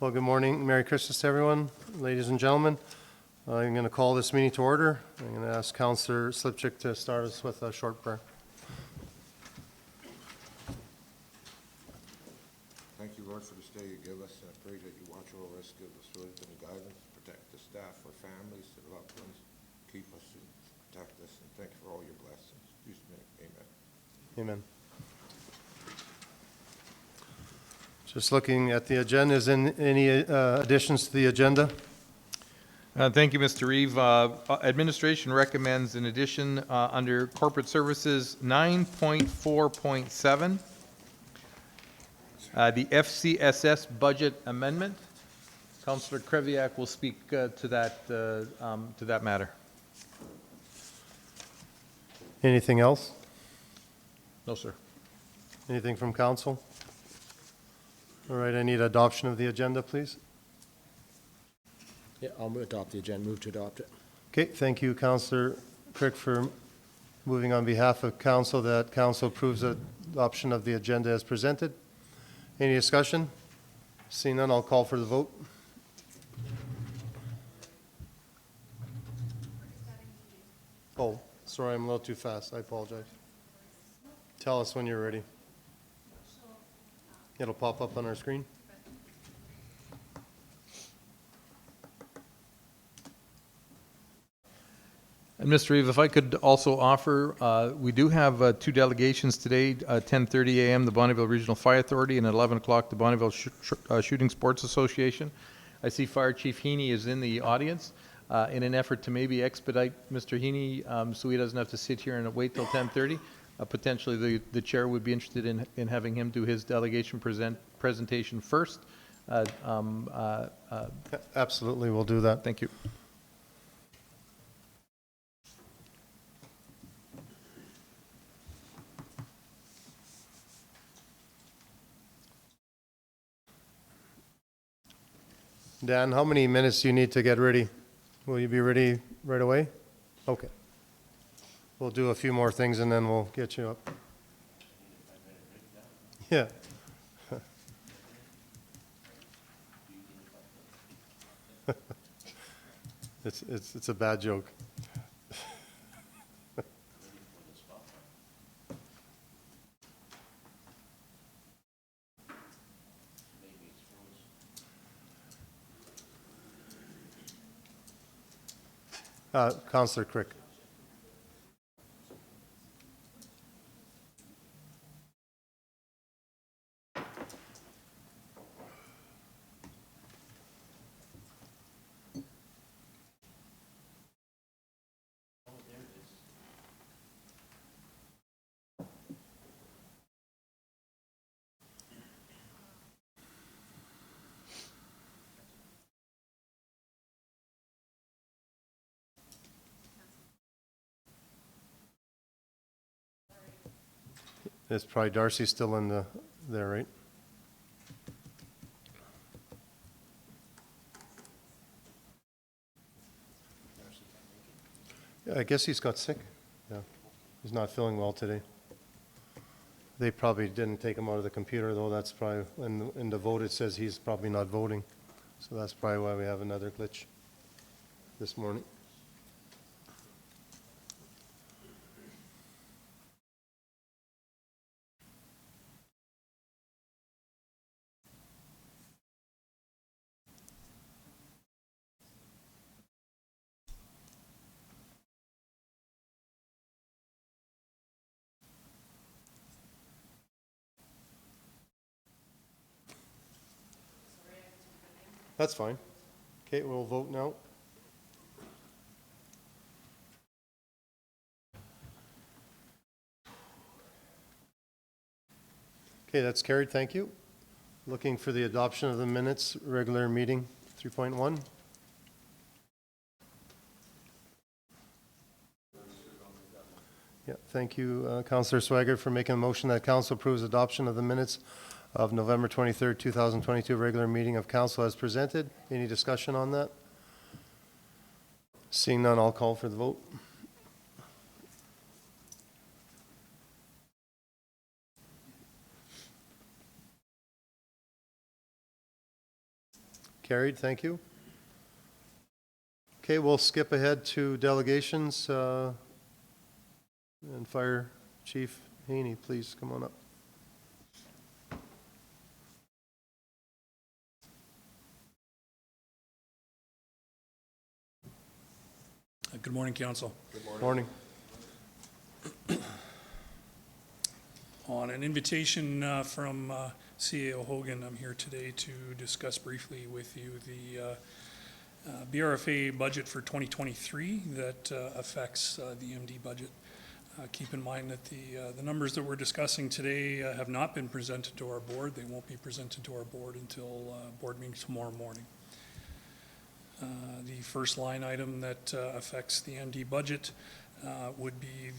Well, good morning. Merry Christmas to everyone, ladies and gentlemen. I'm going to call this meeting to order. I'm going to ask Councillor Slipchik to start us with a short prayer. Thank you, Lord, for this day you give us. I pray that you watch over us, give us wisdom and guidance, protect the staff, our families, their loved ones, keep us and protect us, and thank you for all your blessings. In Jesus' name, amen. Amen. Just looking at the agenda, is any additions to the agenda? Thank you, Mr. Reeve. Administration recommends an addition under Corporate Services 9.4.7, the FCSS budget amendment. Councillor Kreviak will speak to that matter. Anything else? No, sir. Anything from council? All right, I need adoption of the agenda, please. Yeah, I'll adopt the agenda, move to adopt it. Okay, thank you, Councillor Crick, for moving on behalf of council that council approves the adoption of the agenda as presented. Any discussion? Seeing none, I'll call for the vote. Oh, sorry, I'm a little too fast. I apologize. Tell us when you're ready. It'll pop up on our screen. And Mr. Reeve, if I could also offer, we do have two delegations today, 10:30 a.m. the Bonnyville Regional Fire Authority and at 11 o'clock the Bonnyville Shooting Sports Association. I see Fire Chief Heaney is in the audience. In an effort to maybe expedite Mr. Heaney so he doesn't have to sit here and wait till 10:30, potentially the chair would be interested in having him do his delegation presentation first. Absolutely, we'll do that. Thank you. Dan, how many minutes do you need to get ready? Will you be ready right away? Okay. We'll do a few more things and then we'll get you up. Yeah. It's a bad joke. Councillor Crick. It's probably Darcy still in there, right? Yeah, I guess he's got sick. Yeah, he's not feeling well today. They probably didn't take him out of the computer, though. That's probably, in the vote it says he's probably not voting. So that's probably why we have another glitch this morning. That's fine. Okay, we'll vote now. Okay, that's carried. Thank you. Looking for the adoption of the minutes, regular meeting 3.1. Yeah, thank you, Councillor Swigert, for making a motion that council approves adoption of the minutes of November 23rd, 2022, regular meeting of council as presented. Any discussion on that? Seeing none, I'll call for the vote. Carried, thank you. Okay, we'll skip ahead to delegations. And Fire Chief Haney, please come on up. Good morning, Council. Morning. On an invitation from CAO Hogan, I'm here today to discuss briefly with you the BRFA budget for 2023 that affects the MD budget. Keep in mind that the numbers that we're discussing today have not been presented to our board. They won't be presented to our board until board meeting tomorrow morning. The first line item that affects the MD budget would be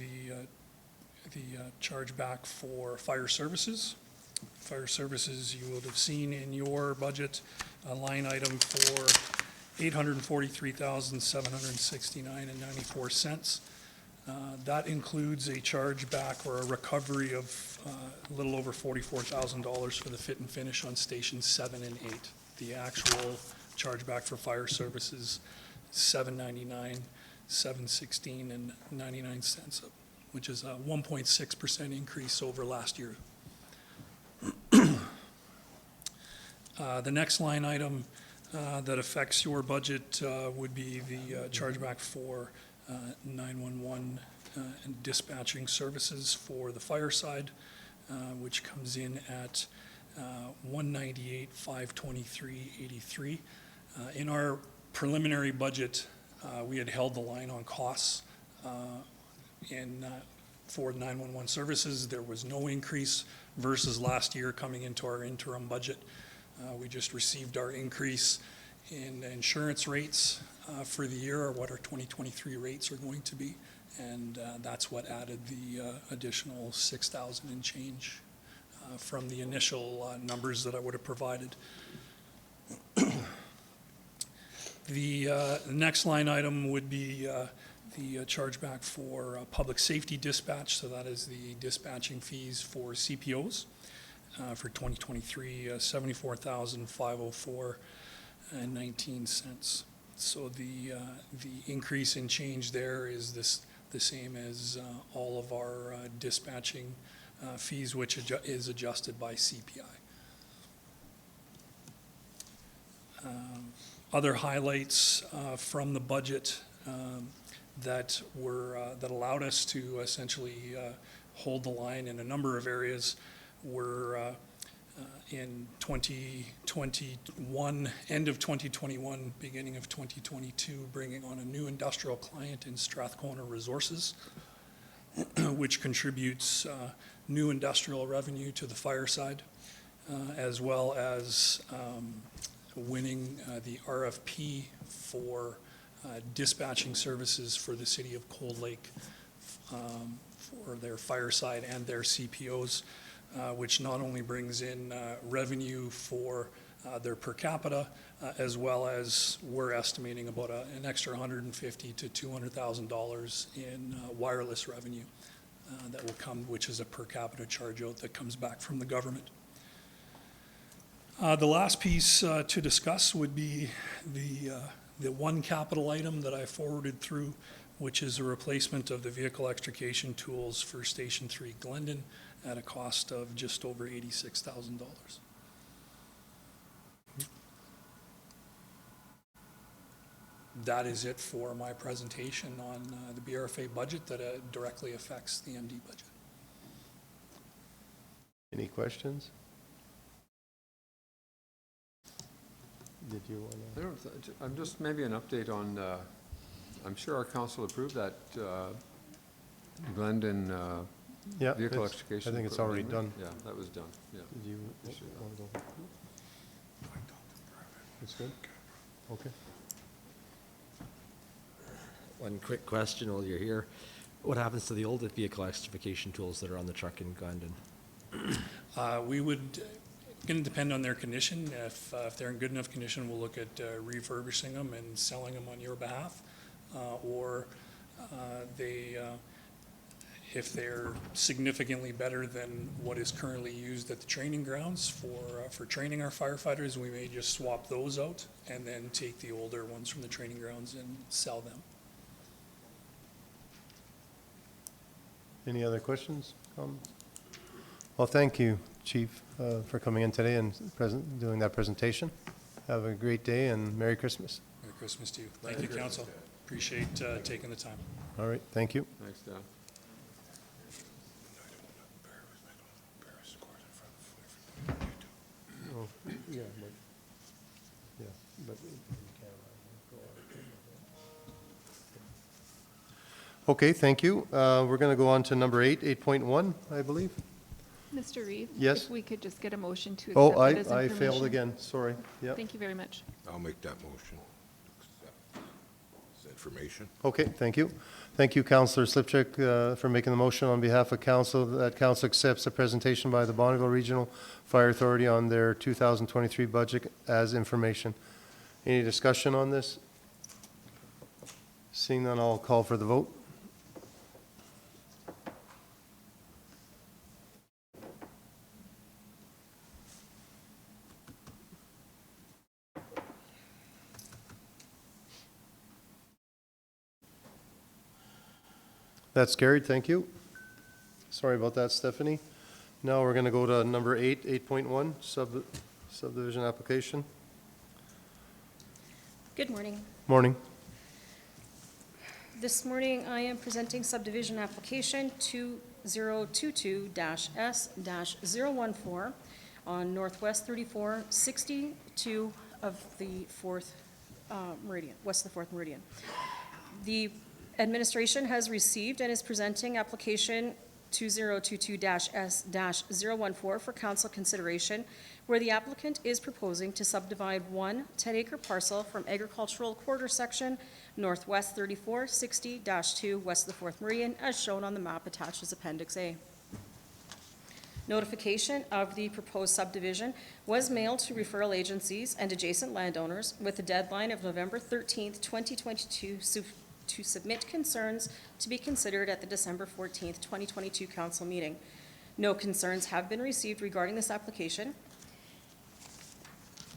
the chargeback for fire services. Fire services, you would have seen in your budget a line item for $843,769.94. That includes a chargeback or a recovery of a little over $44,000 for the fit and finish on stations 7 and 8. The actual chargeback for fire services, $799, $716, and 99 cents, which is a 1.6% increase over last year. The next line item that affects your budget would be the chargeback for 911 and dispatching services for the fire side, which comes in at $198,523.83. In our preliminary budget, we had held the line on costs for 911 services. There was no increase versus last year coming into our interim budget. We just received our increase in insurance rates for the year, or what our 2023 rates are going to be, and that's what added the additional 6,000 and change from the initial numbers that I would have provided. The next line item would be the chargeback for public safety dispatch, so that is the dispatching fees for CPOs for 2023, $74,504.19. So the increase in change there is the same as all of our dispatching fees, which is adjusted by CPI. Other highlights from the budget that allowed us to essentially hold the line in a number of areas were in 2021, end of 2021, beginning of 2022, bringing on a new industrial client in Strathcona Resources, which contributes new industrial revenue to the fire side, as well as winning the RFP for dispatching services for the city of Cold Lake for their fire side and their CPOs, which not only brings in revenue for their per capita, as well as we're estimating about an extra $150,000 to $200,000 in wireless revenue that will come, which is a per capita charge out that comes back from the government. The last piece to discuss would be the one capital item that I forwarded through, which is a replacement of the vehicle extrication tools for Station 3 Glendon at a cost of just over $86,000. That is it for my presentation on the BRFA budget that directly affects the MD budget. Any questions? Did you want to? I'm just maybe an update on, I'm sure our council approved that Glendon Yeah, vehicle it's- extrication. I think it's equipment, already didn't it? Yeah, that was done, yeah. Did you Appreciate that. want to go? It's good? Okay. One quick question while you're here. What happens to the old vehicle extrication tools that are on the truck in Glendon? We would, going to depend on their condition. If they're in good enough condition, we'll look at refurbishing them and selling them on your behalf. Or they, If they're significantly better than what is currently used at the training grounds for training our firefighters, we may just swap those out and then take the older ones from the training grounds and sell them. Any other questions? Well, thank you, Chief, for coming in today and doing that presentation. Have a great day and Merry Christmas. Merry Christmas to you. Thank you, Council. Appreciate taking the time. All right, thank you. Thanks, Dan. Okay, thank you. We're going to go on to number 8.1, I believe. Mr. Reeve? Yes? If we could just get a motion to Oh, accept it as I information. failed again, sorry. Yep. Thank you very much. I'll make that motion. Accept this information. Okay, thank you. Thank you, Councillor Slipchuk, for making the motion on behalf of council, that council accepts a presentation by the Bonneville Regional Fire Authority on their 2023 budget as information. Any discussion on this? Seeing none, I'll call for the vote. That's carried, thank you. Sorry about that, Stephanie. Now we're going to go to number 8.1, subdivision application. Good morning. Morning. This morning, I am presenting subdivision application 2022-S-014 on Northwest 34, 62 of the 4th meridian, west of the 4th meridian. The administration has received and is presenting application 2022-S-014 for council consideration, where the applicant is proposing to subdivide one 10-acre parcel from agricultural quarter section Northwest 3460-2 west of the 4th meridian, as shown on the map attached as Appendix A. Notification of the proposed subdivision was mailed to referral agencies and adjacent landowners with a deadline of November 13th, 2022, to submit concerns to be considered at the December 14th, 2022 council meeting. No concerns have been received regarding this application.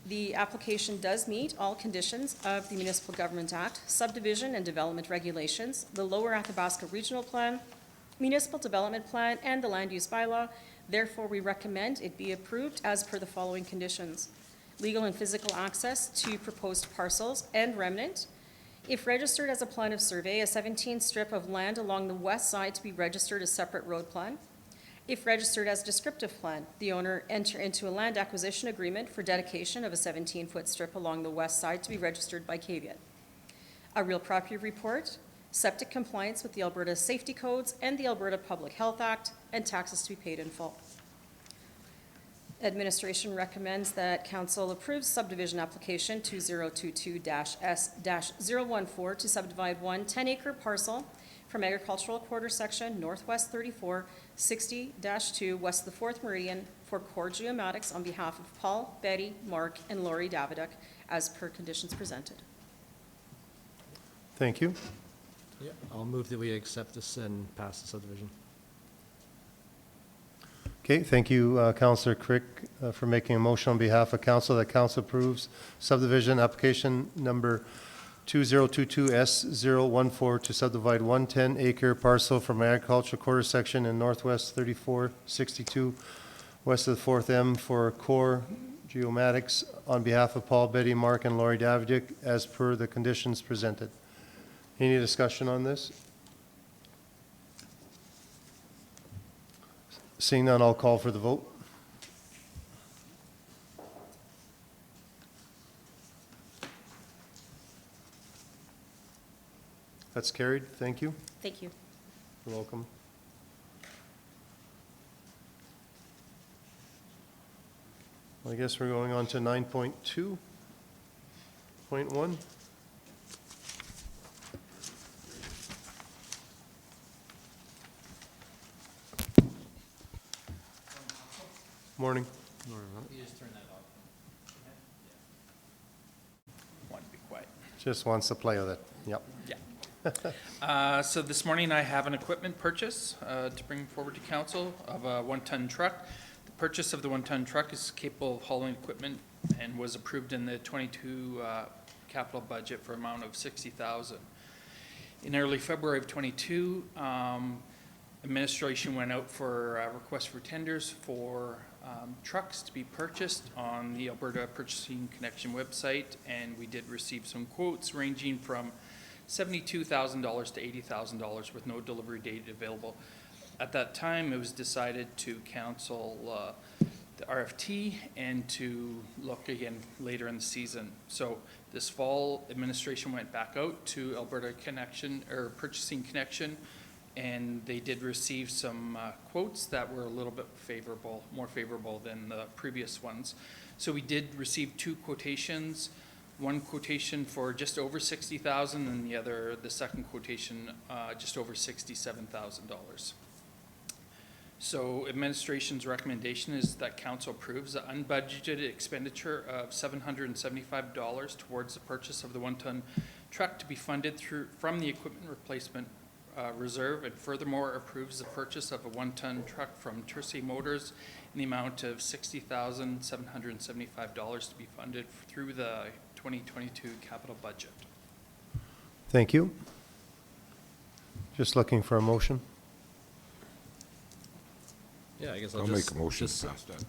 The application does meet all conditions of the Municipal Government Act, subdivision and development regulations, the Lower Athabasca Regional Plan, Municipal Development Plan, and the Land Use Bylaw. Therefore, we recommend it be approved as per the following conditions: legal and physical access to proposed parcels and remnant. If registered as a plan of survey, a 17 strip of land along the west side to be registered as separate road plan. If registered as descriptive plan, the owner enter into a land acquisition agreement for dedication of a 17-foot strip along the west side to be registered by Caveat. A real property report, septic compliance with the Alberta Safety Codes and the Alberta Public Health Act, and taxes to be paid in full. Administration recommends that council approves subdivision application 2022-S-014 to subdivide one 10-acre parcel from agricultural quarter section Northwest 3460-2 west of the 4th meridian for Core Geomatics on behalf of Paul, Betty, Mark, and Lori Daviduck as per conditions presented. Thank you. Yeah, I'll move that we accept this and pass the subdivision. Okay, thank you, Councillor Crick, for making a motion on behalf of council that council approves subdivision application number 2022-S-014 to subdivide one 10-acre parcel from agricultural quarter section in Northwest 3462 west of the 4th M for Core Geomatics on behalf of Paul, Betty, Mark, and Lori Davidic as per the conditions presented. Any discussion on this? Seeing none, I'll call for the vote. That's carried. Thank you. Thank you. You're welcome. I guess we're going on to 9.2.1. Morning. Want to be quiet. Just wants to play with it. Yep. Yeah. So this morning I have an equipment purchase to bring forward to council of a one-ton truck. The purchase of the one-ton truck is capable of hauling equipment and was approved in the 22 capital budget for an amount of $60,000. In early February of 22, administration went out for a request for tenders for trucks to be purchased on the Alberta Purchasing Connection website, and we did receive some quotes ranging from $72,000 to $80,000 with no delivery date available. At that time, it was decided to cancel the RFT and to look again later in the season. So this fall, administration went back out to Alberta Connection, or Purchasing Connection, and they did receive some quotes that were a little bit favorable, more favorable than the previous ones. So we did receive two quotations, one quotation for just over $60,000 and the second quotation, just over $67,000. So administration's recommendation is that council approves the unbudgeted expenditure of $775 towards the purchase of the one-ton truck to be funded from the equipment replacement reserve, and furthermore approves the purchase of a one-ton truck from Tercey Motors in the amount of $60,775 to be funded through the 2022 capital budget. Thank you. Just looking for a motion. Yeah, I guess I'll make a motion to pass that.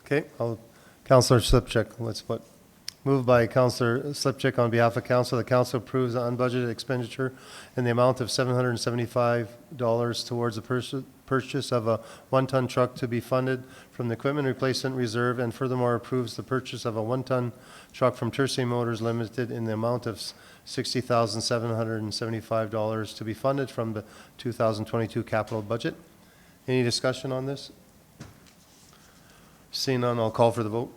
Okay, Councillor Slipchuk, let's put. Moved by Councillor Slipchuk on behalf of council, the council approves the unbudgeted expenditure in the amount of $775 towards the purchase of a one-ton truck to be funded from the equipment replacement reserve, and furthermore approves the purchase of a one-ton truck from Tercey Motors Limited in the amount of $60,775 to be funded from the 2022 capital budget. Any discussion on this? Seeing none, I'll call for the vote.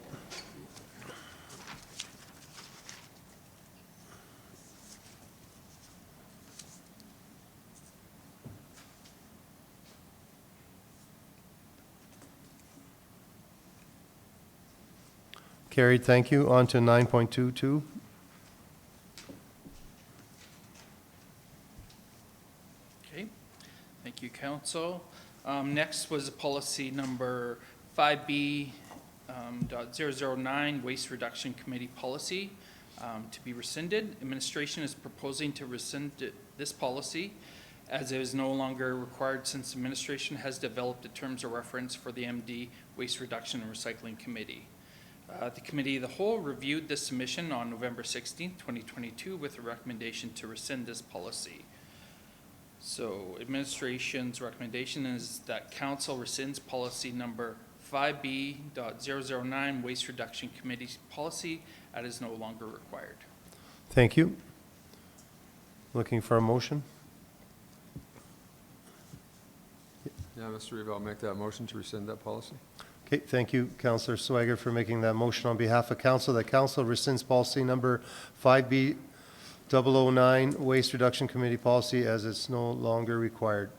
Carried, thank you. On to 9.22. Okay, thank you, council. Next was policy number 5B.009, Waste Reduction Committee Policy, to be rescinded. Administration is proposing to rescind this policy as it is no longer required since administration has developed the terms of reference for the MD Waste Reduction and Recycling Committee. The Committee of the Whole reviewed this submission on November 16, 2022, with a recommendation to rescind this policy. So administration's recommendation is that council rescinds policy number 5B.009, Waste Reduction Committee Policy, as is no longer required. Thank you. Looking for a motion? Yeah, Mr. Reeve, I'll make that motion to rescind that policy. Okay, thank you, Councillor Swager, for making that motion on behalf of council. That council rescinds policy number 5B.009, Waste Reduction Committee Policy, as it's no longer required.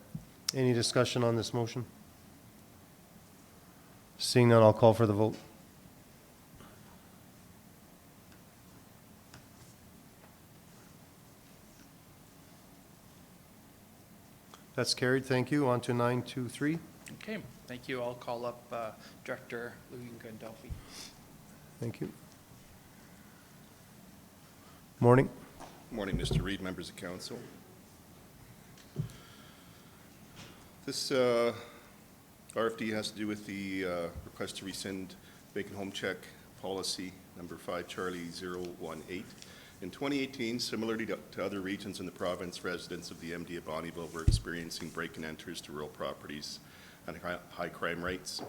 Any discussion on this motion? Seeing none, I'll call for the vote. That's carried, thank you. On to 9.23. Okay, thank you. I'll call up Director Louis Gandolfi. Thank you. Morning. Morning, Mr. Reid, members of council. This RFD has to do with the request to rescind vacant home check policy number 5 Charlie 018. In 2018, similarly to other regions in the province, residents of the MD of Bonnyville were experiencing break-and-enters to rural properties and high crime rates.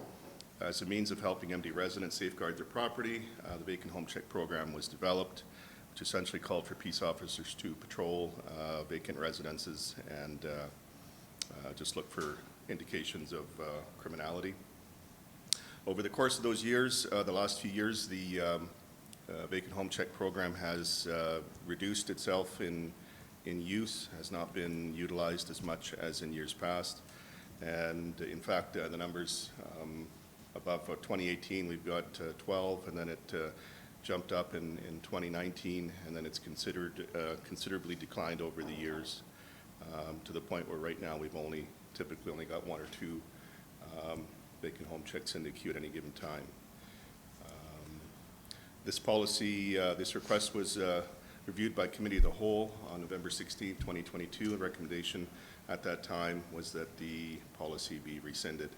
As a means of helping MD residents safeguard their property, the vacant home check program was developed, which essentially called for peace officers to patrol vacant residences and just look for indications of criminality. Over the course of those years, the last few years, the vacant home check program has reduced itself in use, has not been utilized as much as in years past. And in fact, the numbers above 2018, we've got 12, and then it jumped up in 2019, and then it's considerably declined over the years, to the point where right now we've typically only got one or two vacant home checks in the queue at any given time. This policy, this request was reviewed by Committee of the Whole on November 16, 2022. The recommendation at that time was that the policy be rescinded.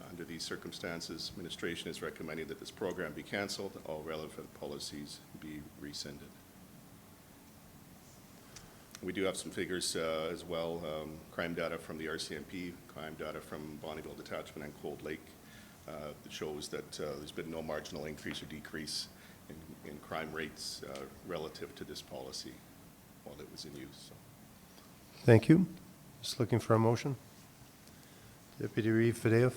Under these circumstances, administration is recommending that this program be canceled, all relevant policies be rescinded. We do have some figures as well, crime data from the RCMP, crime data from Bonnyville Detachment and Cold Lake, that shows that there's been no marginal increase or decrease in crime rates relative to this policy while it was in use. So. Thank you. Just looking for a motion. Deputy Reeve Fadeev.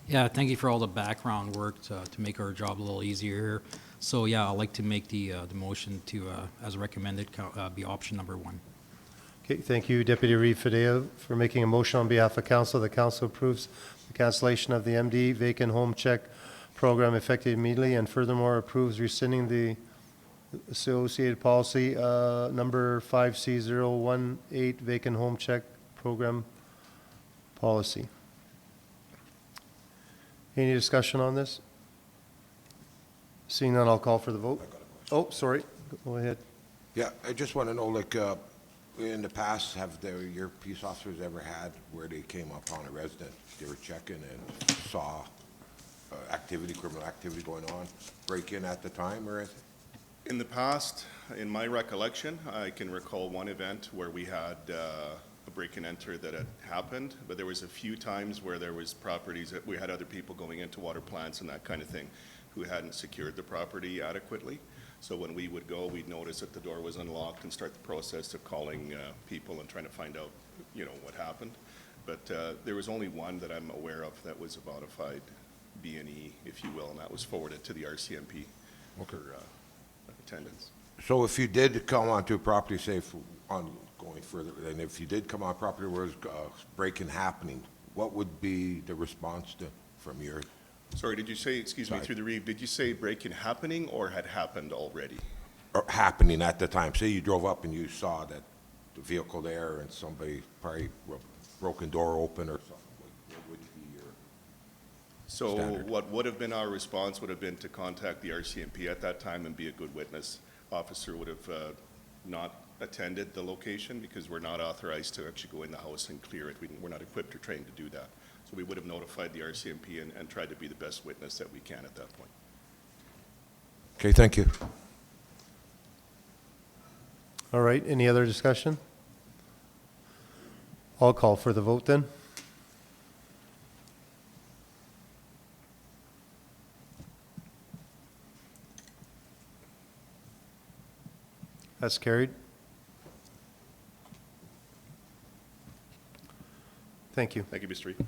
Yeah, thank you for all the background work to make our job a little easier here. So yeah, I'd like to make the motion to, as recommended, be option number 1. Okay, thank you, Deputy Reeve Fadeev, for making a motion on behalf of council. The council approves the cancellation of the MD vacant home check program effective immediately, and furthermore approves rescinding the associated policy number 5C018 vacant home check program policy. Any discussion on this? Seeing none, I'll call for the vote. Oh, sorry. Go ahead. Yeah, I just want to know, like, in the past, have your peace officers ever had where they came upon a resident, they were checking and saw criminal activity going on, break in at the time or anything? In the past, in my recollection, I can recall one event where we had a break and enter that had happened, but there was a few times where there was properties that we had other people going into water plants and that kind of thing who hadn't secured the property adequately. So when we would go, we'd notice that the door was unlocked and start the process of calling people and trying to find out, what happened. But there was only one that I'm aware of that was a bona fide B&E, if you will, and that was forwarded to the RCMP for attendance. So if you did come onto a property, say, on going further, and if you did come on property where there's break-in happening, what would be the response from your? Sorry, did you say, excuse me, through the Reeve, did you say break-in happening or had happened already? Or happening at the time? Say you drove up and you saw that the vehicle there and somebody probably broken door open or something. What would be your So standard? what would have been our response would have been to contact the RCMP at that time and be a good witness. Officer would have not attended the location because we're not authorized to actually go in the house and clear it. We're not equipped or trained to do that. So we would have notified the RCMP and tried to be the best witness that we can at that point. Okay, thank you. All right, any other discussion? I'll call for the vote then. That's carried. Thank you. Thank you, Mr. Reeve.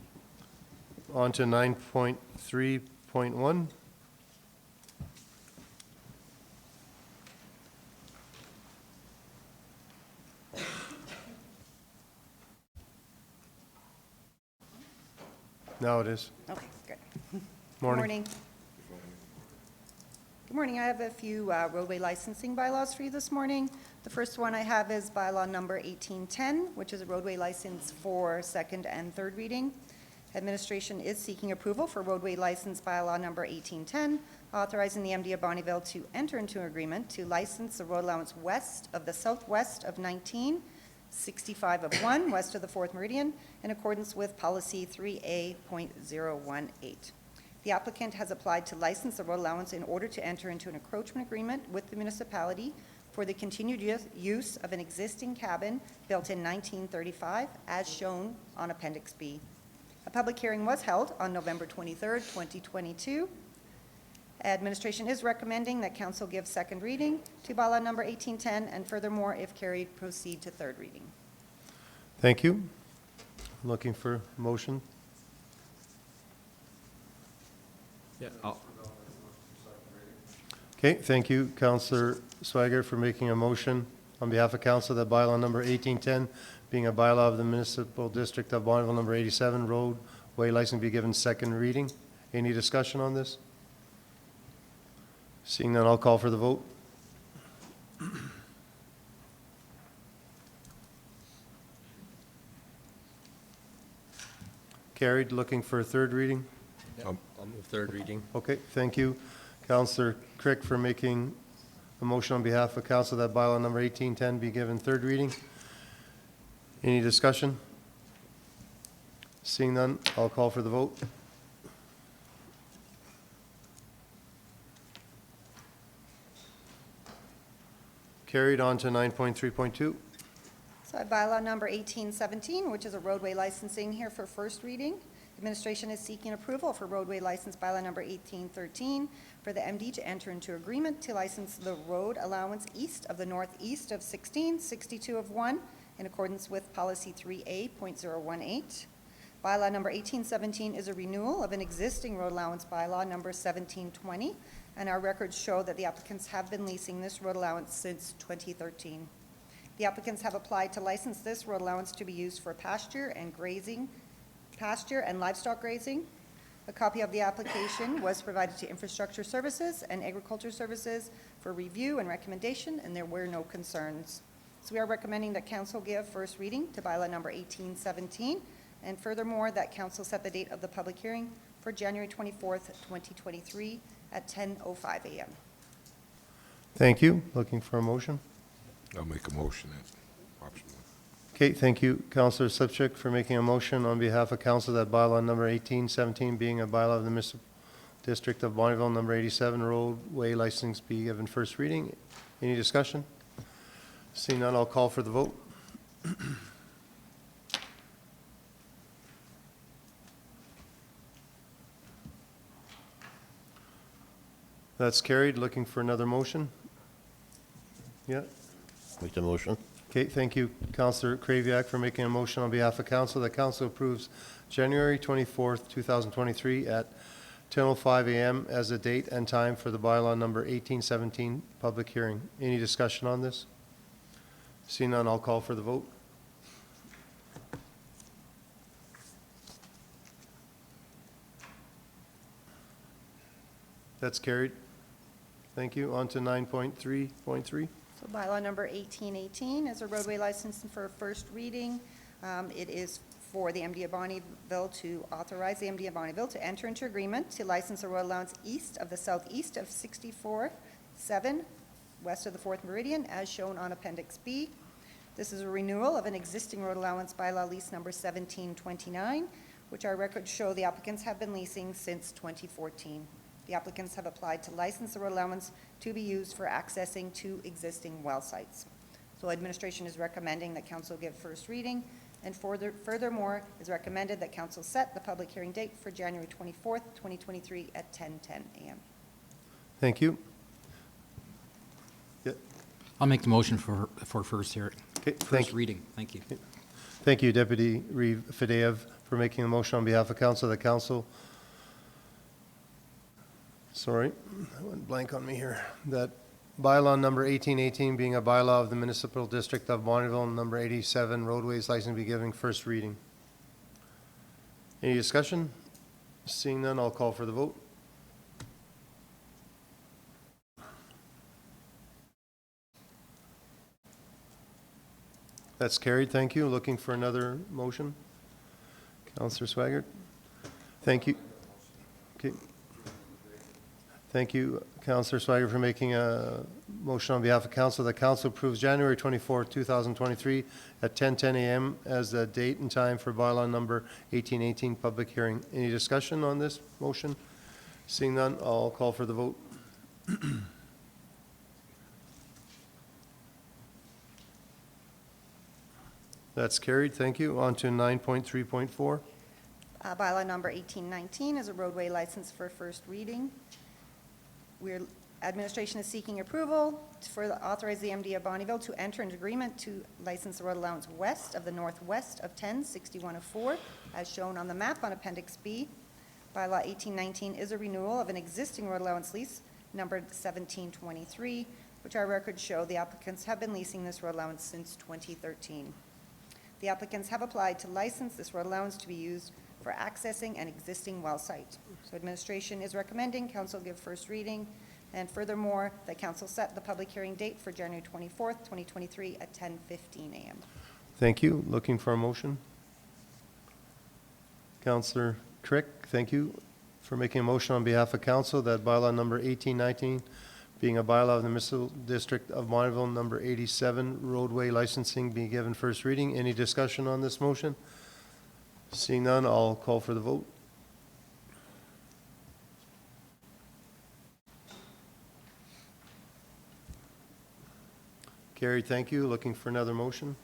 On to 9.3.1. Now it is. Okay, good. Morning. Good morning. I have a few roadway licensing bylaws for you this morning. The first one I have is bylaw number 1810, which is a roadway license for second and third reading. Administration is seeking approval for roadway license bylaw number 1810, authorizing the MD of Bonnyville to enter into an agreement to license the road allowance west of the southwest of 19, 65 of 1, west of the 4th meridian, in accordance with policy 3A.018. The applicant has applied to license the road allowance in order to enter into an encroachment agreement with the municipality for the continued use of an existing cabin built in 1935, as shown on Appendix B. A public hearing was held on November 23rd, 2022. Administration is recommending that council give second reading to bylaw number 1810, and furthermore, if carried, proceed to third reading. Thank you. Looking for motion. Yeah, Okay, thank you, Councillor Swager, for making a motion on behalf of council that bylaw number 1810, being a bylaw of the municipal district of Bonnyville number 87, roadway license be given second reading. Any discussion on this? Seeing none, I'll call for the vote. Carried. Looking for a third reading? I'll move third reading. Okay, thank you. Councillor Crick for making a motion on behalf of council that bylaw number 1810 be given third reading. Any discussion? Seeing none, I'll call for the vote. Carried on to 9.3.2. So I have bylaw number 1817, which is a roadway licensing here for first reading. Administration is seeking approval for roadway license bylaw number 1813 for the MD to enter into agreement to license the road allowance east of the northeast of 1662 of 1 in accordance with policy 3A.018. Bylaw number 1817 is a renewal of an existing road allowance bylaw number 1720, and our records show that the applicants have been leasing this road allowance since 2013. The applicants have applied to license this road allowance to be used for pasture and livestock grazing. A copy of the application was provided to Infrastructure Services and Agriculture Services for review and recommendation, and there were no concerns. So we are recommending that council give first reading to bylaw number 1817, and furthermore, that council set the date of the public hearing for January 24th, 2023 at 10:05 a.m. Thank you. Looking for a motion? I'll make a motion at option one. Okay, thank you, Councillor Slipchuk, for making a motion on behalf of council that bylaw number 1817 being a bylaw of the municipal district of Bonneville, number 87, roadway license be given first reading. Any discussion? Seeing none, I'll call for the vote. That's carried. Looking for another motion? Yeah. Make the motion. Okay, thank you, Councillor Kraviak, for making a motion on behalf of council that council approves January 24th, 2023 at 10:05 a.m. as the date and time for the bylaw number 1817 public hearing. Any discussion on this? Seeing none, I'll call for the vote. That's carried. Thank you. On to 9.3.3. So bylaw number 1818 is a roadway license for first reading. It is for the MD of Bonneville to authorize the MD of Bonneville to enter into agreement to license a road allowance east of the southeast of 64-7, west of the 4th Meridian, as shown on Appendix B. This is a renewal of an existing road allowance bylaw lease number 1729, which our records show the applicants have been leasing since 2014. The applicants have applied to license the road allowance to be used for accessing two existing well sites. So administration is recommending that council give first reading, and furthermore is recommended that council set the public hearing date for January 24th, 2023 at 10:10 a.m. Thank you. Yeah. I'll make the motion for first hearing. Okay, First reading. Thank you. Thank you, Deputy Reeve Fideev, for making a motion on behalf of council. The council, sorry, I went blank on me here, that bylaw number 1818 being a bylaw of the municipal district of Bonneville, number 87, roadways license be given first reading. Any discussion? Seeing none, I'll call for the vote. That's carried. Thank you. Looking for another motion. Councillor Swaggart. Thank you. Okay. Thank you, Councillor Swaggart, for making a motion on behalf of council. The council approves January 24, 2023 at 10:10 a.m. as the date and time for bylaw number 1818 public hearing. Any discussion on this motion? Seeing none, I'll call for the vote. That's carried. Thank you. On to 9.3.4. Bylaw number 1819 is a roadway license for first reading. Administration is seeking approval to authorize the MD of Bonneville to enter into agreement to license the road allowance west of the northwest of 106104, as shown on the map on Appendix B. Bylaw 1819 is a renewal of an existing road allowance lease numbered 1723, which our records show the applicants have been leasing this road allowance since 2013. The applicants have applied to license this road allowance to be used for accessing an existing well site. So administration is recommending council give first reading, And furthermore, that council set the public hearing date for January 24th, 2023 at 10:15 a.m. Thank you. Looking for a motion? Councillor Crick, thank you for making a motion on behalf of council that bylaw number 1819, being a bylaw of the municipal district of Bonneville, number 87, roadway licensing, be given first reading. Any discussion on this motion? Seeing none, I'll call for the vote. Carried, thank you. Looking for another motion?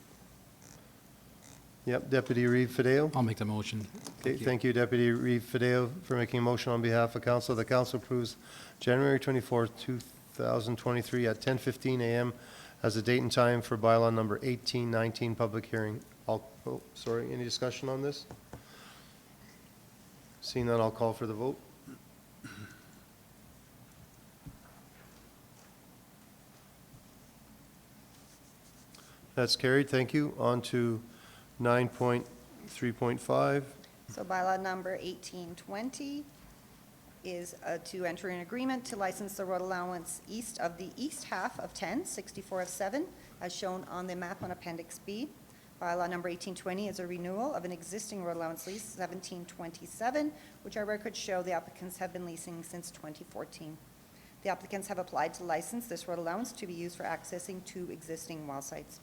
Yep, Deputy Reeve-Fideo. I'll make the motion. Okay, thank you, Deputy Reeve-Fideo, for making a motion on behalf of council. The council approves January 24th, 2023 at 10:15 a.m. as the date and time for bylaw number 1819 public hearing. Any discussion on this? Seeing none, I'll call for the vote. That's carried, thank you. On to 9.3.5. So bylaw number 1820 is to enter an agreement to license the road allowance east of the east half of 1064 of 7, as shown on the map on Appendix B. Bylaw number 1820 is a renewal of an existing road allowance lease, 1727, which our records show the applicants have been leasing since 2014. The applicants have applied to license this road allowance to be used for accessing 2 existing well sites.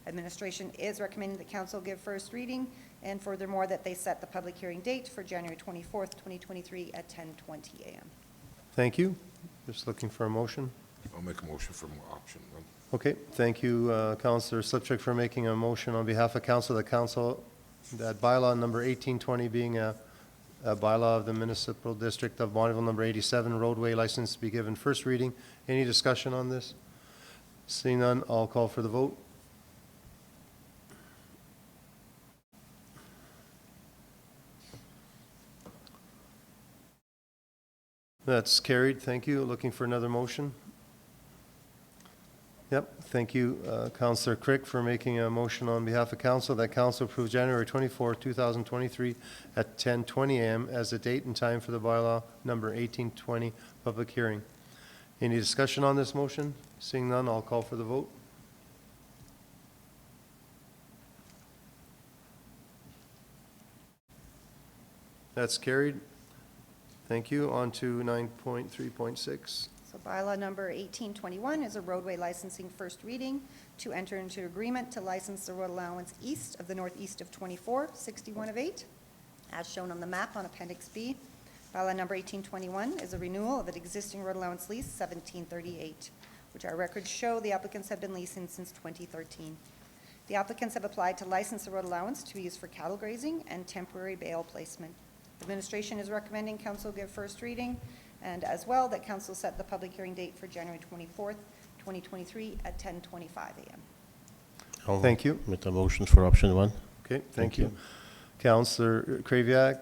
Administration is recommending that council give first reading, and furthermore, that they set the public hearing date for January 24th, 2023 at 10:20 a.m. Thank you. Just looking for a motion. I'll make a motion for option one. Okay, thank you, Councillor Slipchuk, for making a motion on behalf of council. The council, that bylaw number 1820 being a bylaw of the municipal district of Bonneville, number 87, roadway license, be given first reading. Any discussion on this? Seeing none, I'll call for the vote. That's carried. Thank you. Looking for another motion? Yep. Thank you, Councillor Crick, for making a motion on behalf of council that council approves January 24, 2023 at 10:20 a.m. as the date and time for the bylaw number 1820 public hearing. Any discussion on this motion? Seeing none, I'll call for the vote. That's carried. Thank you. On to 9.3.6. So bylaw number 1821 is a roadway licensing first reading to enter into agreement to license the road allowance east of the northeast of 2461 of 8, as shown on the map on Appendix B. Bylaw number 1821 is a renewal of an existing road allowance lease, 1738, which our records show the applicants have been leasing since 2013. The applicants have applied to license the road allowance to be used for cattle grazing and temporary bale placement. Administration is recommending council give first reading, and as well that council set the public hearing date for January 24th, 2023 at 10:25 a.m. Thank you. Make the motion for option 1. Okay, thank you. Councillor Kraviak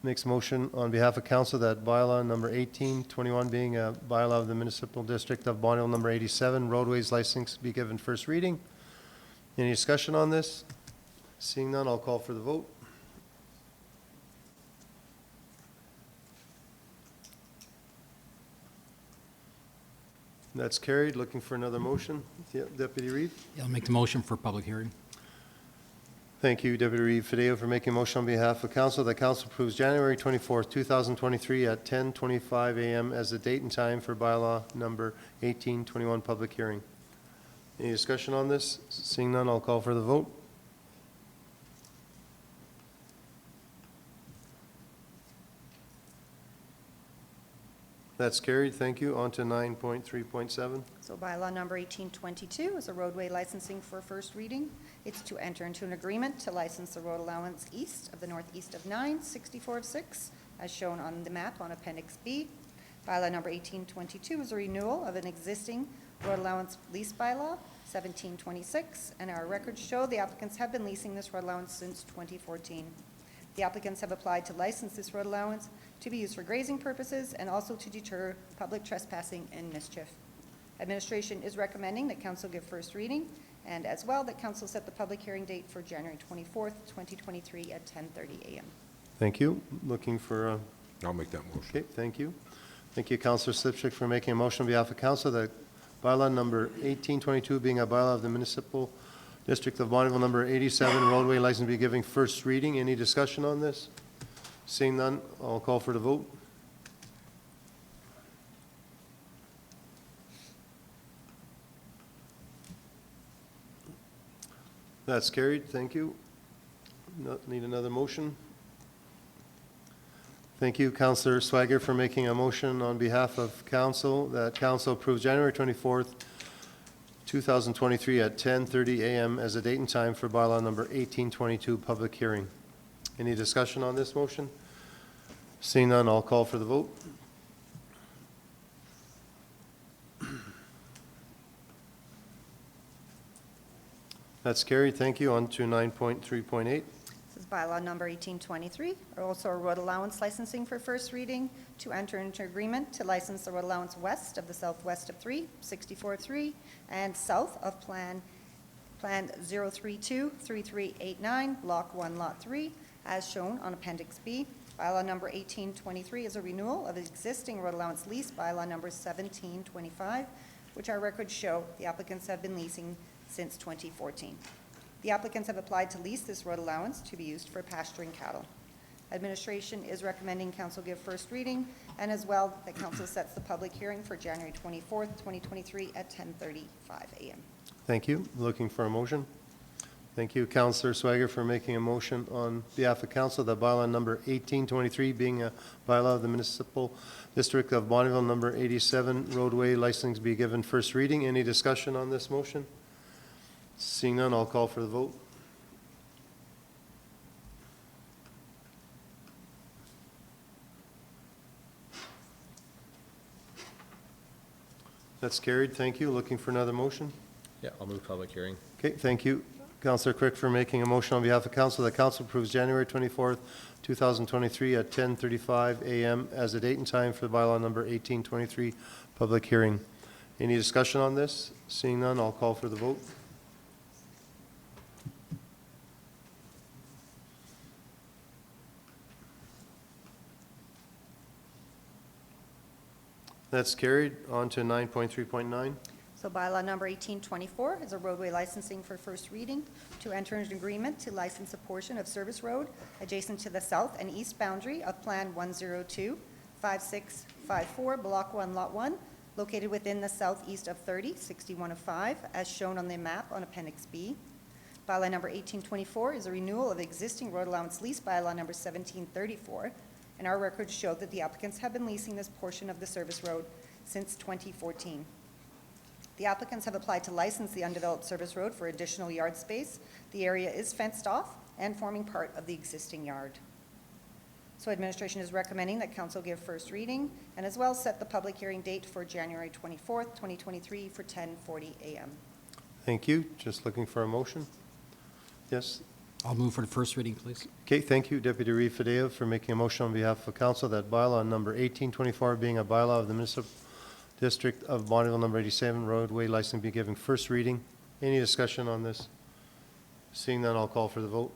makes a motion on behalf of council that bylaw number 1821 being a bylaw of the municipal district of Bonneville, number 87, roadways license be given first reading. Any discussion on this? Seeing none, I'll call for the vote. That's carried. Looking for another motion. Yep, Deputy Reeve. Yeah, I'll make the motion for public hearing. Thank you, Deputy Reeve-Fideo, for making a motion on behalf of council that council approves January 24th, 2023 at 10:25 a.m. as the date and time for bylaw number 1821 public hearing. Any discussion on this? Seeing none, I'll call for the vote. That's carried. Thank you. On to 9.3.7. So bylaw number 1822 is a roadway licensing for first reading. It's to enter into an agreement to license the road allowance east of the northeast of 964 of 6, as shown on the map on Appendix B. Bylaw number 1822 is a renewal of an existing road allowance lease bylaw, 1726, and our records show the applicants have been leasing this road allowance since 2014. The applicants have applied to license this road allowance to be used for grazing purposes and also to deter public trespassing and mischief. Administration is recommending that council give first reading, and as well that council set the public hearing date for January 24th, 2023 at 10:30 a.m. Thank you. Looking for a... I'll make that motion. Okay, thank you. Thank you, Councillor Slipchuk, for making a motion on behalf of council that bylaw number 1822, being a bylaw of the municipal district of Bonneville, number 87, roadway license be given first reading. Any discussion on this? Seeing none, I'll call for the vote. That's carried. Thank you. Need another motion? Thank you, Councillor Swager, for making a motion on behalf of council that council approves January 24th, 2023 at 10:30 a.m. as a date and time for bylaw number 1822 public hearing. Any discussion on this motion? Seeing none, I'll call for the vote. That's carried. Thank you. On to 9.3.8. This is bylaw number 1823, also a road allowance licensing for first reading to enter into agreement to license the road allowance west of the southwest of 3, 64-3, and south of Plan 032-3389, Block 1, Lot 3, as shown on Appendix B. Bylaw number 1823 is a renewal of existing road allowance lease, bylaw number 1725, which our records show the applicants have been leasing since 2014. The applicants have applied to lease this road allowance to be used for pasturing cattle. Administration is recommending council give first reading, and as well that council sets the public hearing for January 24th, 2023 at 10:35 a.m. Thank you. Looking for a motion. Thank you, Councillor Swager, for making a motion on behalf of council that bylaw number 1823, being a bylaw of the municipal district of Bonneville, number 87, roadway license be given first reading. Any discussion on this motion? Seeing none, I'll call for the vote. That's carried. Thank you. Looking for another motion? Yeah, I'll move public hearing. Okay, thank you, Councillor Crick, for making a motion on behalf of council that council approves January 24th, 2023 at 10:35 a.m. as a date and time for bylaw number 1823 public hearing. Any discussion on this? Seeing none, I'll call for the vote. That's carried. On to 9.3.9. So bylaw number 1824 is a roadway licensing for first reading to enter into agreement to license a portion of service road adjacent to the south and east boundary of Plan 102-5654, Block 1, Lot 1, located within the southeast of 30, 6105, as shown on the map on Appendix B. Bylaw number 1824 is a renewal of existing road allowance lease bylaw number 1734, and our records show that the applicants have been leasing this portion of the service road since 2014. The applicants have applied to license the undeveloped service road for additional yard space. The area is fenced off and forming part of the existing yard. So administration is recommending that council give first reading and as well set the public hearing date for January 24th, 2023 for 10:40 a.m. Thank you. Just looking for a motion. Yes. I'll move for the first reading, please. Okay, thank you, Deputy Reeve Fadeo, for making a motion on behalf of council that bylaw number 1824, being a bylaw of the municipal district of Bonneville, number 87, roadway license be given first reading. Any discussion on this? Seeing none, I'll call for the vote.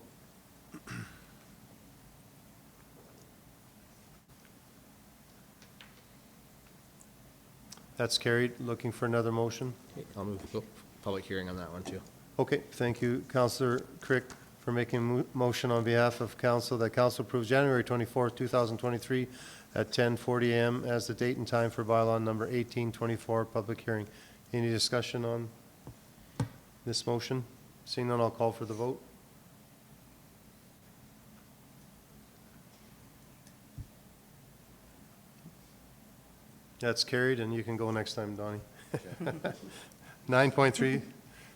That's carried. Looking for another motion. Okay, I'll move the public hearing on that one too. Okay, thank you, Councillor Crick, for making a motion on behalf of council that council approves January 24th, 2023 at 10:40 a.m. as the date and time for bylaw number 1824 public hearing. Any discussion on this motion? Seeing none, I'll call for the vote. That's carried, and you can go next time, Donnie. 9.3.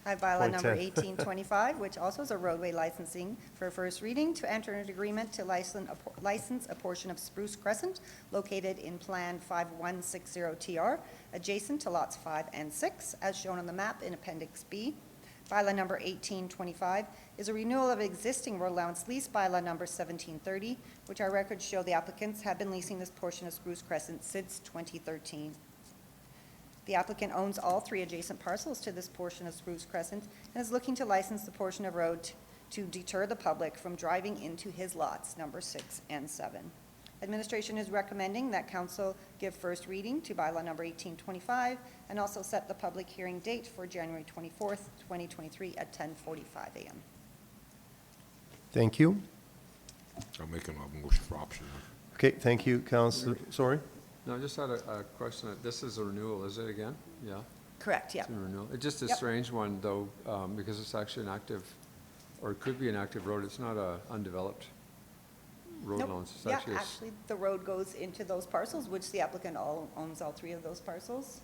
I have bylaw Point number 10. 1825, which also is a roadway licensing for first reading to enter into agreement to license a portion of Spruce Crescent located in Plan 5160TR, adjacent to lots 5 and 6, as shown on the map in Appendix B. Bylaw number 1825 is a renewal of existing road allowance lease, bylaw number 1730, which our records show the applicants have been leasing this portion of Spruce Crescent since 2013. The applicant owns all 3 adjacent parcels to this portion of Spruce Crescent and is looking to license the portion of road to deter the public from driving into his lots, number 6 and 7. Administration is recommending that council give first reading to bylaw number 1825 and also set the public hearing date for January 24th, 2023 at 10:45 a.m. Thank you. I'll make a motion for option one. Okay, thank you, Counselor, sorry? No, I just had a question. This is a renewal, is it again? Yeah, Correct, yeah. it's a renewal. It's just a Yep. strange one, though, because it's actually an active, or it could be an active road. It's not a undeveloped road Nope. loans. It's Yeah, actually a s- actually, the road goes into those parcels, which the applicant owns all three of those parcels.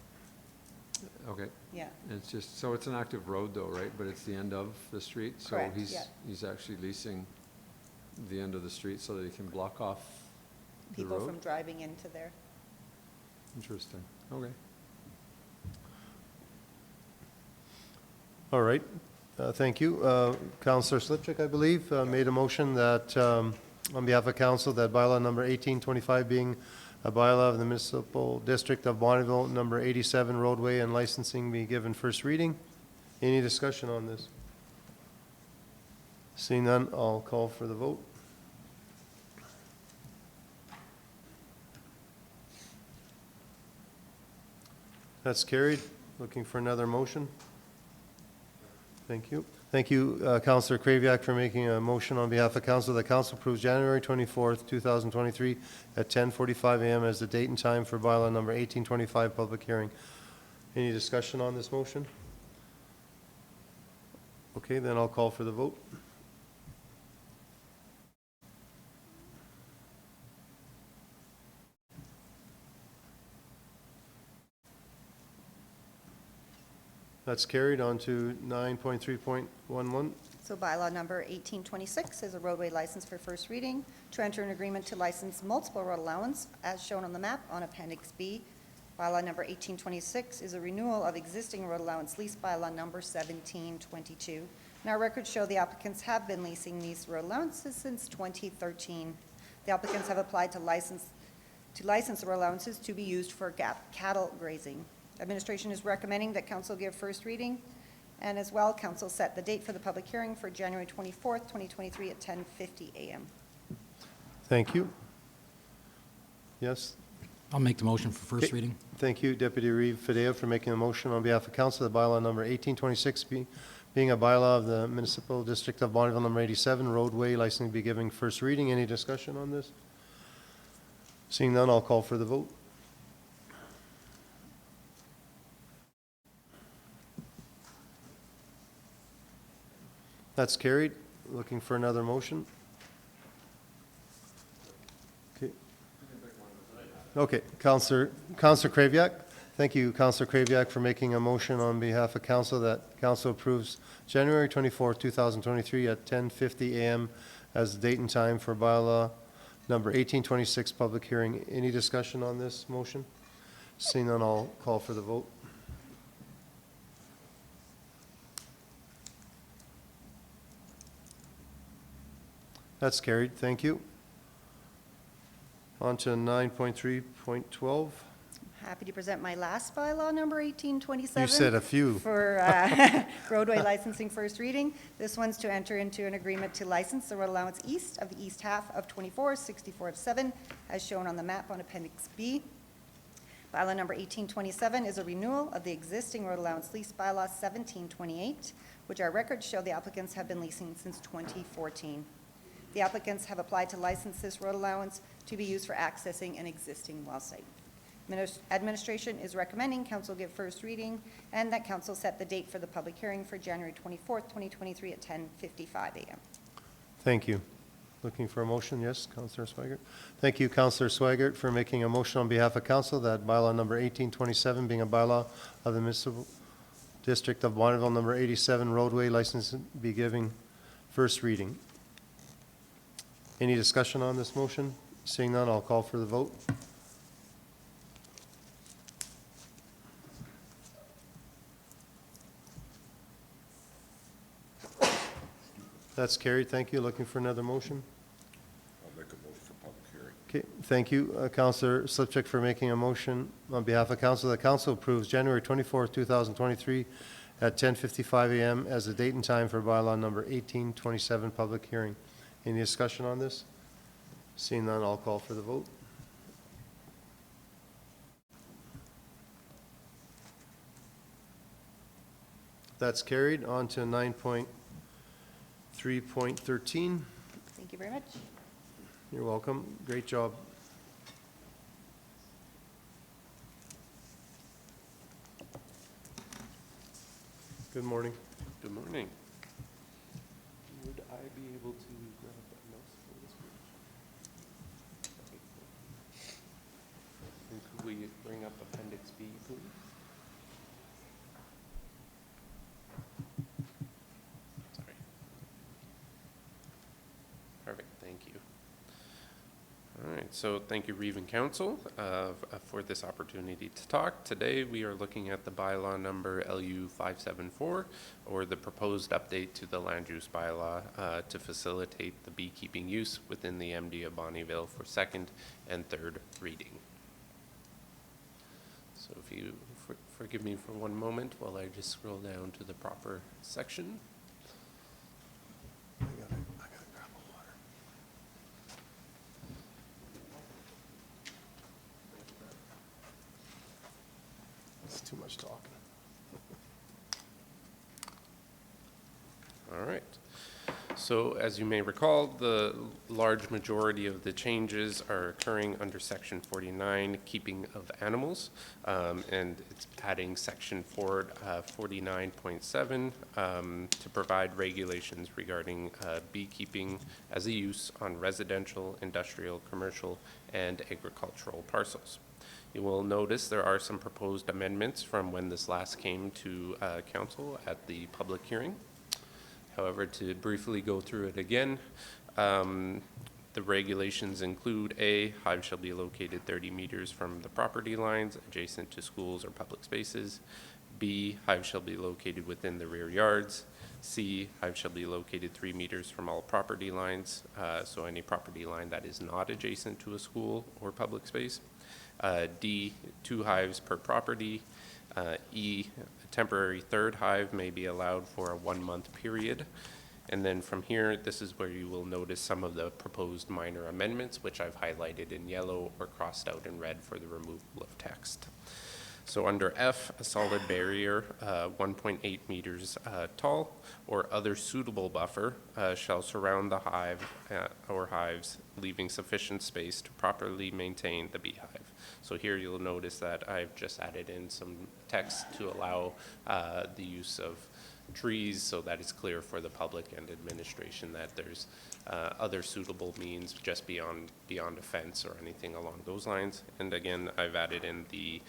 Okay. Yeah, It's just, so it's an active road though, right? But it's the end of the street? Correct, So yeah. he's actually leasing the end of the street so that he can block off the people from road? driving into there. Interesting. Okay. All right, thank you. Counselor Slipchuk, I believe, made a motion that, on behalf of council, that bylaw number 1825 being a bylaw of the municipal district of Bonneville, number 87 roadway and licensing be given first reading. Any discussion on this? Seeing none, I'll call for the vote. That's carried. Looking for another motion. Thank you. Thank you, Councillor Kraviak, for making a motion on behalf of council. The council approves January 24th, 2023 at 10:45 a.m. as the date and time for bylaw number 1825 public hearing. Any discussion on this motion? Okay, then I'll call for the vote. That's carried. On to 9.3.11. So bylaw number 1826 is a roadway license for first reading to enter an agreement to license multiple road allowance as shown on the map on Appendix B. Bylaw number 1826 is a renewal of existing road allowance lease bylaw number 1722. And our records show the applicants have been leasing these road allowances since 2013. The applicants have applied to license the road allowances to be used for cattle grazing. Administration is recommending that council give first reading, and as well, council set the date for the public hearing for January 24th, 2023 at 10:50 a.m. Thank you. Yes? I'll make the motion for first Okay. reading. Thank you, Deputy Reeve Fideo, for making a motion on behalf of council, the bylaw number 1826 being a bylaw of the municipal district of Bonneville, number 87, roadway licensing be given first reading. Any discussion on this? Seeing none, I'll call for the vote. That's carried. Looking for another motion. Okay. Okay, Councillor Kraviak. Thank you, Councillor Kraviak, for making a motion on behalf of council that council approves January 24, 2023 at 10:50 a.m. as the date and time for bylaw number 1826 public hearing. Any discussion on this motion? Seeing none, I'll call for the vote. That's carried. Thank you. On to 9.3.12. Happy to present my last bylaw, number 1827. You said a few. For roadway licensing first reading. This one's to enter into an agreement to license the road allowance east of the east half of 2464-7, as shown on the map on Appendix B. Bylaw number 1827 is a renewal of the existing road allowance lease bylaw 1728, which our records show the applicants have been leasing since 2014. The applicants have applied to license this road allowance to be used for accessing an existing well site. Administration is recommending council give first reading and that council set the date for the public hearing for January 24th, 2023 at 10:55 a.m. Thank you. Looking for a motion? Yes, Councillor Swigert. Thank you, Councillor Swigert, for making a motion on behalf of council that bylaw number 1827 being a bylaw of the municipal district of Bonneville, number 87 roadway license be giving first reading. Any discussion on this motion? Seeing none, I'll call for the vote. That's carried. Thank you. Looking for another motion? I'll make a motion for public hearing. Okay, thank you, Councillor Slipchuk, for making a motion on behalf of council. The council approves January 24th, 2023 at 10:55 a.m. as the date and time for bylaw number 1827 public hearing. Any discussion on this? Seeing none, I'll call for the vote. That's carried. On to 9.3.13. Thank you very much. You're welcome. Great job. Good morning. Good morning. Would I be able to grab a mouse for this page? And could we bring up Appendix B, please? Sorry. Perfect, thank you. All right, so thank you, Reeve and Council, for this opportunity to talk. Today, we are looking at the bylaw number LU 574, or the proposed update to the land use bylaw to facilitate the beekeeping use within the MD of Bonnyville for second and third reading. So if you forgive me for one moment while I just scroll down to the proper section. I gotta grab a water. It's too much talking. All right. So as you may recall, the large majority of the changes are occurring under Section 49, Keeping of Animals, and it's adding Section 49.7 to provide regulations regarding beekeeping as a use on residential, industrial, commercial, and agricultural parcels. You will notice there are some proposed amendments from when this last came to council at the public hearing. However, to briefly go through it again, the regulations include A, hives shall be located 30 meters from the property lines adjacent to schools or public spaces. B, hives shall be located within the rear yards. C, hives shall be located 3 meters from all property lines, so any property line that is not adjacent to a school or public space. D, 2 hives per property. E, a temporary third hive may be allowed for a 1-month period. And then from here, this is where you will notice some of the proposed minor amendments, which I've highlighted in yellow or crossed out in red for the removal of text. So under F, a solid barrier 1.8 meters tall or other suitable buffer shall surround the hive or hives, leaving sufficient space to properly maintain the beehive. So here you'll notice that I've just added in some text to allow the use of trees so that it's clear for the public and administration that there's other suitable means just beyond a fence or anything along those lines. And again, I've added in the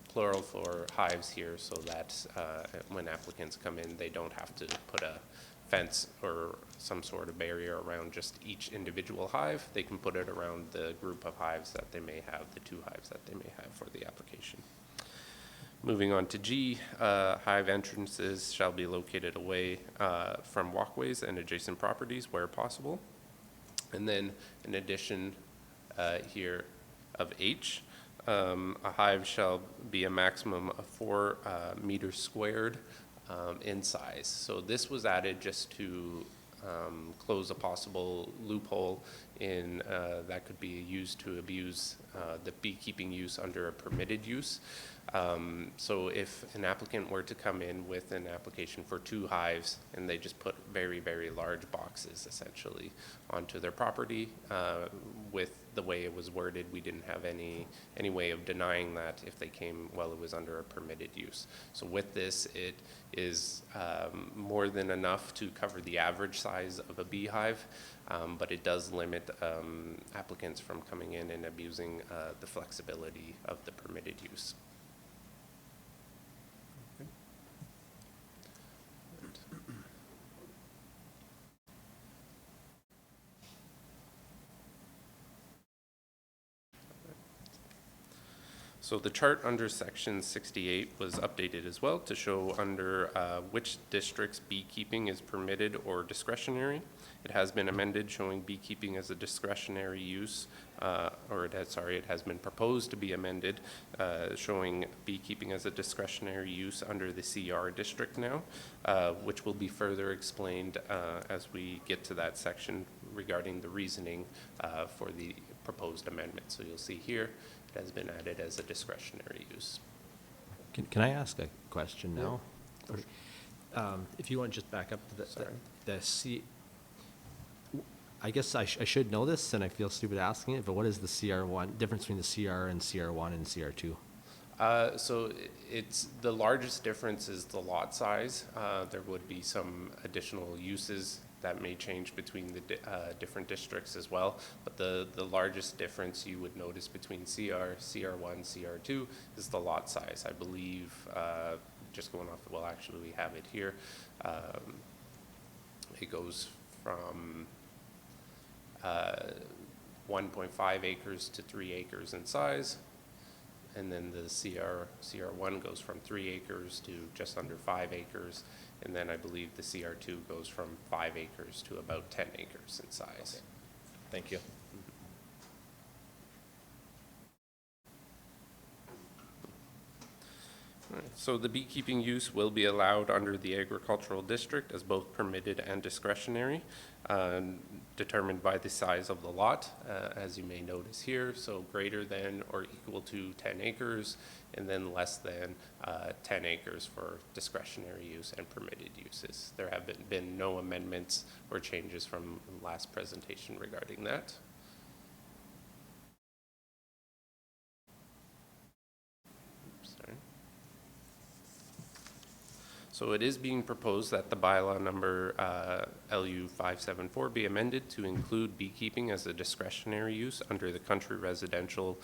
plural for hives here so that when applicants come in, they don't have to put a fence or some sort of barrier around just each individual hive. They can put it around the group of hives that they may have, the 2 hives that they may have for the application. Moving on to G, hive entrances shall be located away from walkways and adjacent properties where possible. And then in addition here of H, a hive shall be a maximum of 4 meters squared in size. So this was added just to close a possible loophole in that could be used to abuse the beekeeping use under a permitted use. So if an applicant were to come in with an application for 2 hives and they just put very, very large boxes essentially onto their property, with the way it was worded, we didn't have any way of denying that if they came while it was under a permitted use. So with this, it is more than enough to cover the average size of a beehive, but it does limit applicants from coming in and abusing the flexibility of the permitted use. So the chart under section 68 was updated as well to show under which districts beekeeping is permitted or discretionary. It has been amended showing beekeeping as a discretionary use, it has been proposed to be amended showing beekeeping as a discretionary use under the CR district now, which will be further explained as we get to that section regarding the reasoning for the proposed amendment. So you'll see here, it has been added as a discretionary use. Can I ask a question now? If you want to just back up to the C, I guess I should know this, and I feel stupid asking it, but what is the CR1, difference between the CR and CR1 and CR2? So it's, the largest difference is the lot size. There would be some additional uses that may change between the different districts as well, but the largest difference you would notice between CR, CR1, CR2 is the lot size. I believe, just going off, well, actually we have it here. It goes from 1.5 acres to 3 acres in size. And then the CR1 goes from 3 acres to just under 5 acres. And then I believe the CR2 goes from 5 acres to about 10 acres in size. Okay. Thank you. So the beekeeping use will be allowed under the agricultural district as both permitted and discretionary, determined by the size of the lot, as you may notice here. So greater than or equal to 10 acres, and then less than 10 acres for discretionary use and permitted uses. There have been no amendments or changes from last presentation regarding that. Sorry. So it is being proposed that the bylaw number LU 574 be amended to include beekeeping as a discretionary use under the Country Residential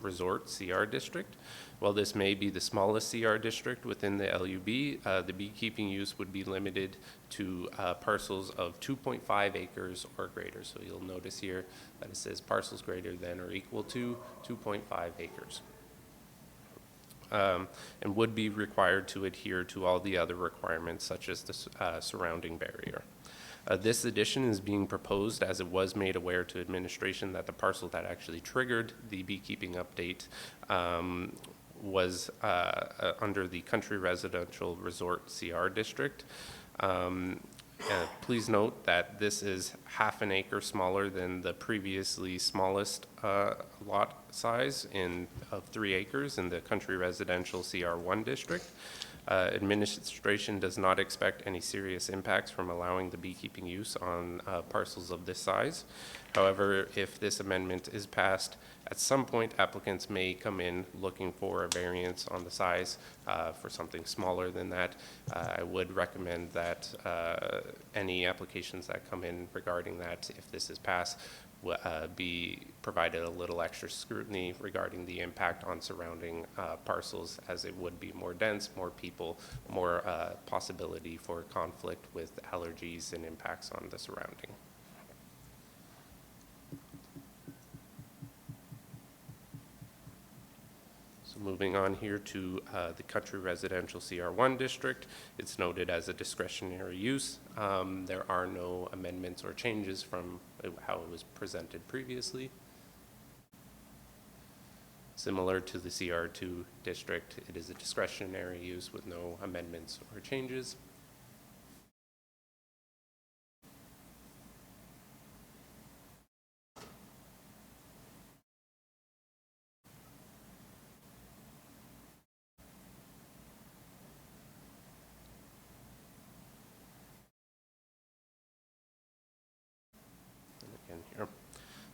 Resort CR district. While this may be the smallest CR district within the LUB, the beekeeping use would be limited to parcels of 2.5 acres or greater. So you'll notice here that it says parcels greater than or equal to 2.5 acres. And would be required to adhere to all the other requirements such as the surrounding barrier. This addition is being proposed as it was made aware to administration that the parcel that actually triggered the beekeeping update was under the Country Residential Resort CR district. Please note that this is half an acre smaller than the previously smallest lot size of 3 acres in the Country Residential CR1 district. Administration does not expect any serious impacts from allowing the beekeeping use on parcels of this size. However, if this amendment is passed, at some point applicants may come in looking for a variance on the size for something smaller than that. I would recommend that any applications that come in regarding that, if this is passed, be provided a little extra scrutiny regarding the impact on surrounding parcels, as it would be more dense, more people, more possibility for conflict with allergies and impacts on the surrounding. So moving on here to the Country Residential CR1 district, it's noted as a discretionary use. There are no amendments or changes from how it was presented previously. Similar to the CR2 district, it is a discretionary use with no amendments or changes.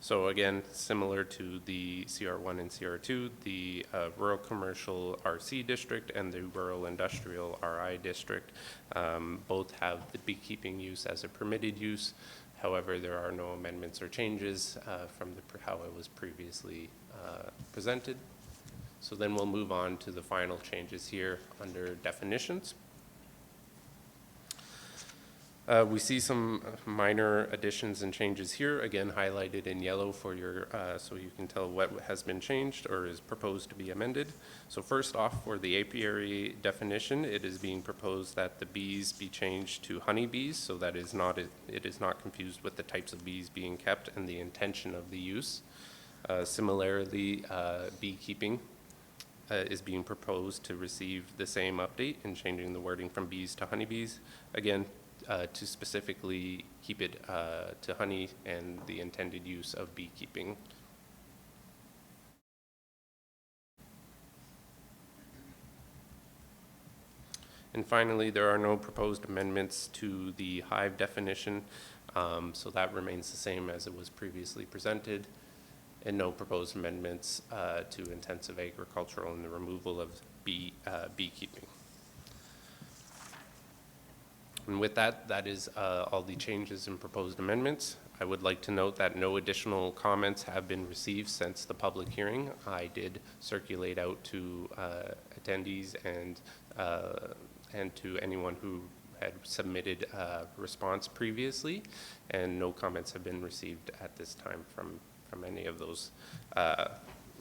So again, similar to the CR1 and CR2, the Rural Commercial RC District and the Rural Industrial RI District both have the beekeeping use as a permitted use. However, there are no amendments or changes from how it was previously presented. So then we'll move on to the final changes here under definitions. We see some minor additions and changes here, again highlighted in yellow for your, so you can tell what has been changed or is proposed to be amended. So first off, for the apiary definition, it is being proposed that the bees be changed to honeybees, so that it is not confused with the types of bees being kept and the intention of the use. Similarly, beekeeping is being proposed to receive the same update in changing the wording from bees to honeybees. Again, to specifically keep it to honey and the intended use of beekeeping. And finally, there are no proposed amendments to the hive definition, so that remains the same as it was previously presented, and no proposed amendments to intensive agricultural and the removal of beekeeping. And with that, that is all the changes and proposed amendments. I would like to note that no additional comments have been received since the public hearing. I did circulate out to attendees and to anyone who had submitted a response previously, and no comments have been received at this time from any of those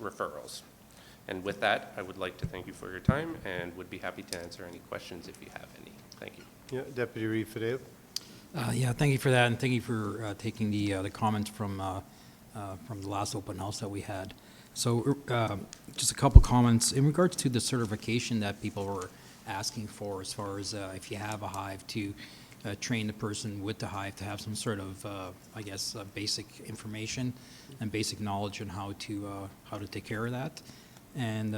referrals. And with that, I would like to thank you for your time and would be happy to answer any questions if you have any. Thank you. Yeah, Deputy Reeve Fidel. Yeah, thank you for that, and thank you for taking the comments from the last open house that we had. So just a couple comments in regards to the certification that people were asking for, as far as if you have a hive, to train the person with the hive to have some sort of, I guess, basic information and basic knowledge on how to take care of that. And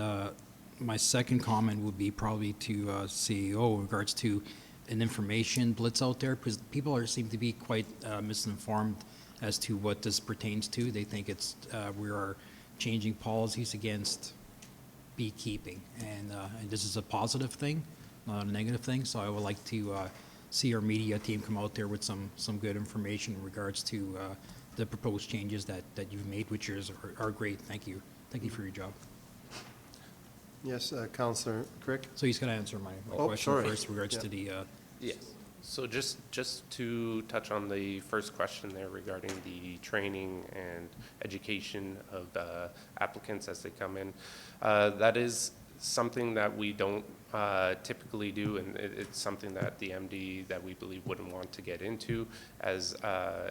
my second comment would be probably to CEO in regards to an information blitz out there, because people seem to be quite misinformed as to what this pertains to. They think it's we are changing policies against beekeeping, and this is a positive thing, not a negative thing. So I would like to see our media team come out there with some good information in regards to the proposed changes that you've made, which are great. Thank you. Thank you for your job. Yes, Councillor Crick. So he's going to answer my question first in regards to the... Yes. So just to touch on the first question there regarding the training and education of applicants as they come in, that is something that we don't typically do, and it's something that the MD that we believe wouldn't want to get into, as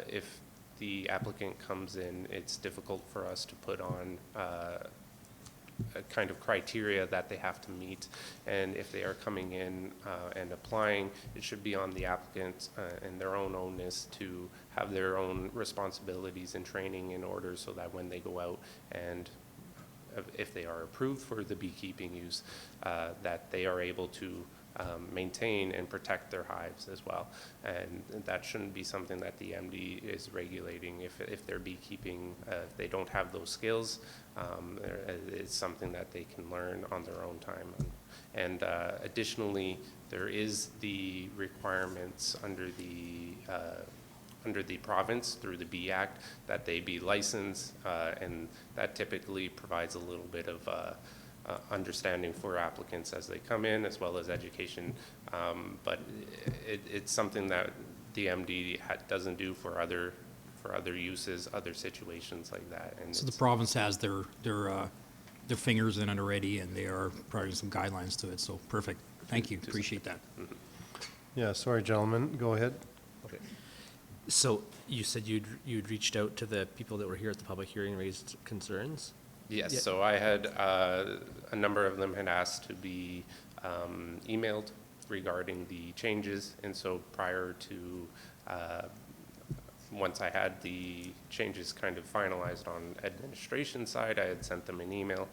if the applicant comes in, it's difficult for us to put on a kind of criteria that they have to meet, and if they are coming in and applying, it should be on the applicant and their own onus to have their own responsibilities and training in order, so that when they go out and if they are approved for the beekeeping use, that they are able to maintain and protect their hives as well. And that shouldn't be something that the MD is regulating. If they're beekeeping, if they don't have those skills, it's something that they can learn on their own time. And additionally, there is the requirements under the province through the Bee Act that they be licensed, and that typically provides a little bit of understanding for applicants as they come in, as well as education. But it's something that the MD doesn't do for other uses, other situations like that. And so the province has their fingers in it already, and they are providing some guidelines to it. So perfect. Thank you. Appreciate that. Mm-hmm. Yeah, sorry, gentlemen. Go ahead. Okay. So you said you'd reached out to the people that were here at the public hearing and raised concerns? Yes, Yeah. so I had, a number of them had asked to be emailed regarding the changes, and so prior to, once I had the changes kind of finalized on administration side, I had sent them an email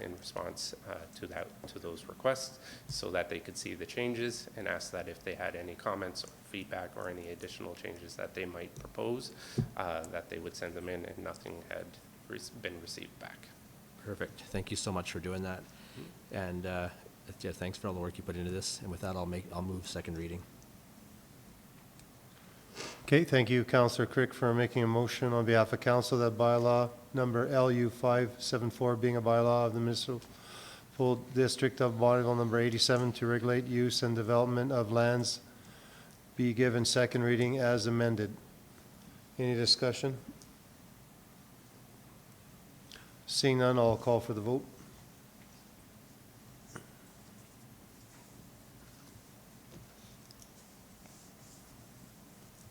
in response to those requests, so that they could see the changes, and ask that if they had any comments or feedback or any additional changes that they might propose, that they would send them in, and nothing had been received back. Perfect. Thank you so much for doing that. And yeah, thanks for all the work you put into this. And with that, I'll move second reading. Okay, thank you, Councillor Crick, for making a motion on behalf of council that bylaw number LU 574 being a bylaw of the municipal district of Bonneville number 87 to regulate use and development of lands be given second reading as amended. Any discussion? Seeing none, I'll call for the vote.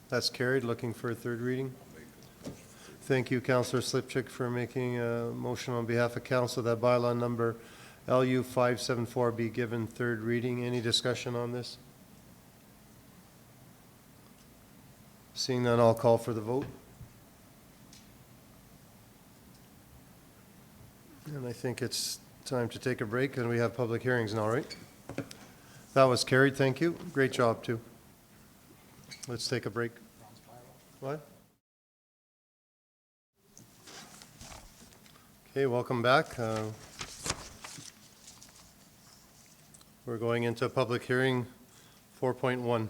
That's carried. Looking for a third reading. Thank you, Councillor Slipchik, for making a motion on behalf of council that bylaw number LU 574 be given third reading. Any discussion on this? Seeing none, I'll call for the vote. And I think it's time to take a break, and we have public hearings now, right? That was carried, thank you. Great job, too. Let's take a break. What? Okay, welcome back. We're going into public hearing 4.1.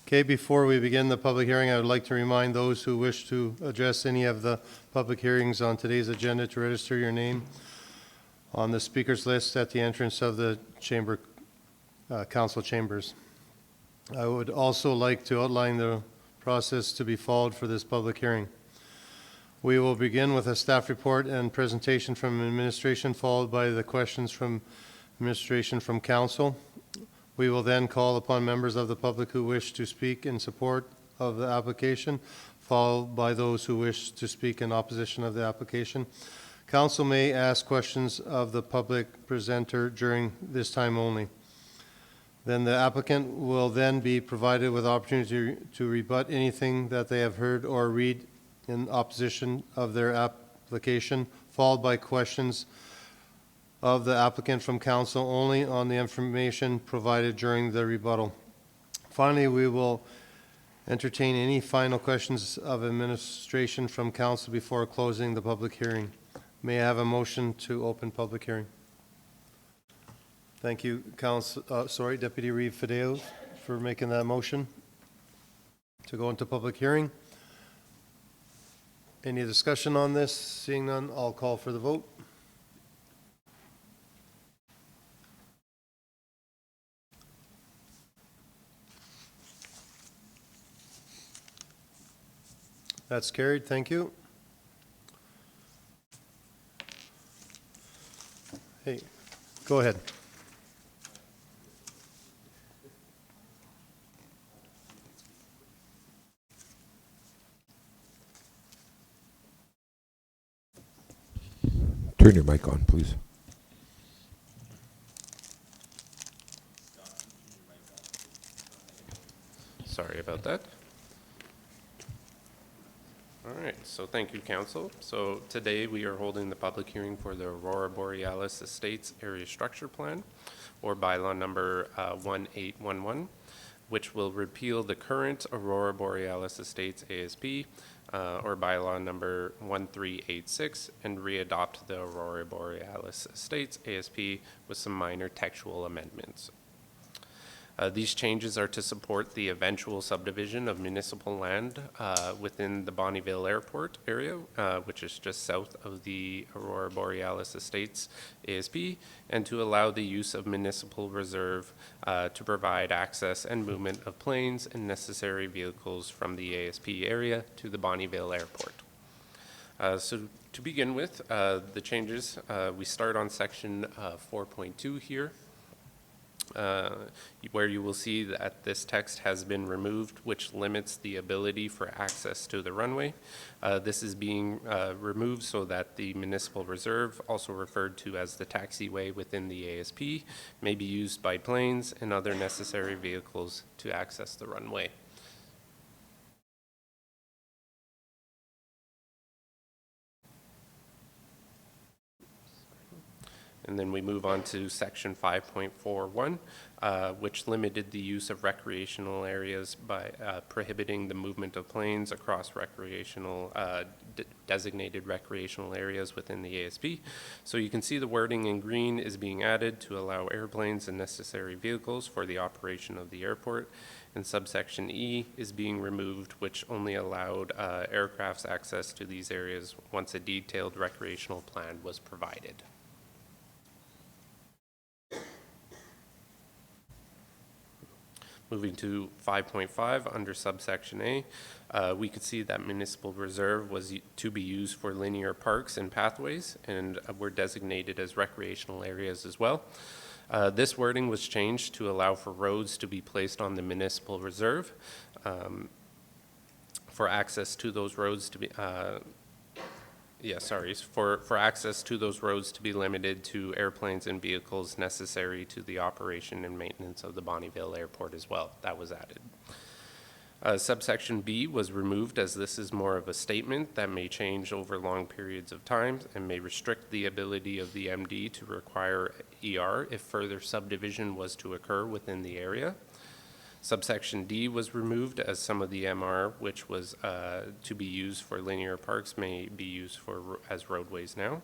Okay, before we begin the public hearing, I would like to remind those who wish to address any of the public hearings on today's agenda to register your name on the speakers list at the entrance of the chamber, council chambers. I would also like to outline the process to be followed for this public hearing. We will begin with a staff report and presentation from administration, followed by the questions from administration from council. We will then call upon members of the public who wish to speak in support of the application, followed by those who wish to speak in opposition of the application. Council may ask questions of the public presenter during this time only. Then the applicant will then be provided with opportunity to rebut anything that they have heard or read in opposition of their application, followed by questions of the applicant from council only on the information provided during the rebuttal. Finally, we will entertain any final questions of administration from council before closing the public hearing. May I have a motion to open public hearing? Thank you, Deputy Reeve Fideo, for making that motion to go into public hearing. Any discussion on this? Seeing none, I'll call for the vote. That's carried. Thank you. Hey, go ahead. Turn your mic on, please. Sorry about that. All right, so thank you, council. So today we are holding the public hearing for the Aurora Borealis Estates Area Structure Plan, or bylaw number 1811, which will repeal the current Aurora Borealis Estates ASP, or bylaw number 1386, and readopt the Aurora Borealis Estates ASP with some minor textual amendments. These changes are to support the eventual subdivision of municipal land within the Bonnyville Airport area, which is just south of the Aurora Borealis Estates ASP, and to allow the use of municipal reserve to provide access and movement of planes and necessary vehicles from the ASP area to the Bonnyville Airport. So to begin with, the changes, we start on section 4.2 here. Where you will see that this text has been removed, which limits the ability for access to the runway. This is being removed so that the municipal reserve, also referred to as the taxiway within the ASP, may be used by planes and other necessary vehicles to access the runway. And then we move on to section 5.41, which limited the use of recreational areas by prohibiting the movement of planes across recreational, designated recreational areas within the ASP. So you can see the wording in green is being added to allow airplanes and necessary vehicles for the operation of the airport. And subsection E is being removed, which only allowed aircraft's access to these areas once a detailed recreational plan was provided. Moving to 5.5 under subsection A, we could see that municipal reserve was to be used for linear parks and pathways, and were designated as recreational areas as well. This wording was changed to allow for roads to be placed on the municipal reserve, for access to those roads to be Yeah, sorry, for access to those roads to be limited to airplanes and vehicles necessary to the operation and maintenance of the Bonnyville Airport as well. That was added. Subsection B was removed as this is more of a statement that may change over long periods of time and may restrict the ability of the MD to require ER if further subdivision was to occur within the area. Subsection D was removed as some of the MR, which was to be used for linear parks, may be used as roadways now.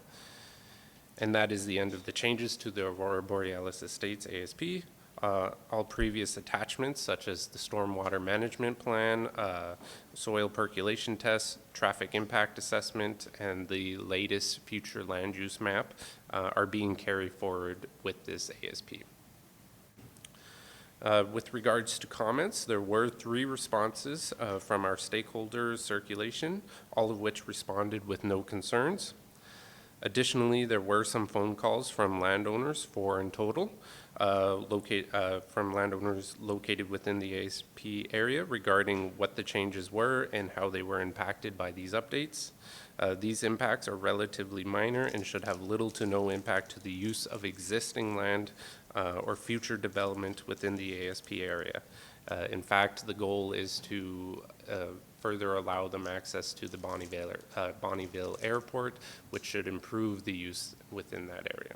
And that is the end of the changes to the Aurora Borealis Estates ASP. All previous attachments, such as the stormwater management plan, soil percolation tests, traffic impact assessment, and the latest future land use map are being carried forward with this ASP. With regards to comments, there were 3 responses from our stakeholder circulation, all of which responded with no concerns. Additionally, there were some phone calls from landowners, 4 in total, from landowners located within the ASP area regarding what the changes were and how they were impacted by these updates. These impacts are relatively minor and should have little to no impact to the use of existing land or future development within the ASP area. In fact, the goal is to further allow them access to the Bonnyville Airport, which should improve the use within that area.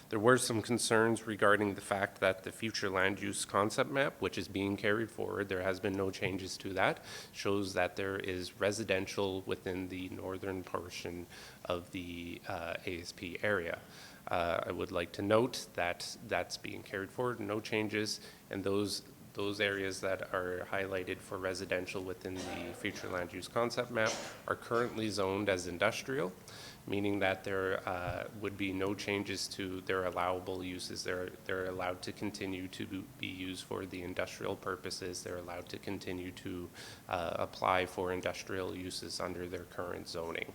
There were some concerns regarding the fact that the future land use concept map, which is being carried forward, there has been no changes to that, shows that there is residential within the northern portion of the ASP area. I would like to note that that's being carried forward, no changes, and those areas that are highlighted for residential within the future land use concept map are currently zoned as industrial, meaning that there would be no changes to their allowable uses. They're allowed to continue to be used for the industrial purposes. They're allowed to continue to apply for industrial uses under their current zoning.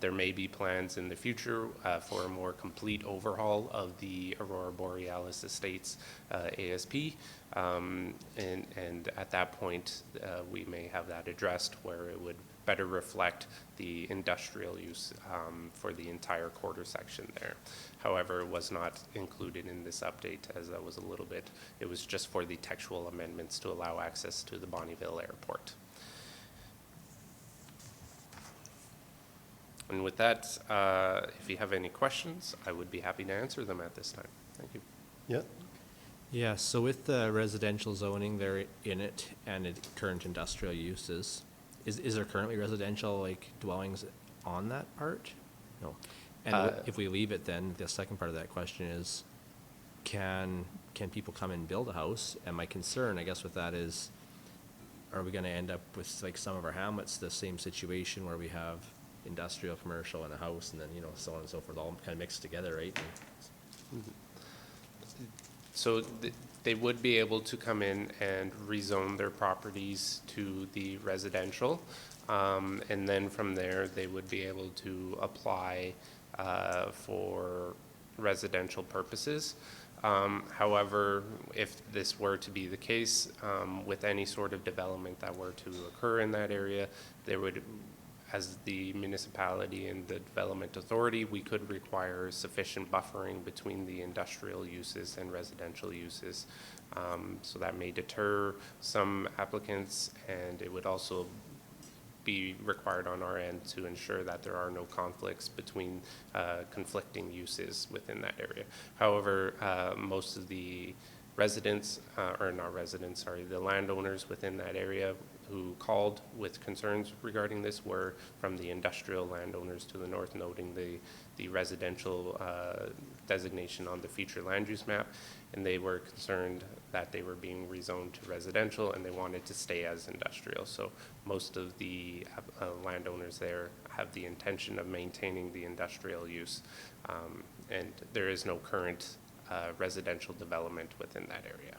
There may be plans in the future for a more complete overhaul of the Aurora Borealis Estates ASP, and at that point we may have that addressed where it would better reflect the industrial use for the entire quarter section there. However, it was not included in this update as that was it was just for the textual amendments to allow access to the Bonnyville Airport. And with that, if you have any questions, I would be happy to answer them at this time. Thank you. Yeah, Yeah, so with the residential zoning there in it and current industrial uses, is there currently residential like dwellings on that part? No. And if we leave it, then the second part of that question is, can people come and build a house? And my concern, I guess, with that is, are we going to end up with like some of our hamlets, the same situation where we have industrial, commercial, and a house, and then so on and so forth, all kind of mixed together, right? So they would be able to come in and rezone their properties to the residential, and then from there they would be able to apply for residential purposes. However, if this were to be the case, with any sort of development that were to occur in that area, there would, as the municipality and the development authority, we could require sufficient buffering between the industrial uses and residential uses. So that may deter some applicants, and it would also be required on our end to ensure that there are no conflicts between conflicting uses within that area. However, most of the residents, the landowners within that area who called with concerns regarding this were from the industrial landowners to the north, noting the residential designation on the future land use map, and they were concerned that they were being rezoned to residential and they wanted to stay as industrial. So most of the landowners there have the intention of maintaining the industrial use, and there is no current residential development within that area.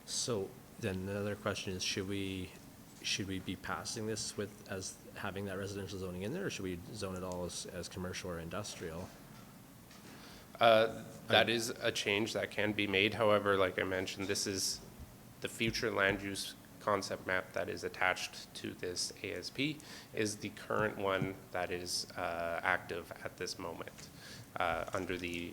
So then the other question is, should we be passing this as having that residential zoning in there, or should we zone it all as commercial or industrial? That is a change that can be made. However, like I mentioned, this is the future land use concept map that is attached to this ASP is the current one that is active at this moment under the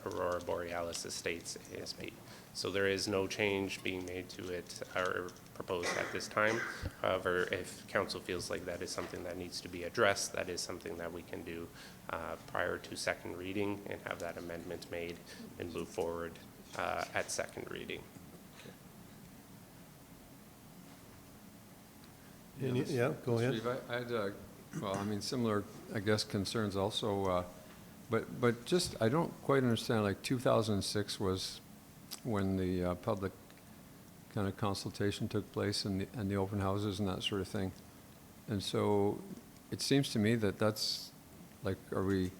Aurora Borealis Estates ASP. So there is no change being made to it or proposed at this time. However, if council feels like that is something that needs to be addressed, that is something that we can do prior to second reading and have that amendment made and move forward at second reading. Yeah, go ahead. Steve, I had, well, I mean, similar, I guess, concerns also, but just, I don't quite understand, like 2006 was when the public kind of consultation took place and the open houses and that sort of thing. And so it seems to me that that's, like, I mean,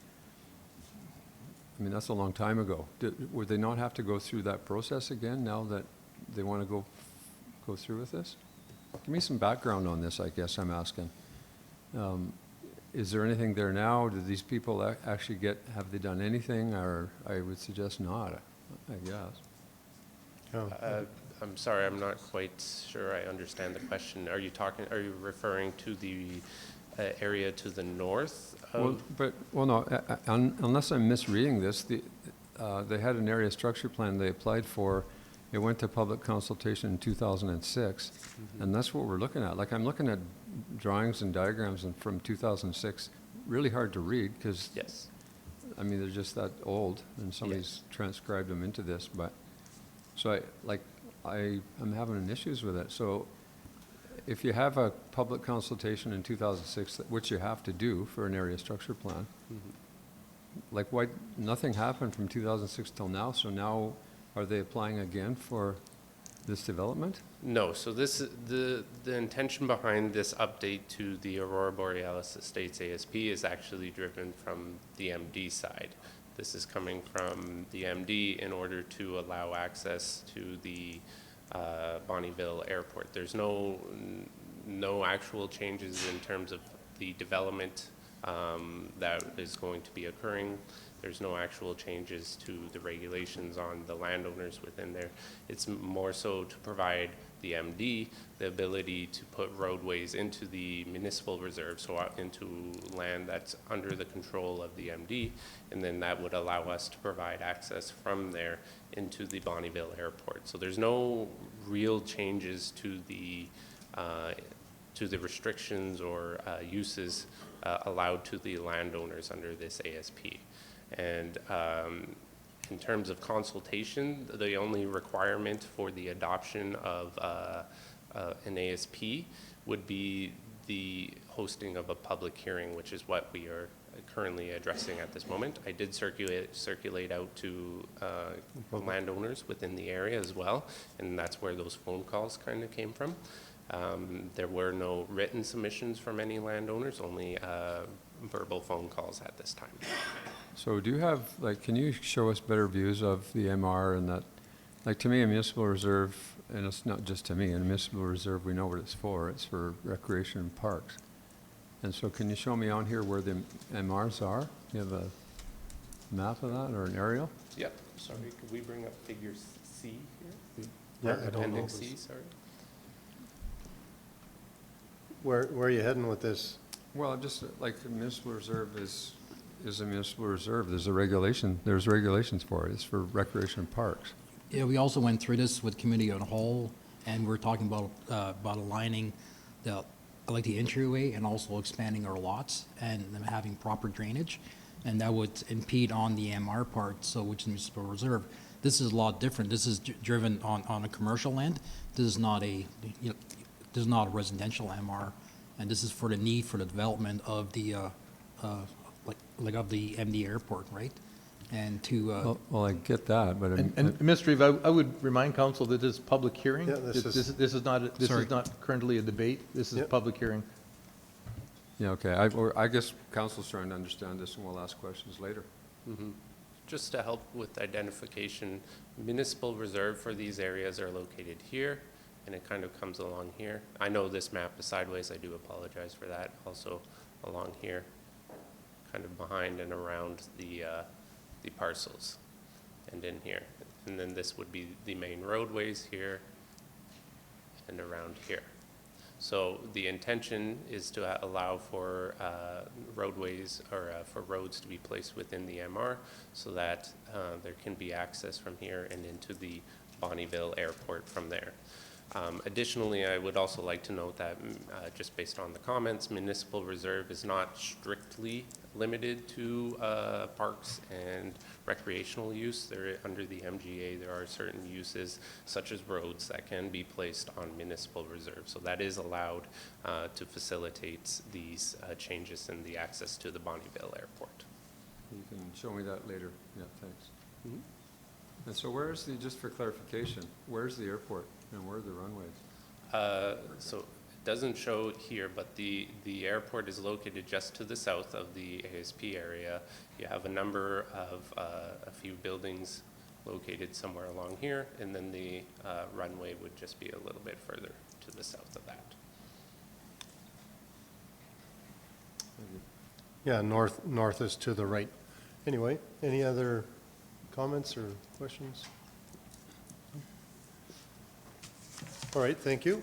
that's a long time ago. Would they not have to go through that process again now that they want to go through with this? Give me some background on this, I guess I'm asking. Is there anything there now? Do these people actually have they done anything? Or I would suggest not, I guess. I'm sorry, I'm not quite sure I understand the question. Are you referring to the area to the north of? No, unless I'm misreading this, they had an area structure plan they applied for. It went to public consultation in 2006, and that's what we're looking at. Like, I'm looking at drawings and diagrams from 2006, really hard to read, because, yes, I mean, they're just that old, and somebody's transcribed them into this, but, so I'm having issues with it. So if you have a public consultation in 2006, which you have to do for an area structure plan, like, why, nothing happened from 2006 till now, so now are they applying again for this development? No, so this is the intention behind this update to the Aurora Borealis Estates ASP is actually driven from the MD side. This is coming from the MD in order to allow access to the Bonnyville Airport. There's no actual changes in terms of the development that is going to be occurring. There's no actual changes to the regulations on the landowners within there. It's more so to provide the MD the ability to put roadways into the municipal reserve, so into land that's under the control of the MD, and then that would allow us to provide access from there into the Bonnyville Airport. So there's no real changes to the restrictions or uses allowed to the landowners under this ASP. And in terms of consultation, the only requirement for the adoption of an ASP would be the hosting of a public hearing, which is what we are currently addressing at this moment. I did circulate out to landowners within the area as well, and that's where those phone calls kind of came from. There were no written submissions from any landowners, only verbal phone calls at this time. So do you have, like, can you show us better views of the MR and that, like, to me, a municipal reserve, and it's not just to me, a municipal reserve, we know what it's for recreation and parks. And so can you show me on here where the MRs are? Do you have a map of that or an aerial? Yep, sorry, could we bring up figure C here? Yeah, Or I don't know. Appendix C, sorry. Where are you heading with this? Well, just like the municipal reserve is a municipal reserve. There's regulations for it. It's for recreation and parks. Yeah, we also went through this with committee on a whole, and we're talking about aligning the entryway and also expanding our lots and them having proper drainage, and that would impede on the MR part, so which is municipal reserve. This is a lot different. This is driven on a commercial land. This is not a residential MR, and this is for the need for the development of the of the MD airport, right? And to Well, I get that, but And Mr. Reeve, I would remind council that this is public hearing. Yeah, this is not currently a debate. This is a Yep. public hearing. yeah, okay. I guess council's trying to understand this, and we'll ask questions later. Just to help with identification, municipal reserve for these areas are located here, and it kind of comes along here. I know this map is sideways, I do apologize for that. Also along here, kind of behind and around the parcels, and in here. And then this would be the main roadways here, and around here. So the intention is to allow for roadways or for roads to be placed within the MR so that there can be access from here and into the Bonnyville Airport from there. Additionally, I would also like to note that just based on the comments, municipal reserve is not strictly limited to parks and recreational use. Under the MGA, there are certain uses such as roads that can be placed on municipal reserve. So that is allowed to facilitate these changes in the access to the Bonnyville Airport. You can show me that later. Yeah, thanks. And so where's the, just for clarification, where's the airport and where are the runways? So it doesn't show it here, but the airport is located just to the south of the ASP area. You have a number of, a few buildings located somewhere along here, and then the runway would just be a little bit further to the south of that. Yeah, north is to the right. Anyway, any other comments or questions? All right, thank you.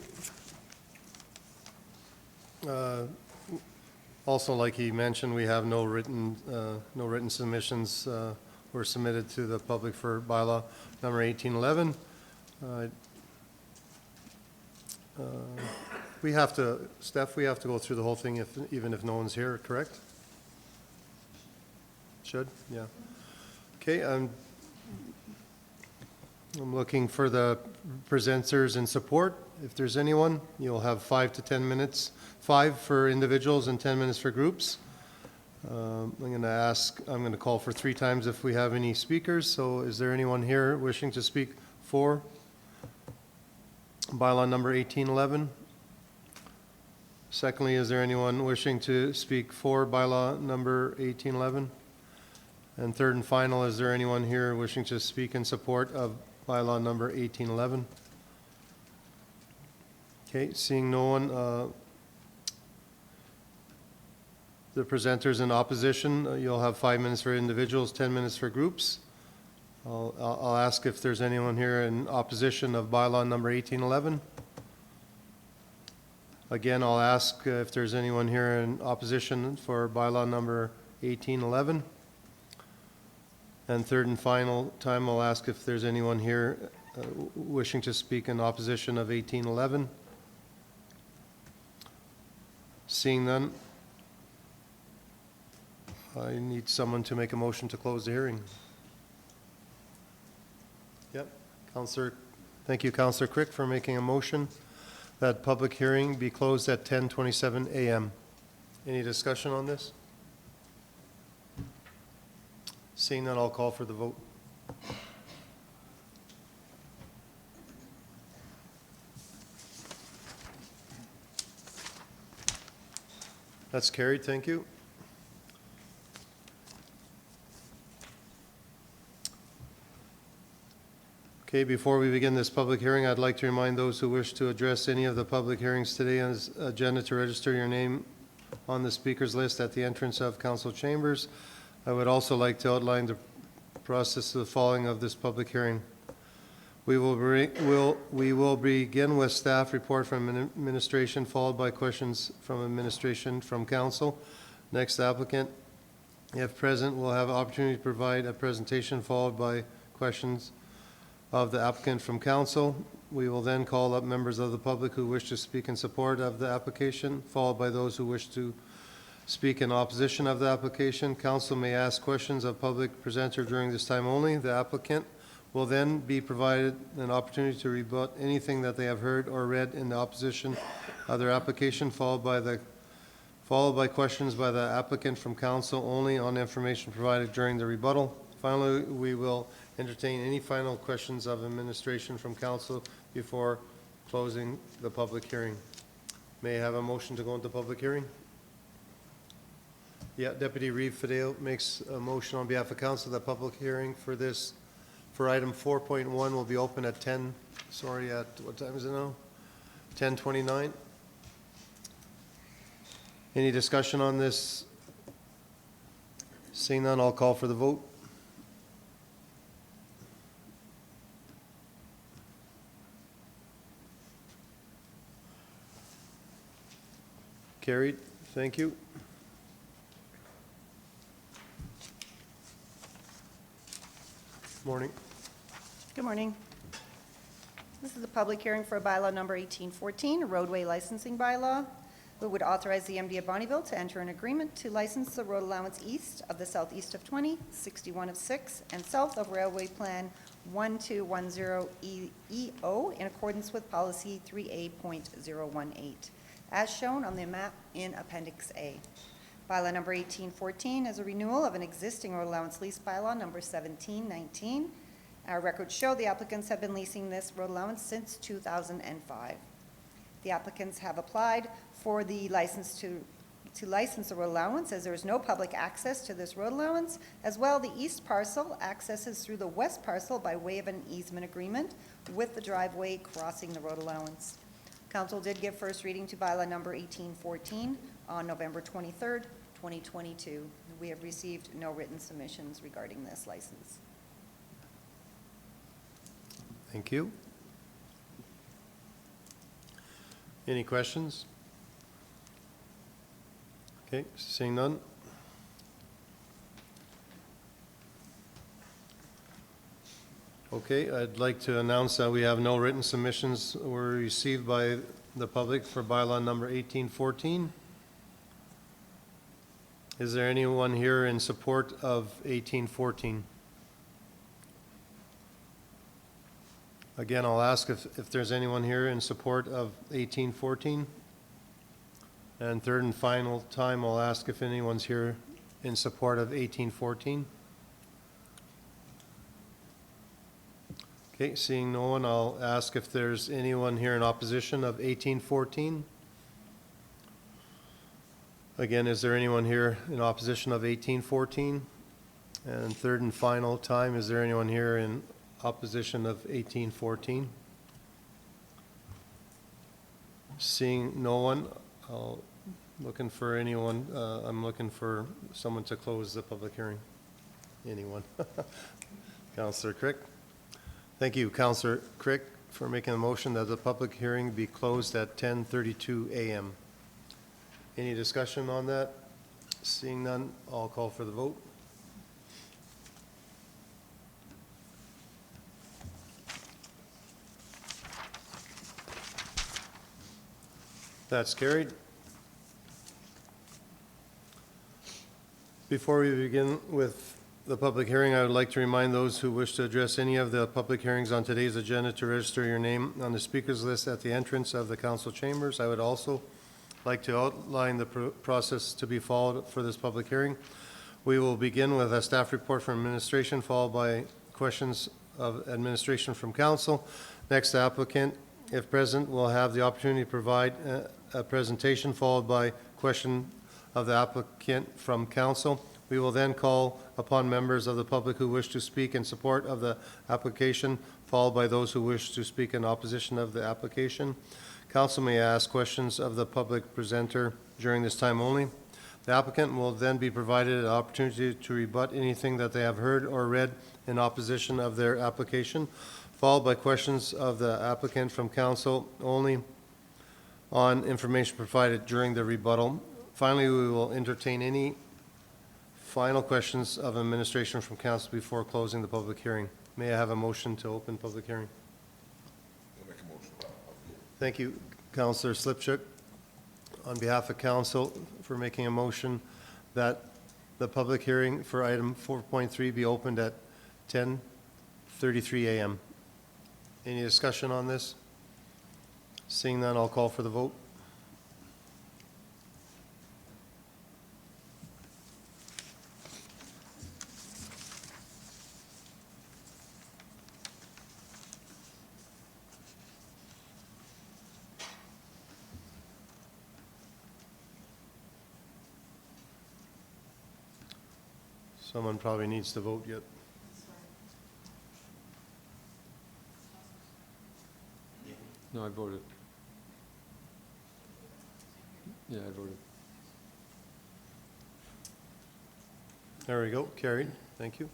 Also, like he mentioned, we have no written submissions were submitted to the public for bylaw number 1811. We have to, Steph, we have to go through the whole thing even if no one's here, correct? Should, yeah. Okay, I'm looking for the presenters in support. If there's anyone, you'll have 5 to 10 minutes, 5 for individuals and 10 minutes for groups. I'm going to call for 3 times if we have any speakers. So is there anyone here wishing to speak for bylaw number 1811? Secondly, is there anyone wishing to speak for bylaw number 1811? And third and final, is there anyone here wishing to speak in support of bylaw number 1811? Okay, seeing no one, the presenters in opposition, you'll have 5 minutes for individuals, 10 minutes for groups. I'll ask if there's anyone here in opposition of bylaw number 1811. Again, I'll ask if there's anyone here in opposition for bylaw number 1811. And third and final time, I'll ask if there's anyone here wishing to speak in opposition of 1811. Seeing none, I need someone to make a motion to close the hearing. Yep, Councillor, thank you, Councillor Crick, for making a motion that public hearing be closed at 10:27 a.m. Any discussion on this? Seeing none, I'll call for the vote. That's carried, thank you. Okay, before we begin this public hearing, I'd like to remind those who wish to address any of the public hearings today on this agenda to register your name on the speakers list at the entrance of council chambers. I would also like to outline the process of the following of this public hearing. We will begin with staff report from administration, followed by questions from administration from council. Next, applicant, if present, will have opportunity to provide a presentation, followed by questions of the applicant from council. We will then call up members of the public who wish to speak in support of the application, followed by those who wish to speak in opposition of the application. Council may ask questions of public presenter during this time only. The applicant will then be provided an opportunity to rebut anything that they have heard or read in the opposition of their application, followed by questions by the applicant from council only on information provided during the rebuttal. Finally, we will entertain any final questions of administration from council before closing the public hearing. May I have a motion to go into public hearing? Yeah, Deputy Reeve Fidel makes a motion on behalf of council that public hearing for this, for item 4.1 will be open at at what time is it now? 10:29. Any discussion on this? Seeing none, I'll call for the vote. Carried. Thank you. Morning. Good morning. This is a public hearing for bylaw number 1814, a roadway licensing bylaw. We would authorize the MD of Bonnyville to enter an agreement to license the road allowance east of the southeast of 20, 61 of 6, and south of Railway Plan 1210EO in accordance with policy 3A.018, as shown on the map in Appendix A. Bylaw number 1814 is a renewal of an existing road allowance lease bylaw number 1719. Our records show the applicants have been leasing this road allowance since 2005. The applicants have applied for the license to license the road allowance, as there is no public access to this road allowance. As well, the east parcel accesses through the west parcel by way of an easement agreement with the driveway crossing the road allowance. Council did give first reading to bylaw number 1814 on November 23rd, 2022. We have received no written submissions regarding this license. Thank you. Any questions? Okay, seeing none. Okay, I'd like to announce that we have no written submissions were received by the public for bylaw number 1814. Is there anyone here in support of 1814? Again, I'll ask if there's anyone here in support of 1814. And third and final time, I'll ask if anyone's here in support of 1814. Okay, seeing no one, I'll ask if there's anyone here in opposition of 1814. Again, is there anyone here in opposition of 1814? And third and final time, is there anyone here in opposition of 1814? Seeing no one, looking for anyone, I'm looking for someone to close the public hearing. Anyone? Councillor Crick. Thank you, Councillor Crick, for making a motion that the public hearing be closed at 10:32 a.m. Any discussion on that? Seeing none, I'll call for the vote. That's carried. Before we begin with the public hearing, I would like to remind those who wish to address any of the public hearings on today's agenda to register your name on the speakers list at the entrance of the council chambers. I would also like to outline the process to be followed for this public hearing. We will begin with a staff report from administration, followed by questions of administration from council. Next, the applicant, if present, will have the opportunity to provide a presentation, followed by question of the applicant from council. We will then call upon members of the public who wish to speak in support of the application, followed by those who wish to speak in opposition of the application. Council may ask questions of the public presenter during this time only. The applicant will then be provided an opportunity to rebut anything that they have heard or read in opposition of their application, followed by questions of the applicant from council only on information provided during the rebuttal. Finally, we will entertain any final questions of administration from council before closing the public hearing. May I have a motion to open public hearing? I'll make a motion. Thank you, Councillor Slipchuk. On behalf of council, for making a motion that the public hearing for item 4.3 be opened at 10:33 a.m. Any discussion on this? Seeing none, I'll call for the vote. Someone probably needs to vote yet. No, I voted. Yeah, I voted. There we go, carried. Thank you.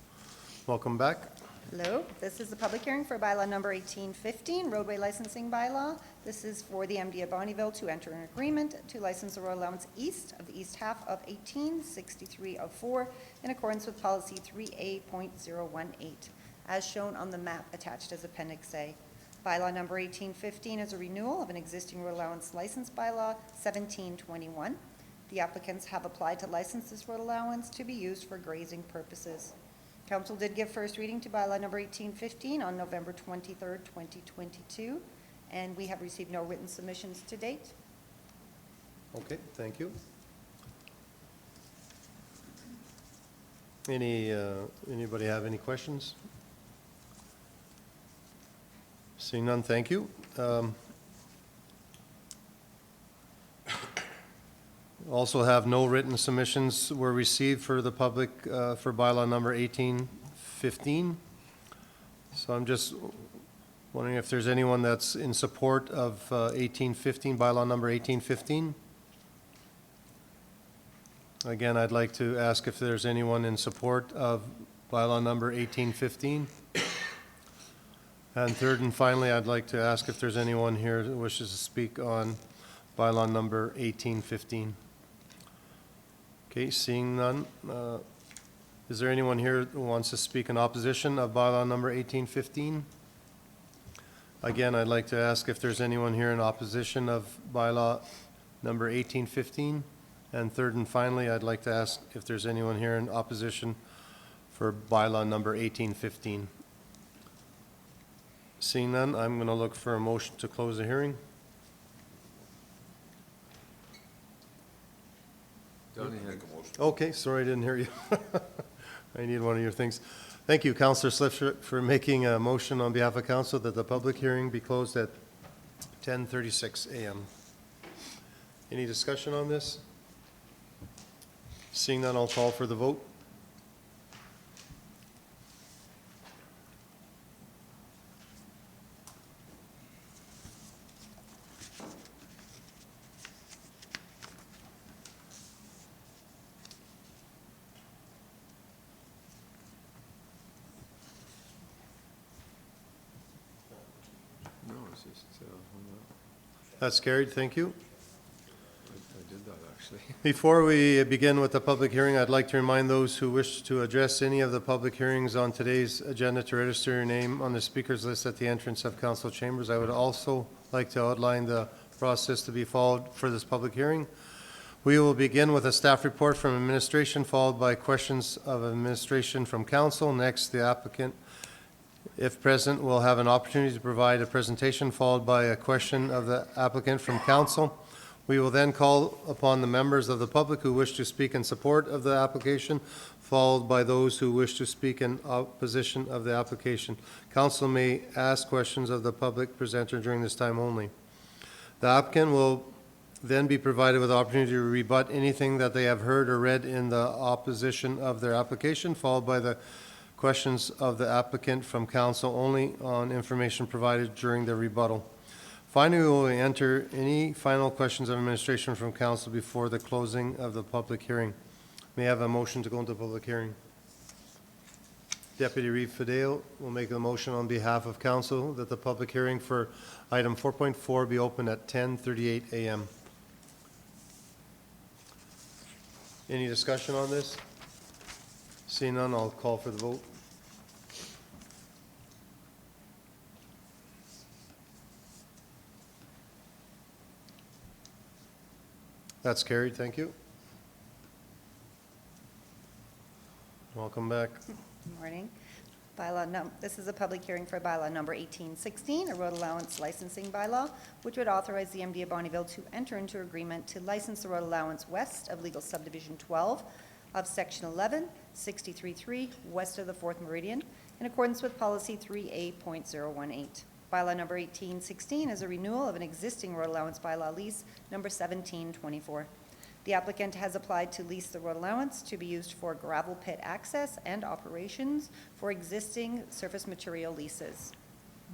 Welcome back. Hello, this is the public hearing for bylaw number 1815, roadway licensing bylaw. This is for the MD of Bonnyville to enter an agreement to license the road allowance east of the east half of 186304 in accordance with policy 3A.018, as shown on the map attached as Appendix A. Bylaw number 1815 is a renewal of an existing road allowance license bylaw 1721. The applicants have applied to license this road allowance to be used for grazing purposes. Council did give first reading to bylaw number 1815 on November 23rd, 2022, and we have received no written submissions to date. Okay, thank you. Anybody have any questions? Seeing none, thank you. Also have no written submissions were received for the public, for bylaw number 1815. So I'm just wondering if there's anyone that's in support of 1815, bylaw number 1815. Again, I'd like to ask if there's anyone in support of bylaw number 1815. And third and finally, I'd like to ask if there's anyone here that wishes to speak on bylaw number 1815. Okay, seeing none, is there anyone here who wants to speak in opposition of bylaw number 1815? Again, I'd like to ask if there's anyone here in opposition of bylaw number 1815. And third and finally, I'd like to ask if there's anyone here in opposition for bylaw number 1815. Seeing none, I'm going to look for a motion to close the hearing. Donnie had Make a motion. Okay, sorry, I didn't hear you. I need one of your things. Thank you, Councillor Slifshire, for making a motion on behalf of council that the public hearing be closed at 10:36 a.m. Any discussion on this? Seeing none, I'll call for the vote. No, it's just, That's carried, thank you. I did that, actually. Before we begin with the public hearing, I'd like to remind those who wish to address any of the public hearings on today's agenda to register your name on the speakers list at the entrance of council chambers. I would also like to outline the process to be followed for this public hearing. We will begin with a staff report from administration, followed by questions of administration from council. Next, the applicant, if present, will have an opportunity to provide a presentation, followed by a question of the applicant from council. We will then call upon the members of the public who wish to speak in support of the application, followed by those who wish to speak in opposition of the application. Council may ask questions of the public presenter during this time only. The applicant will then be provided with the opportunity to rebut anything that they have heard or read in the opposition of their application, followed by the questions of the applicant from council only on information provided during the rebuttal. Finally, we will enter any final questions of administration from council before the closing of the public hearing. May I have a motion to go into public hearing? Deputy Reeve Fidel will make a motion on behalf of council that the public hearing for item 4.4 be open at 10:38 a.m. Any discussion on this? Seeing none, I'll call for the vote. That's carried, thank you. Welcome back. Good morning. This is a public hearing for bylaw number 1816, a road allowance licensing bylaw, which would authorize the MD of Bonnyville to enter into agreement to license the road allowance west of legal subdivision 12 of section 11, 63.3, west of the 4th meridian, in accordance with policy 3A.018. Bylaw number 1816 is a renewal of an existing road allowance bylaw lease number 1724. The applicant has applied to lease the road allowance to be used for gravel pit access and operations for existing surface material leases.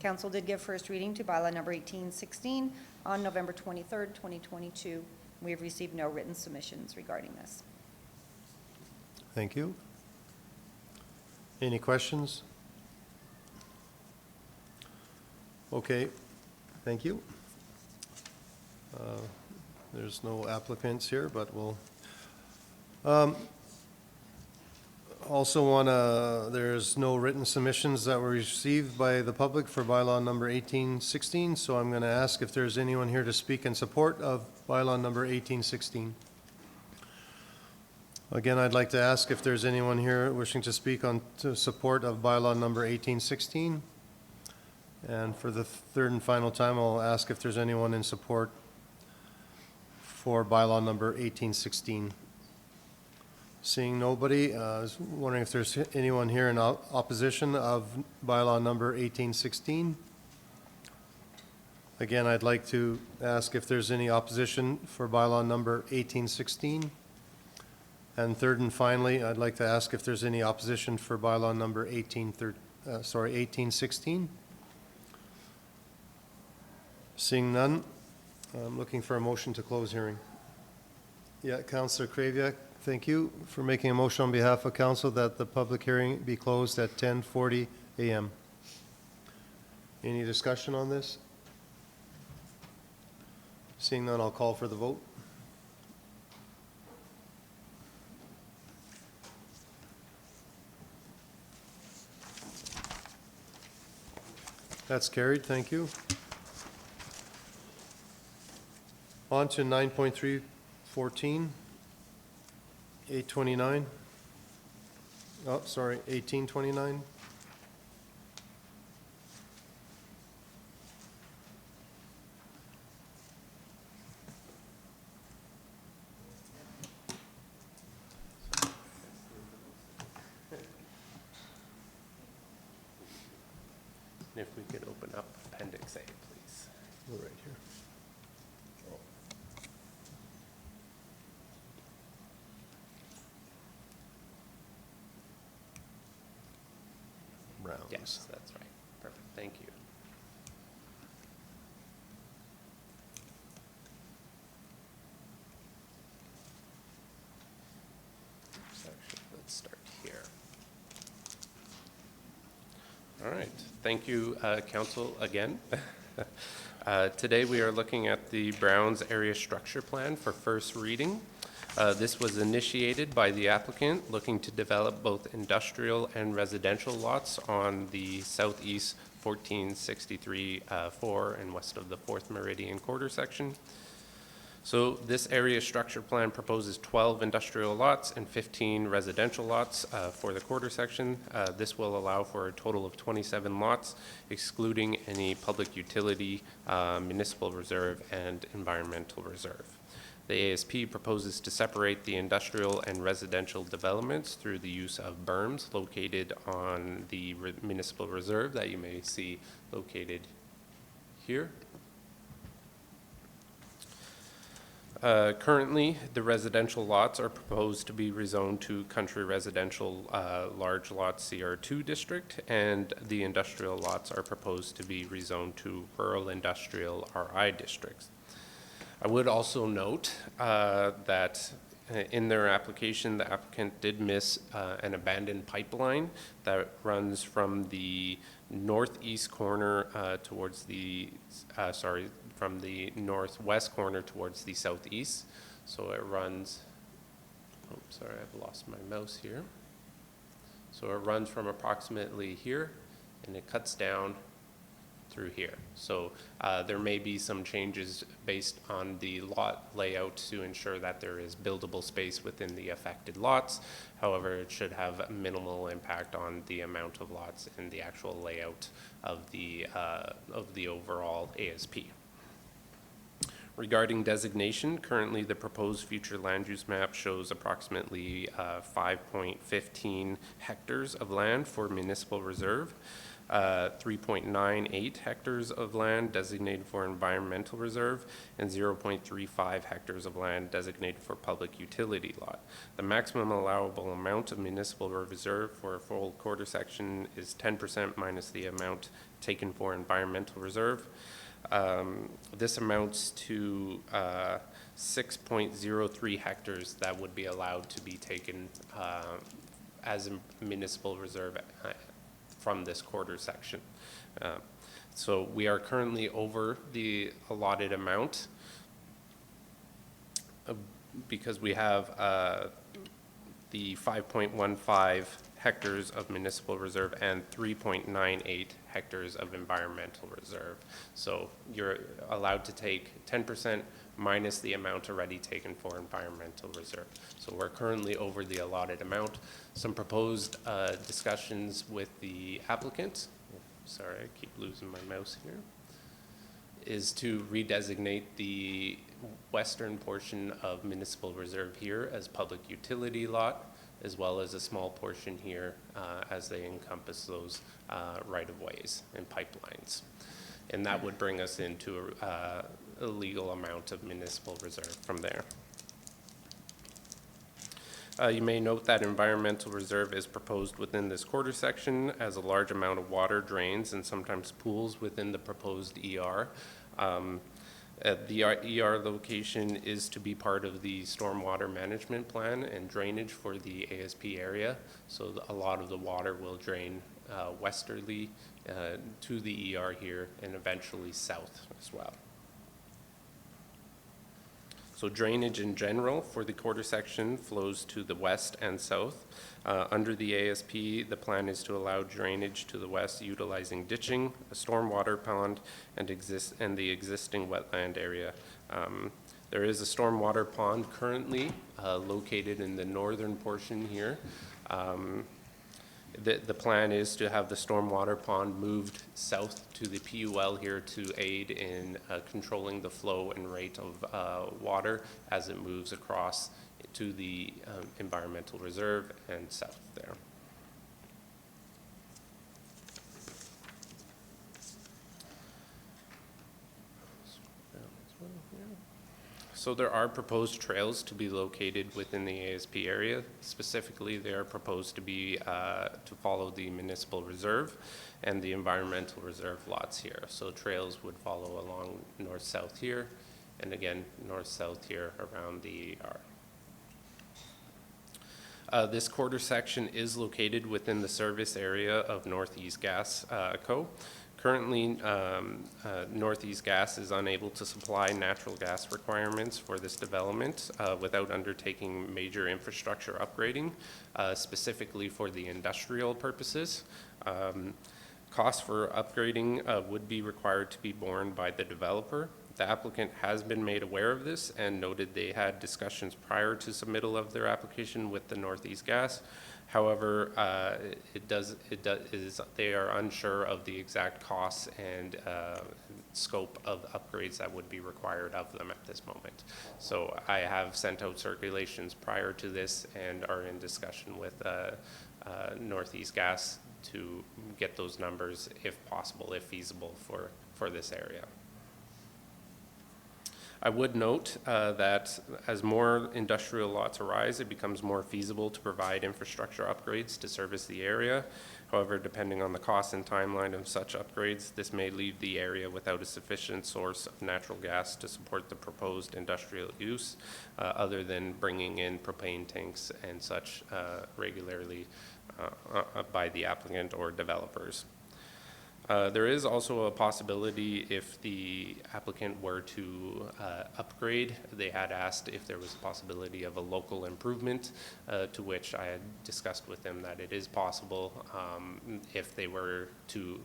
Council did give first reading to bylaw number 1816 on November 23rd, 2022. We have received no written submissions regarding this. Thank you. Any questions? Okay, thank you. There's no applicants here, but we'll, also want to, there's no written submissions that were received by the public for bylaw number 1816, so I'm going to ask if there's anyone here to speak in support of bylaw number 1816. Again, I'd like to ask if there's anyone here wishing to speak on to support of bylaw number 1816. And for the third and final time, I'll ask if there's anyone in support for bylaw number 1816. Seeing nobody, I was wondering if there's anyone here in opposition of bylaw number 1816. Again, I'd like to ask if there's any opposition for bylaw number 1816. And third and finally, I'd like to ask if there's any opposition for bylaw number 1816. Seeing none, I'm looking for a motion to close hearing. Yeah, Councillor Kraviak, thank you for making a motion on behalf of council that the public hearing be closed at 10:40 a.m. Any discussion on this? Seeing none, I'll call for the vote. That's carried, thank you. On to 9.314, 829. Oh, sorry, 1829. And if we could open up Appendix A, please. Right here. Browns. Yes, that's right. Perfect, thank you. So actually, let's start here. All right, thank you, council, again. Today, we are looking at the Browns Area Structure Plan for first reading. This was initiated by the applicant looking to develop both industrial and residential lots on the southeast 1463-4 and west of the 4th Meridian quarter section. So this area structure plan proposes 12 industrial lots and 15 residential lots for the quarter section. This will allow for a total of 27 lots, excluding any public utility, municipal reserve, and environmental reserve. The ASP proposes to separate the industrial and residential developments through the use of berms located on the municipal reserve that you may see located here. Currently, the residential lots are proposed to be rezoned to country residential large lot CR2 district, and the industrial lots are proposed to be rezoned to rural industrial RI districts. I would also note that in their application, the applicant did miss an abandoned pipeline that runs from the northeast corner towards the, from the northwest corner towards the southeast. So it runs, oh, sorry, I've lost my mouse here. So it runs from approximately here, and it cuts down through here. So there may be some changes based on the lot layout to ensure that there is buildable space within the affected lots. However, it should have minimal impact on the amount of lots and the actual layout of the overall ASP. Regarding designation, currently the proposed future land use map shows approximately 5.15 hectares of land for municipal reserve, 3.98 hectares of land designated for environmental reserve, and 0.35 hectares of land designated for public utility lot. The maximum allowable amount of municipal reserve for a full quarter section is 10% minus the amount taken for environmental reserve. This amounts to 6.03 hectares that would be allowed to be taken as a municipal reserve from this quarter section. So we are currently over the allotted amount because we have the 5.15 hectares of municipal reserve and 3.98 hectares of environmental reserve. So you're allowed to take 10% minus the amount already taken for environmental reserve. So we're currently over the allotted amount. Some proposed discussions with the applicant, sorry, I keep losing my mouse here, is to redesignate the western portion of municipal reserve here as public utility lot, as well as a small portion here as they encompass those right-of-ways and pipelines. And that would bring us into a legal amount of municipal reserve from there. You may note that environmental reserve is proposed within this quarter section as a large amount of water drains and sometimes pools within the proposed ER. The ER location is to be part of the stormwater management plan and drainage for the ASP area. So a lot of the water will drain westerly to the ER here and eventually south as well. So drainage in general for the quarter section flows to the west and south. Under the ASP, the plan is to allow drainage to the west utilizing ditching, a stormwater pond, and the existing wetland area. There is a stormwater pond currently located in the northern portion here. The plan is to have the stormwater pond moved south to the PUL here to aid in controlling the flow and rate of water as it moves across to the environmental reserve and south there. So there are proposed trails to be located within the ASP area. Specifically, they are proposed to be to follow the municipal reserve and the environmental reserve lots here. So trails would follow along north-south here, and again, north-south here around the ER. This quarter section is located within the service area of Northeast Gas Co. Currently, Northeast Gas is unable to supply natural gas requirements for this development without undertaking major infrastructure upgrading, specifically for the industrial purposes. Costs for upgrading would be required to be borne by the developer. The applicant has been made aware of this and noted they had discussions prior to submittal of their application with the Northeast Gas. However, they are unsure of the exact costs and scope of upgrades that would be required of them at this moment. So I have sent out circulations prior to this and are in discussion with Northeast Gas to get those numbers if possible, if feasible for this area. I would note that as more industrial lots arise, it becomes more feasible to provide infrastructure upgrades to service the area. However, depending on the cost and timeline of such upgrades, this may leave the area without a sufficient source of natural gas to support the proposed industrial use, other than bringing in propane tanks and such regularly by the applicant or developers. There is also a possibility if the applicant were to upgrade. They had asked if there was a possibility of a local improvement, to which I had discussed with them that it is possible if they were to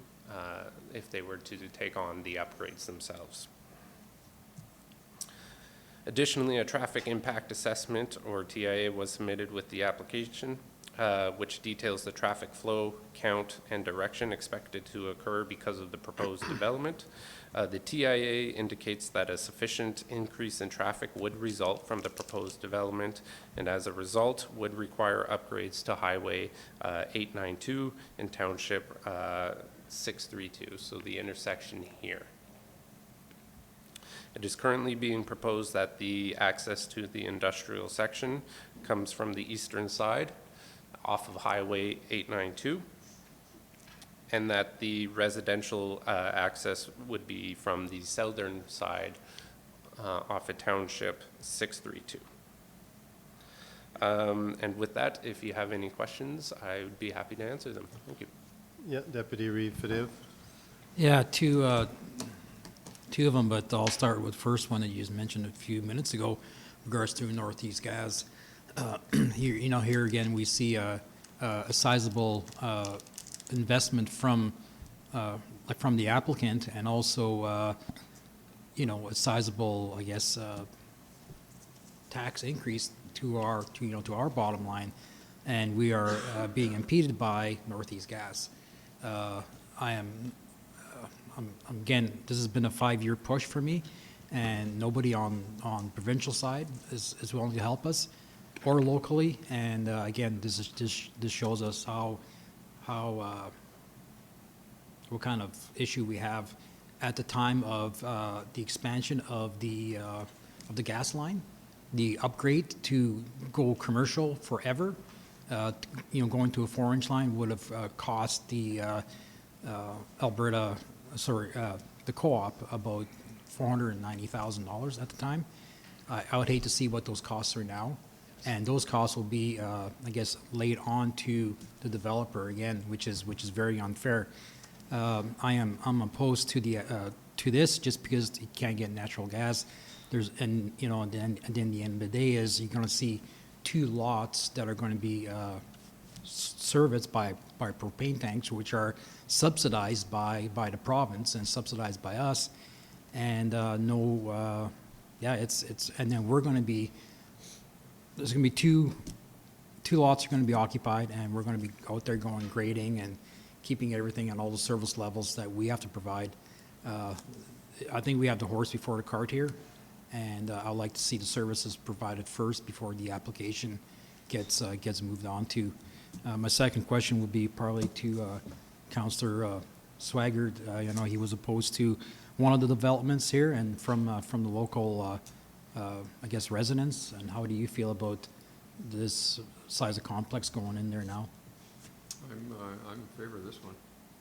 take on the upgrades themselves. Additionally, a traffic impact assessment, or TIA, was submitted with the application, which details the traffic flow, count, and direction expected to occur because of the proposed development. The TIA indicates that a sufficient increase in traffic would result from the proposed development, and as a result would require upgrades to Highway 892 and Township 632, so the intersection here. It is currently being proposed that the access to the industrial section comes from the eastern side off of Highway 892, and that the residential access would be from the southern side off of Township 632. And with that, if you have any questions, I would be happy to answer them. Thank you. Yeah, Deputy Reeve Fadiv. Yeah, two of them, but I'll start with first one that you just mentioned a few minutes ago, regards to Northeast Gas. Here, here again, we see a sizable investment from the applicant, and also, a sizable, I guess, tax increase to our bottom line, and we are being impeded by Northeast Gas. Again, this has been a 5-year push for me, and nobody on provincial side is willing to help us, or locally. And again, this shows us what kind of issue we have at the time of the expansion of the gas line, the upgrade to go commercial forever. Going to a 4-inch line would have cost the the co-op about $490,000 at the time. I would hate to see what those costs are now, and those costs will be, I guess, laid on to the developer again, which is very unfair. I'm opposed to this just because you can't get natural gas. And then at the end of the day is you're going to see 2 lots that are going to be serviced by propane tanks, which are subsidized by the province and subsidized by us, and and then there's going to be two lots are going to be occupied, and we're going to be out there going grading and keeping everything on all the service levels that we have to provide. I think we have the horse before the cart here, and I'd like to see the services provided first before the application gets moved on to. My second question would be probably to Councillor Swaggart. He was opposed to one of the developments here, and from the local, I guess, residents. And how do you feel about this size of complex going in there now? I'm in favor of this one.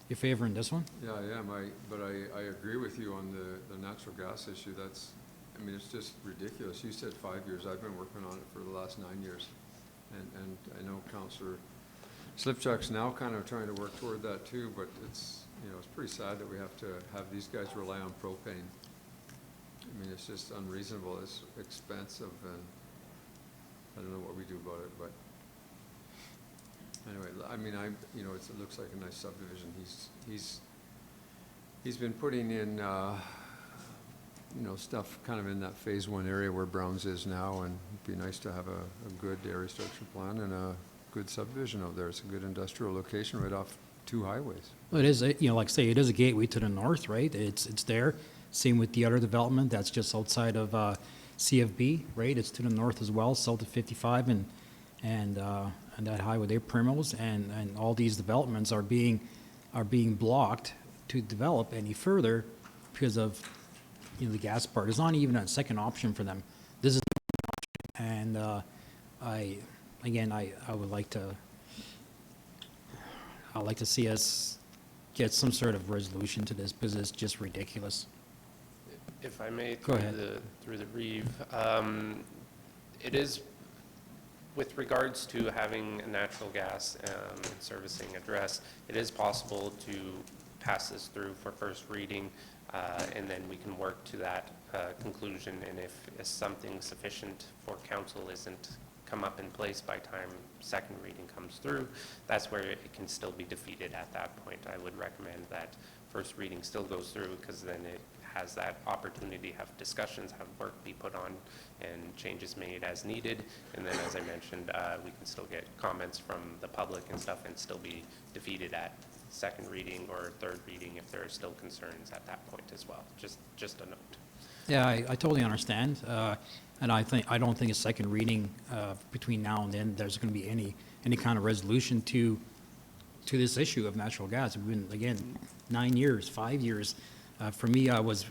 You're favoring this one? Yeah, I am. But I agree with you on the natural gas issue. It's just ridiculous. You said 5 years. I've been working on it for the last 9 years. And I know Councillor Slipchuk's now kind of trying to work toward that too, but it's pretty sad that we have to have these guys rely on propane. It's just unreasonable. It's expensive, and I don't know what we do about it, but anyway, it looks like a nice subdivision. He's been putting in, stuff kind of in that phase 1 area where Browns is now, and it'd be nice to have a good area structure plan and a good subdivision out there. It's a good industrial location right off 2 highways. Well, it is, like I say, it is a gateway to the north, right? It's there. Same with the other development that's just outside of CFB, right? It's to the north as well, south of 55 and that highway there, Primrose, and all these developments are being blocked to develop any further because of the gas part. It's not even a second option for them. This is an option, and I would like to. I'd like to see us get some sort of resolution to this because it's just ridiculous. If I may, Go ahead. through the Reeve, it is, with regards to having a natural gas servicing address, it is possible to pass this through for first reading, and then we can work to that conclusion. And if something sufficient for council isn't come up in place by time second reading comes through, that's where it can still be defeated at that point. I would recommend that first reading still goes through, because then it has that opportunity to have discussions, have work be put on, and changes made as needed. And then, as I mentioned, we can still get comments from the public and stuff and still be defeated at second reading or third reading if there are still concerns at that point as well. Just a note. Yeah, I totally understand, and I don't think a second reading between now and then there's going to be any kind of resolution to this issue of natural gas. We've been, again, 9 years, 5 years. For me, I was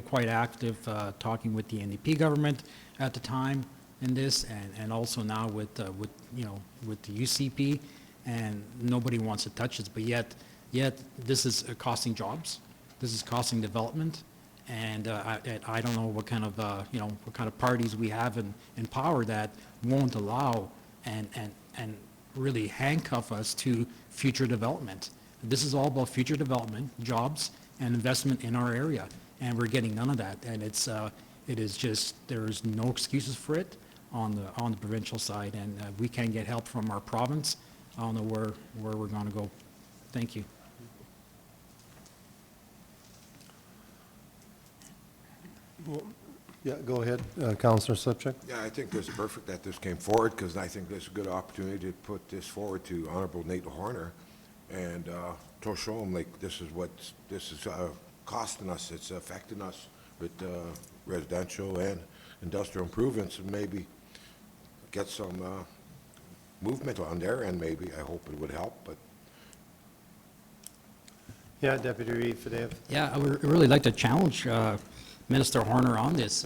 quite active talking with the NDP government at the time in this, and also now with the UCP, and nobody wants to touch this. But yet this is costing jobs, this is costing development, and I don't know what kind of parties we have in power that won't allow and really handcuff us to future development. This is all about future development, jobs, and investment in our area, and we're getting none of that. And it is just, there's no excuses for it on the provincial side, and we can't get help from our province. I don't know where we're going to go. Thank you. Yeah, go ahead, Counselor Slipchuk. Yeah, I think it's perfect that this came forward, because I think this is a good opportunity to put this forward to Honorable Nate Horner and to show him, like, this is costing us, it's affecting us with residential and industrial improvements, and maybe get some movement on there, and maybe, I hope it would help, but Yeah, Deputy Reeve Fadeo. Yeah, I would really like to challenge Minister Horner on this.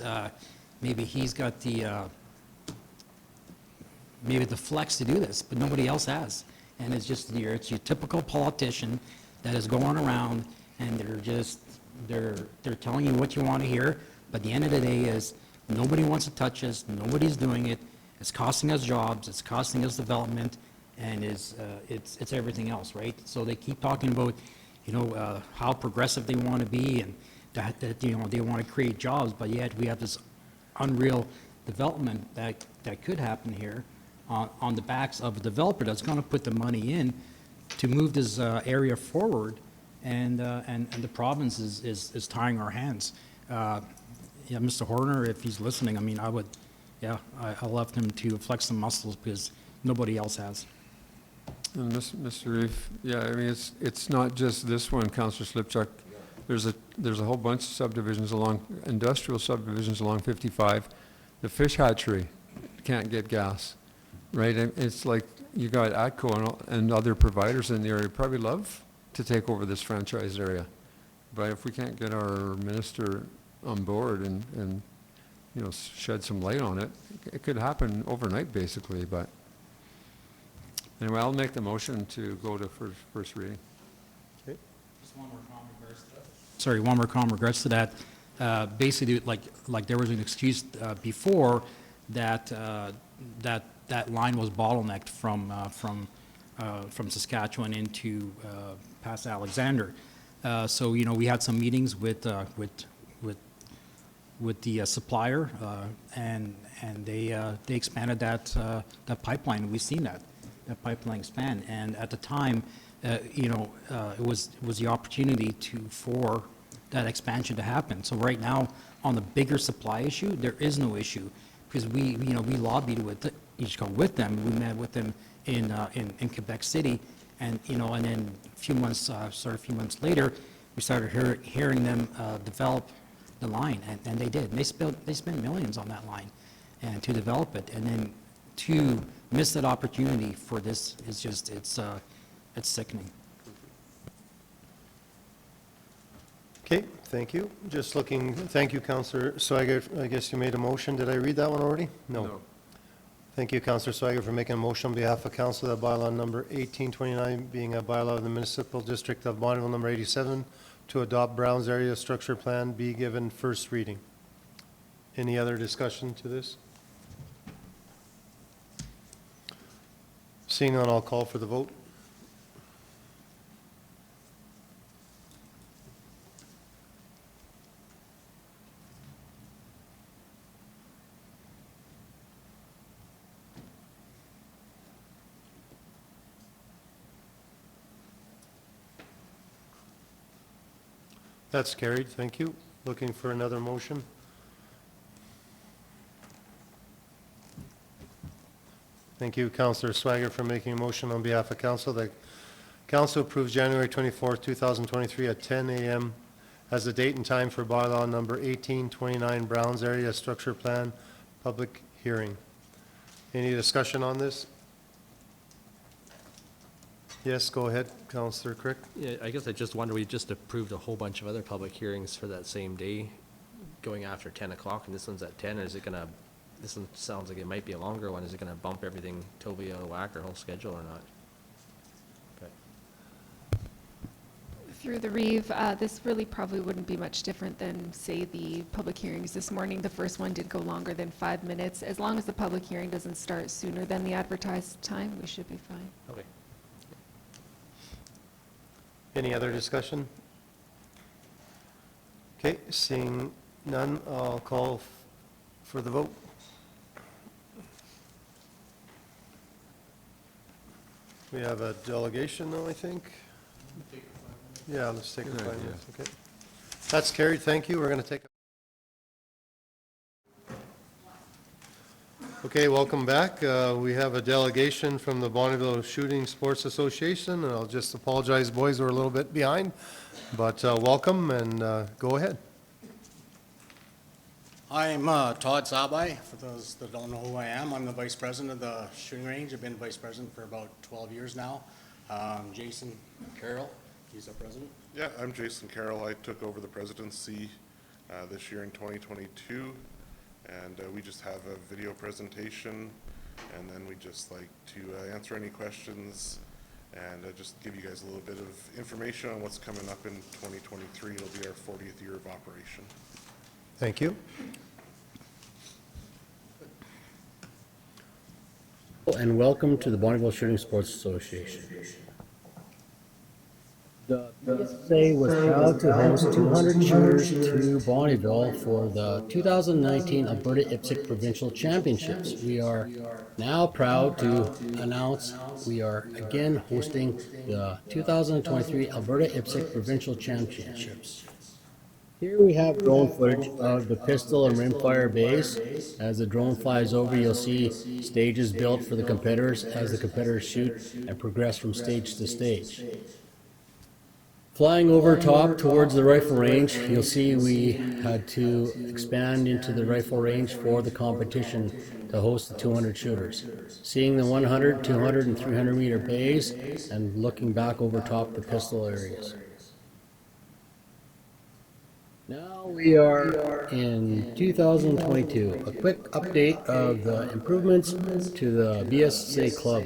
Maybe he's got maybe the flex to do this, but nobody else has. And it's just, it's your typical politician that is going around, and they're telling you what you want to hear, but the end of the day is, nobody wants to touch us, nobody's doing it, it's costing us jobs, it's costing us development, and it's everything else, right? So they keep talking about, how progressive they want to be, and that they want to create jobs, but yet we have this unreal development that could happen here on the backs of a developer that's going to put the money in to move this area forward, and the province is tying our hands. Yeah, Mr. Horner, if he's listening, I mean, I love him to flex some muscles, because nobody else has. And Mr. Reeve, yeah, I mean, it's not just this one, Councillor Slipchuk. There's a whole bunch of subdivisions industrial subdivisions along 55. The fish hatchery can't get gas, right? And it's like, you got ATCO and other providers in the area probably love to take over this franchise area. But if we can't get our minister on board and shed some light on it, it could happen overnight, basically. But anyway, I'll make the motion to go to first reading. Okay. Just one more comment in regards to that. Sorry, one more comment in regards to that. Basically, like there was an excuse before that that line was bottlenecked from Saskatchewan into past Alexander. So we had some meetings with the supplier, and they expanded that pipeline. We've seen that pipeline expand, and at the time, it was the opportunity for that expansion to happen. So right now, on the bigger supply issue, there is no issue, because we lobbied with them. We met with them in Quebec City, and and then a few months later, we started hearing them develop the line, and they did. They spent millions on that line, and to develop it, and then to miss that opportunity for this is just it's sickening. Okay, thank you. Just looking, thank you, Councillor Swiger. I guess you made a motion. Did I read that one already? No. Thank you, Councillor Swiger, for making a motion on behalf of council that bylaw number 1829, being a bylaw of the municipal district of Bonneville number 87, to adopt Browns area structure plan, be given first reading. Any other discussion to this? Seeing none, I'll call for the vote. That's carried, thank you. Looking for another motion. Thank you, Councillor Swiger, for making a motion on behalf of council that council approves January 24th, 2023 at 10 a.m. as the date and time for bylaw number 1829 Browns Area Structure Plan public hearing. Any discussion on this? Yes, go ahead, Councillor Crick. Yeah, I guess I just wonder, we just approved a whole bunch of other public hearings for that same day, going after 10 o'clock, and this one's at 10, or is it gonna, this one sounds like it might be a longer one, is it gonna bump everything totally out of whack, our whole schedule, or not? Okay. Through the Reeve, this really probably wouldn't be much different than, say, the public hearings this morning. The first one did go longer than 5 minutes. As long as the public hearing doesn't start sooner than the advertised time, we should be fine. Okay. Any other discussion? Okay, seeing none, I'll call for the vote. We have a delegation though, I think. Yeah, let's take the Good 5 idea. minutes, okay. That's carried, thank you. We're going to take. Okay, welcome back. We have a delegation from the Bonneville Shooting Sports Association, and I'll just apologize, boys, we're a little bit behind, but welcome, and go ahead. I'm Todd Sabai. For those that don't know who I am, I'm the vice president of the shooting range. I've been vice president for about 12 years now. Jason Carroll, he's our president. Yeah, I'm Jason Carroll. I took over the presidency this year in 2022, and we just have a video presentation, and then we just like to answer any questions and just give you guys a little bit of information on what's coming up in 2023. It'll be our 40th year of operation. Thank you. And welcome to the Bonneville Shooting Sports Association. The BSA was proud to host 200 shooters to Bonneville for the 2019 Alberta IPSC Provincial Championships. We are now proud to announce we are again hosting the 2023 Alberta IPSC Provincial Championships. Here we have drone footage of the pistol and rimfire bays. As the drone flies over, you'll see stages built for the competitors as the competitors shoot and progress from stage to stage. Flying over top towards the rifle range, you'll see we had to expand into the rifle range for the competition to host the 200 shooters. Seeing the 100, 200, and 300 meter bays and looking back over top the pistol areas. Now we are in 2022. A quick update of the improvements to the BSA Club.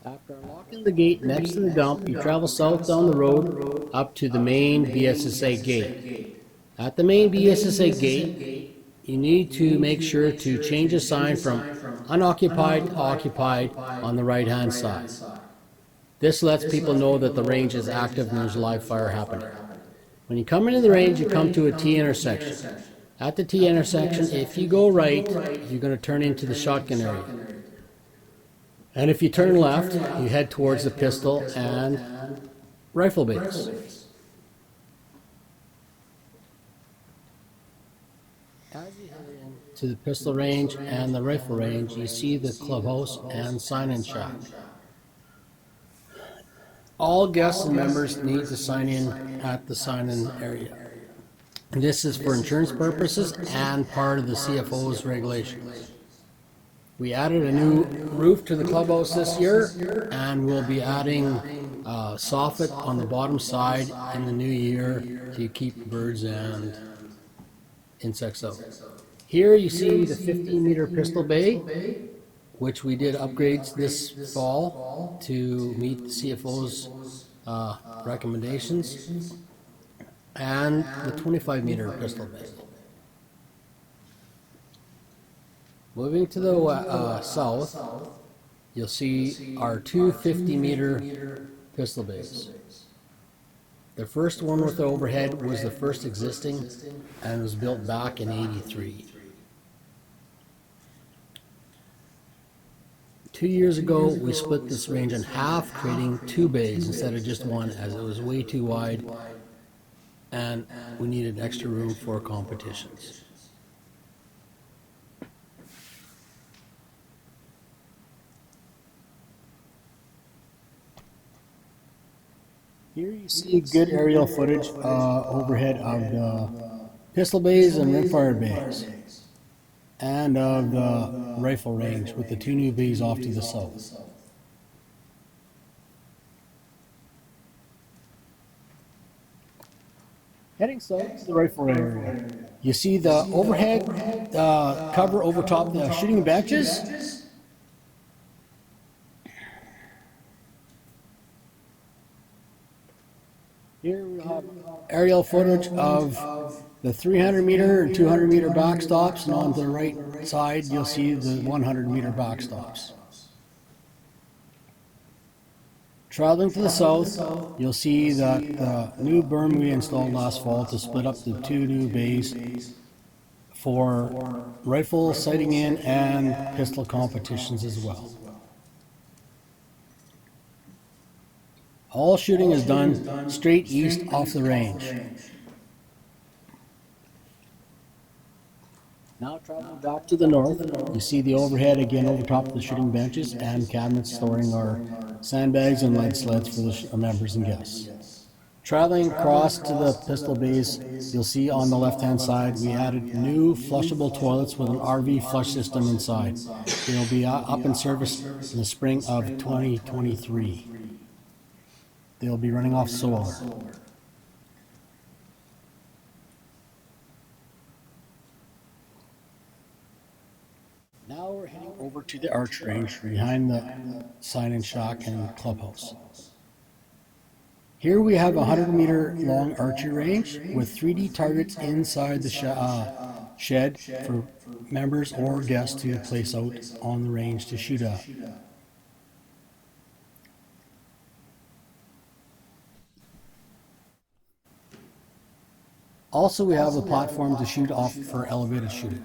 After unlocking the gate next to the dump, you travel south down the road up to the main BSSA gate. At the main BSSA gate, you need to make sure to change the sign from unoccupied to occupied on the right-hand side. This lets people know that the range is active and there's live fire happening. When you come into the range, you come to a T intersection. At the T intersection, if you go right, you're going to turn into the shotgun area. And if you turn left, you head towards the pistol and rifle bays. As you head into the pistol range and the rifle range, you see the clubhouse and sign-in shack. All guests and members need to sign in at the sign-in area. This is for insurance purposes and part of the CFO's regulations. We added a new roof to the clubhouse this year, and we'll be adding soffit on the bottom side in the new year to keep birds and insects out. Here you see the 15-meter pistol bay, which we did upgrades this fall to meet the CFO's recommendations, and the 25-meter pistol bay. Moving to the south, you'll see our two 50-meter pistol bays. The first one with the overhead was the first existing and was built back in '83. 2 years ago, we split this range in half, creating two bays instead of just one, as it was way too wide and we needed extra room for competitions. Here you see good aerial footage overhead of the pistol bays and rimfire bays, and of the rifle range with the two new bays off to the south. Heading south to the rifle area, you see the overhead cover over top the shooting benches. Here we have aerial footage of the 300-meter and 200-meter backstops, and on the right side you'll see the 100-meter backstops. Traveling to the south, you'll see that the new berm we installed last fall to split up the two new bays for rifle sighting in and pistol competitions as well. All shooting is done straight east off the range. Now traveling back to the north, you see the overhead again over top of the shooting benches and cabinets storing our sandbags and lead sleds for the members and guests. Traveling across to the pistol bays, you'll see on the left-hand side, we added new flushable toilets with an RV flush system inside. They'll be up in service in the spring of 2023. They'll be running off solar. Now we're heading over to the arch range behind the sign-in shack and clubhouse. Here we have a 100-meter long archery range with 3D targets inside the shed for members or guests to place out on the range to shoot at. Also, we have a platform to shoot off for elevated shooting.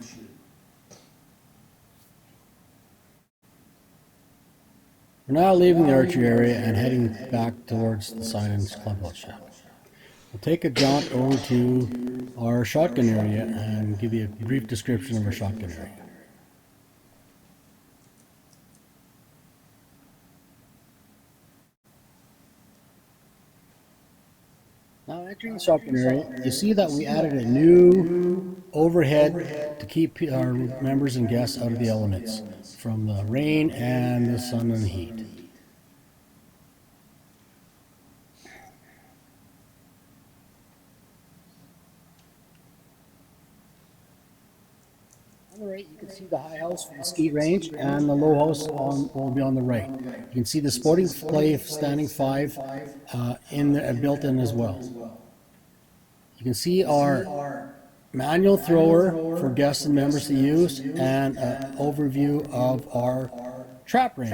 We're now leaving the archery area and heading back towards the sign-in clubhouse shack. We'll take a jaunt over to our shotgun area and give you a brief description of our shotgun area. Now entering the shotgun area, you see that we added a new overhead to keep our members and guests out of the elements from the rain and the sun and the heat. On the right, you can see the high house from the ski range, and the low house will be on the right. You can see the sporting clay standing 5 built in as well. You can see our manual thrower for guests and members to use, and an overview of our trap range.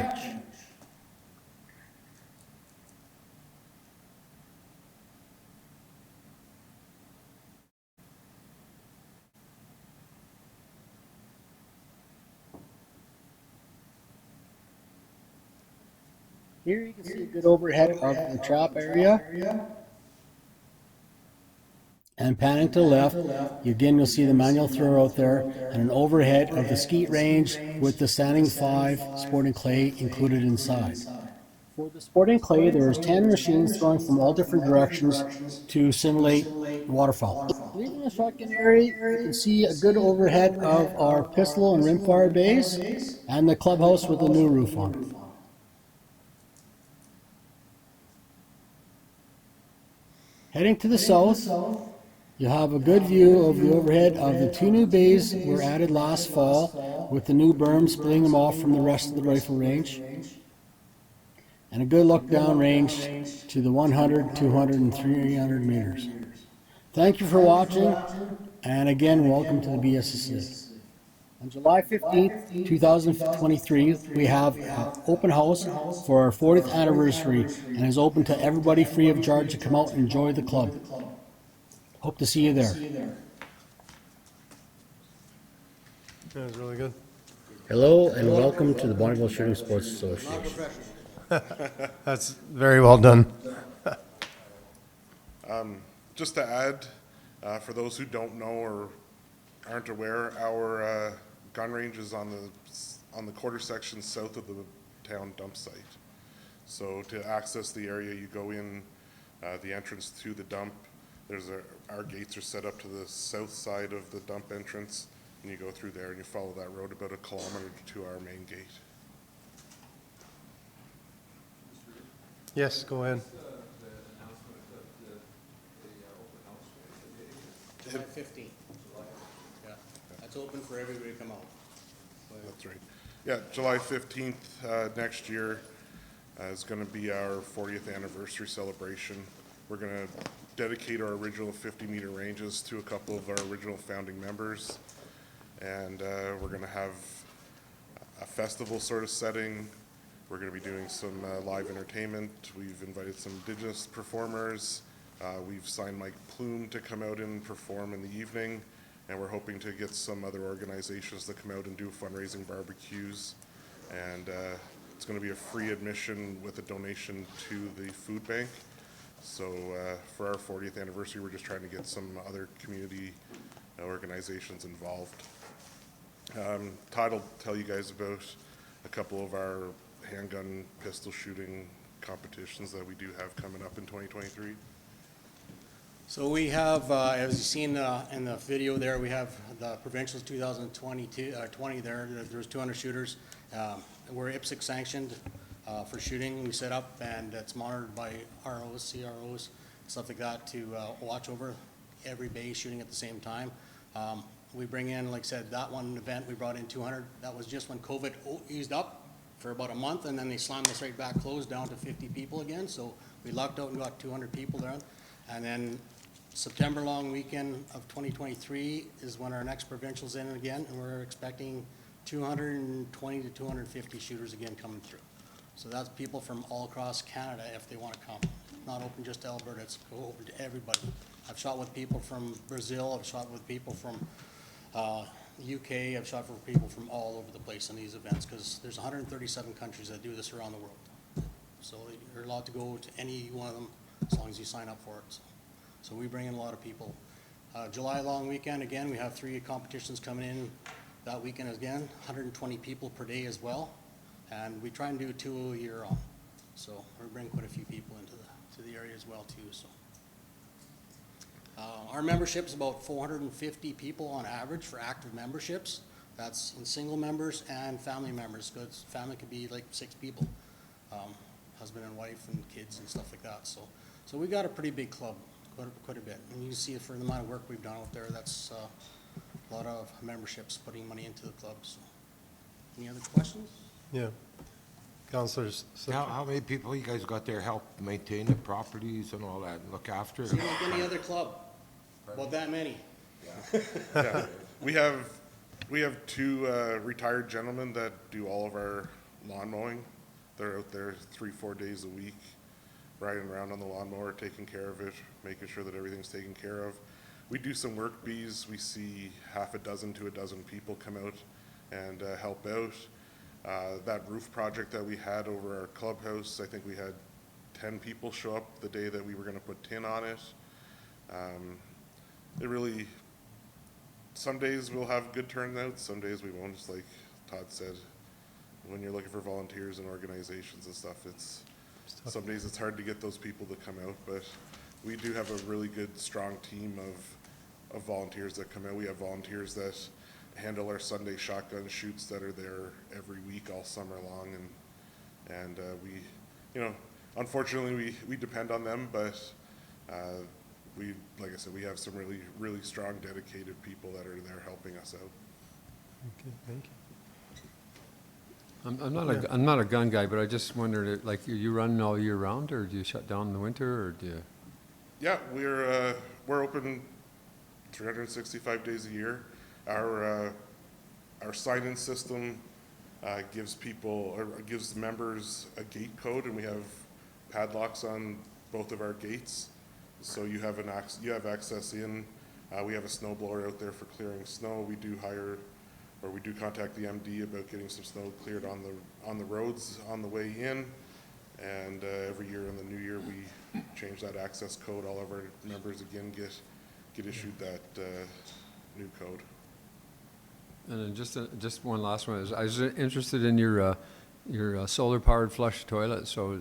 Here you can see a good overhead of the trap area. And panning to the left, you'll see the manual thrower out there and an overhead of the skeet range with the standing 5 sporting clay included inside. For the sporting clay, there's 10 machines throwing from all different directions to simulate waterfowl. Leaving the shotgun area, you can see a good overhead of our pistol and rimfire bays and the clubhouse with the new roof on it. Heading to the south, you have a good view of the overhead of the 2 new bays were added last fall with the new berm splitting them off from the rest of the rifle range. And a good look down range to the 100, 200, and 300 meters. Thank you for watching, and again, welcome to the BSSC. On July 15th, 2023, we have an open house for our 40th anniversary, and is open to everybody free of charge to come out and enjoy the club. Hope to see you there. That was really good. Hello and welcome to the Bonneville Shooting Sports Association. That's very well done. Just to add, for those who don't know or aren't aware, our gun range is on the quarter section south of the town dump site. So to access the area, you go in the entrance to the dump. Our gates are set up to the south side of the dump entrance, and you go through there and you follow that road about 1 kilometer to our main gate. Yes, go ahead. July 15th. Yeah, that's open for everybody to come out. That's right. Yeah, July 15th next year is going to be our 40th anniversary celebration. We're going to dedicate our original 50-meter ranges to a couple of our original founding members. And we're going to have a festival sort of setting. We're going to be doing some live entertainment. We've invited some Indigenous performers. We've signed Mike Plume to come out and perform in the evening, and we're hoping to get some other organizations to come out and do fundraising barbecues. And it's going to be a free admission with a donation to the food bank. So for our 40th anniversary, we're just trying to get some other community organizations involved. Todd will tell you guys about a couple of our handgun pistol shooting competitions that we do have coming up in 2023. So we have, as you've seen in the video there, we have the provincials 2020 there. There's 200 shooters. We're IPSC sanctioned for shooting. We set up, and it's monitored by ROs, CROs, stuff like that to watch over every base shooting at the same time. We bring in, like I said, that one event we brought in 200. That was just when COVID eased up for about a month, and then they slammed us right back closed down to 50 people again. So we lucked out and got 200 people there. And then September long weekend of 2023 is when our next provincial's in again, and we're expecting 220 to 250 shooters again coming through. So that's people from all across Canada if they want to come. Not open just to Alberta, it's open to everybody. I've shot with people from Brazil, I've shot with people from UK, I've shot for people from all over the place in these events, because there's 137 countries that do this around the world. So you're allowed to go to any one of them as long as you sign up for it. So we bring in a lot of people. July long weekend, again, we have 3 competitions coming in that weekend again, 120 people per day as well. And we try and do 2 a year on. So we bring quite a few people into the area as well too. So our membership is about 450 people on average for active memberships. That's in single members and family members, because family could be like 6 people, husband and wife and kids and stuff like that. So we got a pretty big club, quite a bit. And you can see for the amount of work we've done out there, that's a lot of memberships putting money into the club. So any other questions? Yeah. Councilors. How many people you guys got there help maintain the properties and all that, and look after Seems them? like any other club, about that many. Yeah. We have 2 retired gentlemen that do all of our lawn mowing. They're out there 3-4 days a week, riding around on the lawnmower, taking care of it, making sure that everything's taken care of. We do some work bees. We see half a dozen to a dozen people come out and help out. That roof project that we had over our clubhouse, I think we had 10 people show up the day that we were going to put tin on it. It really, some days we'll have good turnouts, some days we won't. Just like Todd said, when you're looking for volunteers and organizations and stuff, some days it's hard to get those people to come out, but we do have a really good, strong team of volunteers that come out. We have volunteers that handle our Sunday shotgun shoots that are there every week all summer long, and we, unfortunately we depend on them, but like I said, we have some really, really strong, dedicated people that are there helping us out. Okay, thank you. I'm not a gun guy, but I just wondered, like, are you running all year round, or do you shut down in the winter, or do you? Yeah, we're open 365 days a year. Our sign-in system gives members a gate code, and we have padlocks on both of our gates, so you have access in. We have a snow blower out there for clearing snow. We do contact the MD about getting some snow cleared on the roads on the way in, and every year in the new year we change that access code. All of our members again get issued that new code. And then just one last one. I was interested in your solar-powered flush toilet. So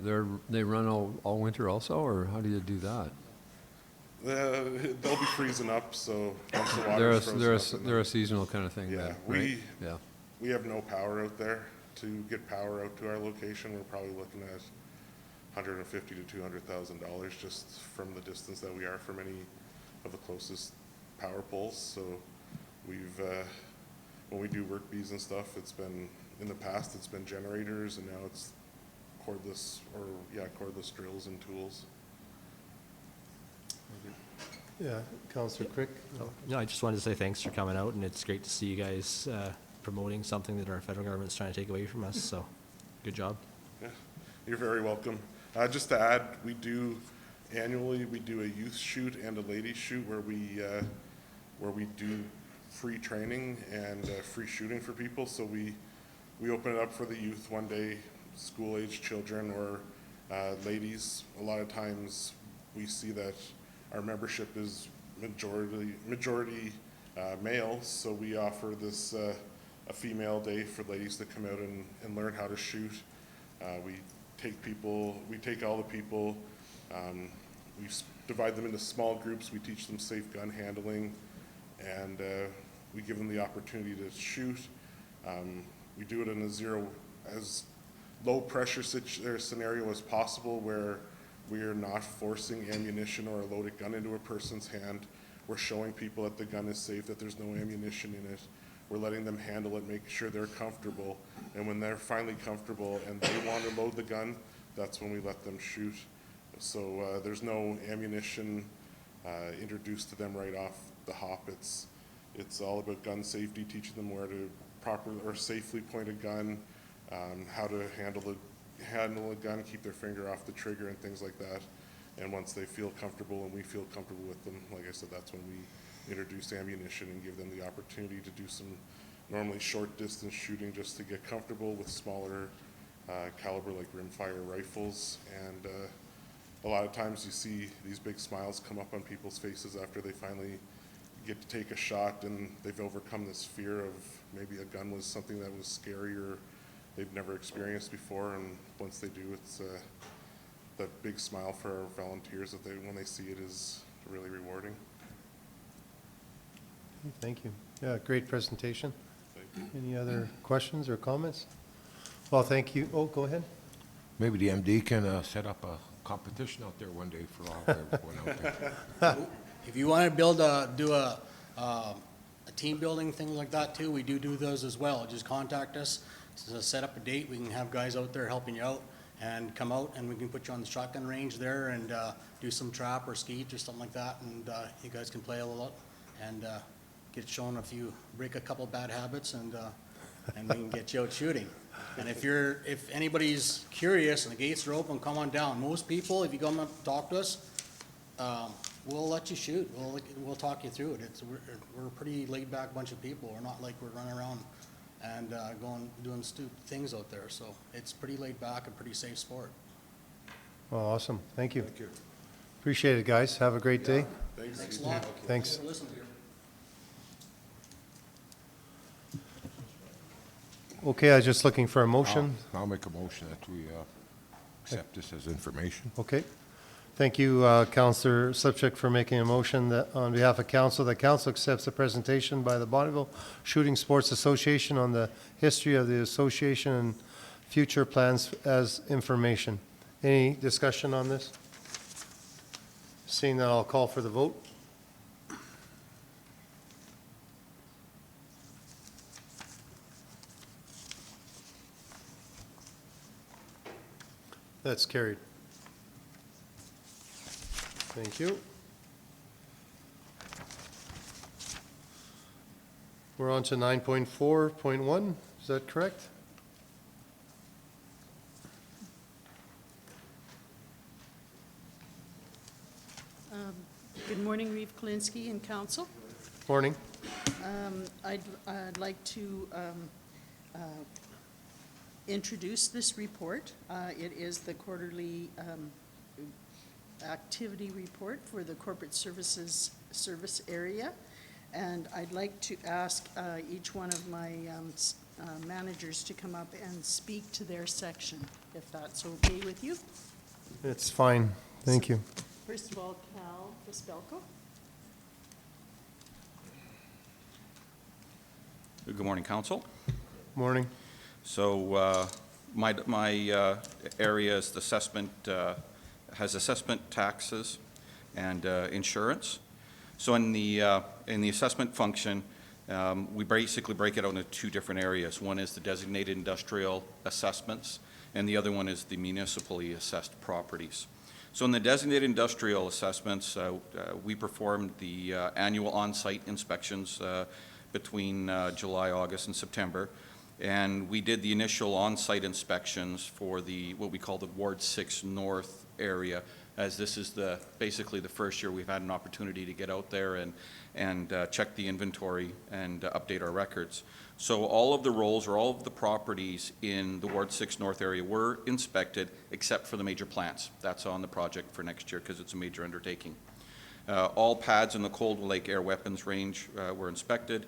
they run all winter also, or how do you do that? They'll be freezing up, so once the water's frozen up, they're a seasonal kind of thing. Yeah, then, right? we have no power out there. To get power out to our location, we're probably looking at $150,000 to $200,000 just from the distance that we are from any of the closest power poles. So when we do work bees and stuff, in the past it's been generators, and now it's cordless drills and tools. Yeah, Councillor Crick. No, I just wanted to say thanks for coming out, and it's great to see you guys promoting something that our federal government's trying to take away from us, so good job. Yeah, you're very welcome. Just to add, annually, we do a youth shoot and a ladies shoot where we do free training and free shooting for people. So we open it up for the youth one day, school-age children or ladies. A lot of times we see that our membership is majority males, so we offer this a female day for ladies to come out and learn how to shoot. We take all the people, we divide them into small groups, we teach them safe gun handling, and we give them the opportunity to shoot. We do it in as low pressure scenario as possible, where we are not forcing ammunition or a loaded gun into a person's hand. We're showing people that the gun is safe, that there's no ammunition in it. We're letting them handle it, make sure they're comfortable. And when they're finally comfortable and they want to load the gun, that's when we let them shoot. So there's no ammunition introduced to them right off the hop. It's all about gun safety, teaching them where to properly or safely point a gun, how to handle a gun, keep their finger off the trigger and things like that. And once they feel comfortable and we feel comfortable with them, like I said, that's when we introduce ammunition and give them the opportunity to do some normally short distance shooting just to get comfortable with smaller caliber like rimfire rifles. And a lot of times you see these big smiles come up on people's faces after they finally get to take a shot and they've overcome this fear of maybe a gun was something that was scary or they've never experienced before. And once they do, it's that big smile for our volunteers that when they see it is really rewarding. Thank you. Yeah, great presentation. Thank you. Any other questions or comments? Well, thank you. Oh, go ahead. Maybe the MD can set up a competition out there one day for everyone out there. If you want to do a team building, things like that too, we do those as well. Just contact us, set up a date. We can have guys out there helping you out and come out and we can put you on the shotgun range there and do some trap or skeet or something like that. And you guys can play a little and get shown break a couple bad habits and we can get you out shooting. And if anybody's curious and the gates are open, come on down. Most people, if you come up and talk to us, we'll let you shoot. We'll talk you through it. We're a pretty laid back bunch of people. We're not like we're running around and doing stupid things out there. So it's pretty laid back and pretty safe sport. Well, awesome. Thank you. Thank you. Appreciate it, guys. Have a great day. Thanks a lot. Thanks. Listen to you. Okay, I was just looking for a motion. I'll make a motion that we accept this as information. Okay. Thank you, Councillor Slipchuk, for making a motion that on behalf of council, the council accepts the presentation by the Bonneville Shooting Sports Association on the history of the association and future plans as information. Any discussion on this? Seeing that, I'll call for the vote. That's carried. Thank you. We're on to 9.4.1, is that correct? Good morning, Reeve Kolinsky and council. Morning. I'd like to introduce this report. It is the quarterly activity report for the corporate services service area. And I'd like to ask each one of my managers to come up and speak to their section, if that's okay with you. It's fine, thank you. First of all, Cal Vespelko. Good morning, Council. Morning. So my area is the assessment, has assessment taxes and insurance. So in the assessment function, we basically break it out into two different areas. One is the designated industrial assessments, and the other one is the municipally assessed properties. So in the designated industrial assessments, we performed the annual on-site inspections between July, August, and September. And we did the initial on-site inspections for the, what we call the Ward 6 North area, as this is basically the first year we've had an opportunity to get out there and check the inventory and update our records. So all of the rolls or all of the properties in the Ward 6 North area were inspected, except for the major plants. That's on the project for next year because it's a major undertaking. All pads in the Cold Lake Air Weapons Range were inspected.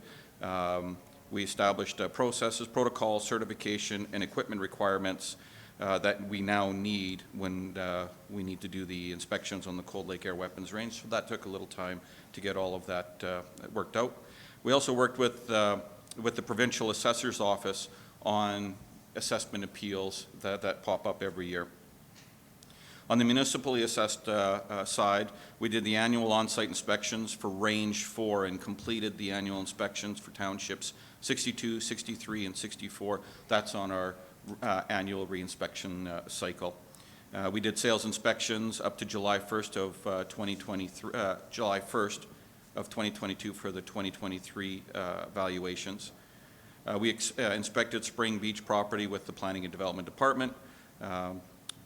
We established processes, protocols, certification, and equipment requirements that we now need when we need to do the inspections on the Cold Lake Air Weapons Range. So that took a little time to get all of that worked out. We also worked with the Provincial Assessor's Office on assessment appeals that pop up every year. On the municipally assessed side, we did the annual on-site inspections for Range 4 and completed the annual inspections for townships 62, 63, and 64. That's on our annual reinspection cycle. We did sales inspections up to July 1st of 2023, July 1st of 2022 for the 2023 valuations. We inspected Spring Beach property with the Planning and Development Department.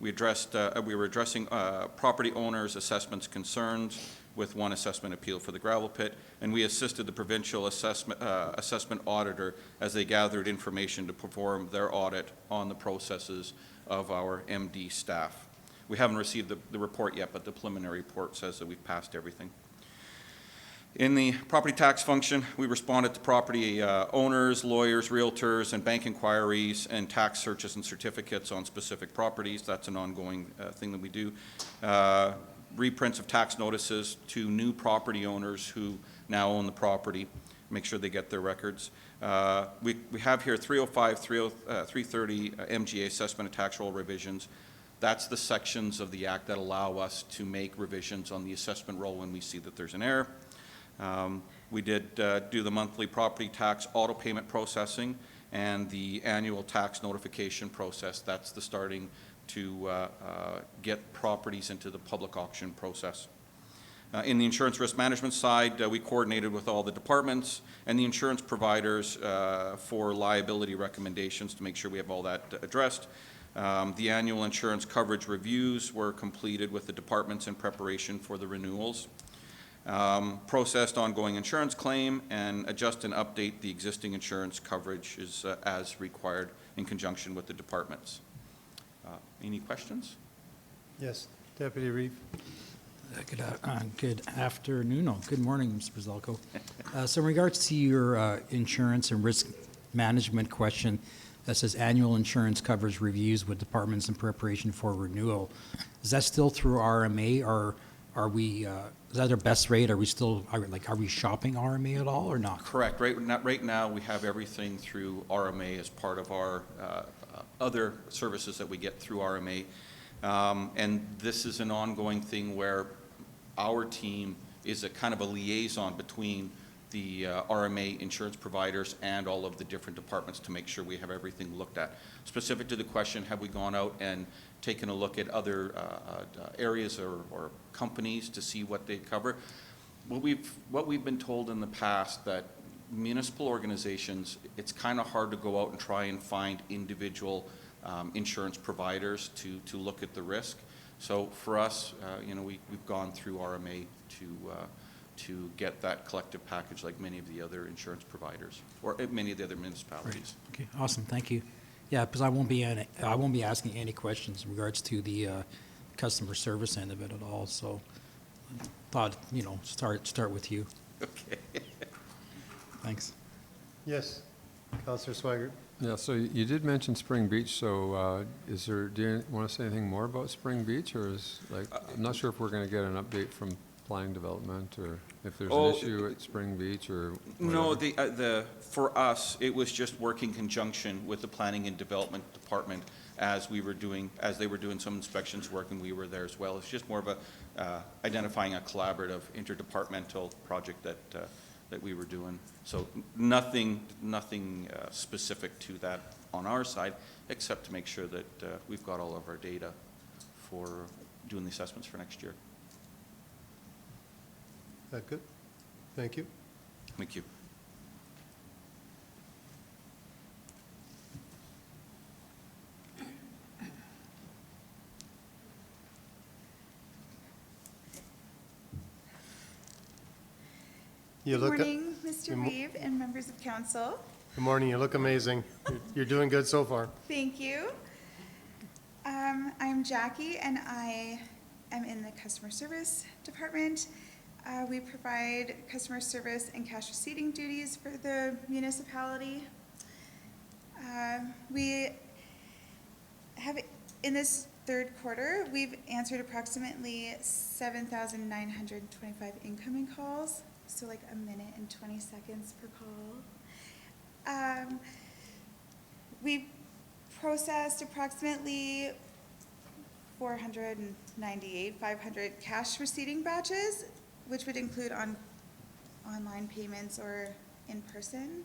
We were addressing property owners' assessments concerns with one assessment appeal for the gravel pit, and we assisted the provincial assessment auditor as they gathered information to perform their audit on the processes of our MD staff. We haven't received the report yet, but the preliminary report says that we've passed everything. In the property tax function, we responded to property owners, lawyers, realtors, and bank inquiries and tax searches and certificates on specific properties. That's an ongoing thing that we do. Reprints of tax notices to new property owners who now own the property, make sure they get their records. We have here 305, 330 MGA assessment and tax roll revisions. That's the sections of the Act that allow us to make revisions on the assessment roll when we see that there's an error. We did do the monthly property tax auto payment processing and the annual tax notification process. That's the starting to get properties into the public auction process. In the insurance risk management side, we coordinated with all the departments and the insurance providers for liability recommendations to make sure we have all that addressed. The annual insurance coverage reviews were completed with the departments in preparation for the renewals. Processed ongoing insurance claim and adjust and update the existing insurance coverage as required in conjunction with the departments. Any questions? Yes, Deputy Reeve. Good afternoon, or good morning, Mr. Brzalko. So in regards to your insurance and risk management question, that says annual insurance coverage reviews with departments in preparation for renewal. Is that still through RMA, or are we, is that our best rate? Are we still, are we shopping RMA at all or not? Correct. Right now, we have everything through RMA as part of our other services that we get through RMA. And this is an ongoing thing where our team is a kind of a liaison between the RMA insurance providers and all of the different departments to make sure we have everything looked at. Specific to the question, have we gone out and taken a look at other areas or companies to see what they cover? What we've been told in the past that municipal organizations, it's kind of hard to go out and try and find individual insurance providers to look at the risk. So for us, we've gone through RMA to get that collective package like many of the other insurance providers or many of the other municipalities. Right. Okay, awesome, thank you. Yeah, because I won't be asking any questions in regards to the customer service end of it at all. So I thought, start with you. Okay. Thanks. Yes, Councillor Swigert. Yeah, so you did mention Spring Beach, so do you want to say anything more about Spring Beach, or I'm not sure if we're going to get an update from planning development, or if there's an issue at Spring Beach, or whatever. No, for us, it was just working in conjunction with the planning and development department as they were doing some inspections work, and we were there as well. It's just more of a identifying a collaborative interdepartmental project that we were doing. So nothing specific to that on our side, except to make sure that we've got all of our data for doing the assessments for next year. That good? Thank you. Thank you. You Good look, morning, Mr. you mo- Reeve and members of council. good morning, you look amazing. You're doing good so far. Thank you. I'm Jackie, and I am in the customer service department. We provide customer service and cash receipting duties for the municipality. We have, in this third quarter, we've answered approximately 7,925 incoming calls, so like a minute and 20 seconds per call. We processed approximately 500 cash receipting batches, which would include online payments or in person.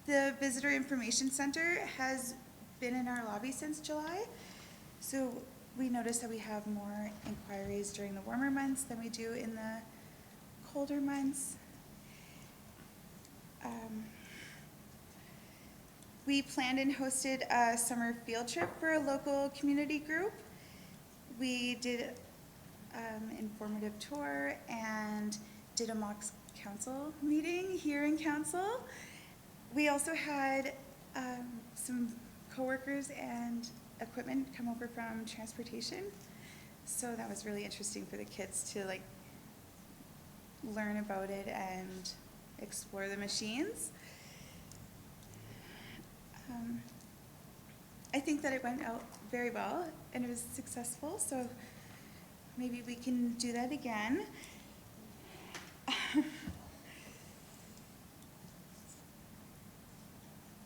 The Visitor Information Center has been in our lobby since July, so we noticed that we have more inquiries during the warmer months than we do in the colder months. We planned and hosted a summer field trip for a local community group. We did informative tour and did a mock council meeting here in council. We also had some coworkers and equipment come over from transportation. So that was really interesting for the kids to like learn about it and explore the machines. I think that it went out very well and it was successful, so maybe we can do that again.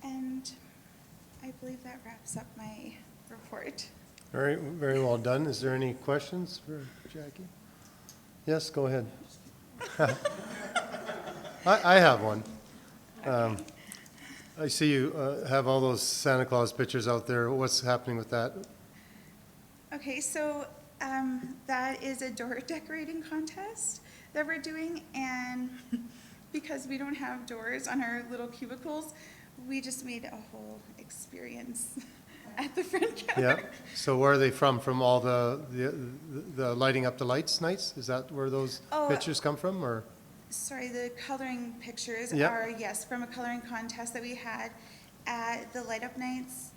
And I believe that wraps up my report. Very, very well done. Is there any questions for Jackie? Yes, go ahead. I have one. I see you have all those Santa Claus pictures out there. What's happening with that? Okay, so that is a door decorating contest that we're doing, and because we don't have doors on our little cubicles, we just made a whole experience at the front counter. Yeah. So where are they from? From all the lighting up the lights nights? Is that where those pictures come from, or? Sorry, the coloring pictures Yep. are, yes, from a coloring contest that we had at the light up nights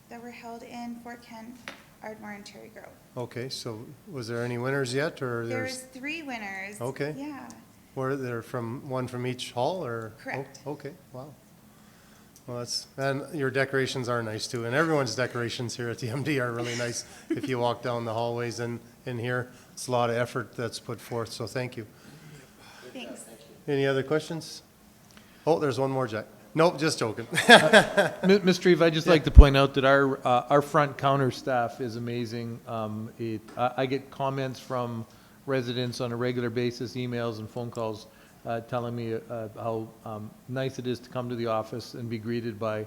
that were held in Fort Kent, Ardmore, and Cherry Grove. Okay, so was there any winners yet, or There's 3 winners. Okay. Yeah. Were there one from each hall, or? Correct. Oh, okay, wow. Well, and your decorations are nice too, and everyone's decorations here at the MD are really nice. If you walk down the hallways and in here, it's a lot of effort that's put forth, so thank you. Thanks. Any other questions? Oh, there's one more, Jack. Nope, just joking. Mr. Reeve, I'd just like to point out that our front counter staff is amazing. I get comments from residents on a regular basis, emails and phone calls, telling me how nice it is to come to the office and be greeted by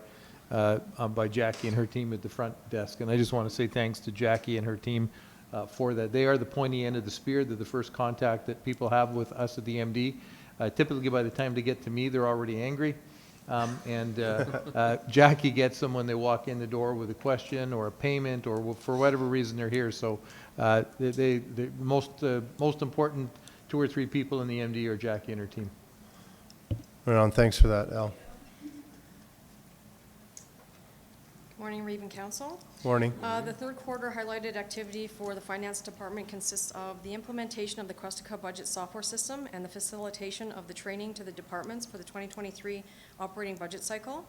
Jackie and her team at the front desk. And I just want to say thanks to Jackie and her team for that. They are the pointy end of the spear. They're the first contact that people have with us at the MD. Typically, by the time they get to me, they're already angry. Jackie gets them when they walk in the door with a question or a payment or for whatever reason they're here. So the most important 2 or 3 people in the MD are Jackie and her team. Right on, thanks for that, Al. Morning, Reeve and Council. Morning. The third quarter highlighted activity for the Finance Department consists of the implementation of the Questica budget software system and the facilitation of the training to the departments for the 2023 operating budget cycle.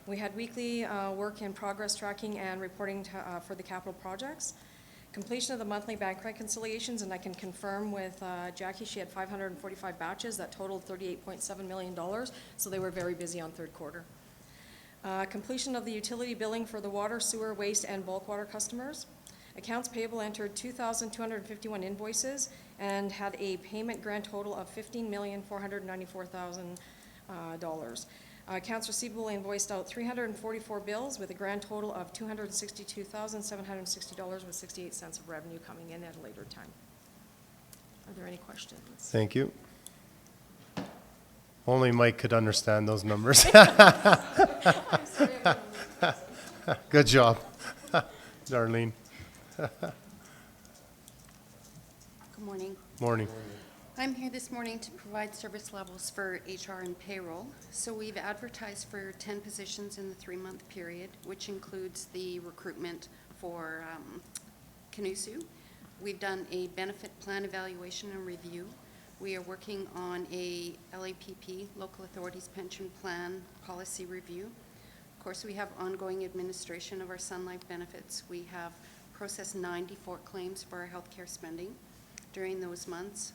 We had weekly work in progress tracking and reporting for the capital projects. Completion of the monthly bank reconciliations, and I can confirm with Jackie, she had 545 batches that totaled $38.7 million, so they were very busy on third quarter. Completion of the utility billing for the water, sewer, waste, and bulk water customers. Accounts payable entered 2,251 invoices and had a payment grand total of $15,494,000. Accounts receivable invoiced out 344 bills with a grand total of $262,760 with 68 cents of revenue coming in at a later time. Are there any questions? Thank you. Only Mike could understand those numbers. Good job, Darlene. Morning. Morning. I'm here this morning to provide service levels for HR and payroll. So we've advertised for 10 positions in the 3-month period, which includes the recruitment for Canusu. We've done a benefit plan evaluation and review. We are working on a LAPP, Local Authorities Pension Plan Policy Review. Of course, we have ongoing administration of our Sun Life benefits. We have processed 94 claims for our healthcare spending during those months.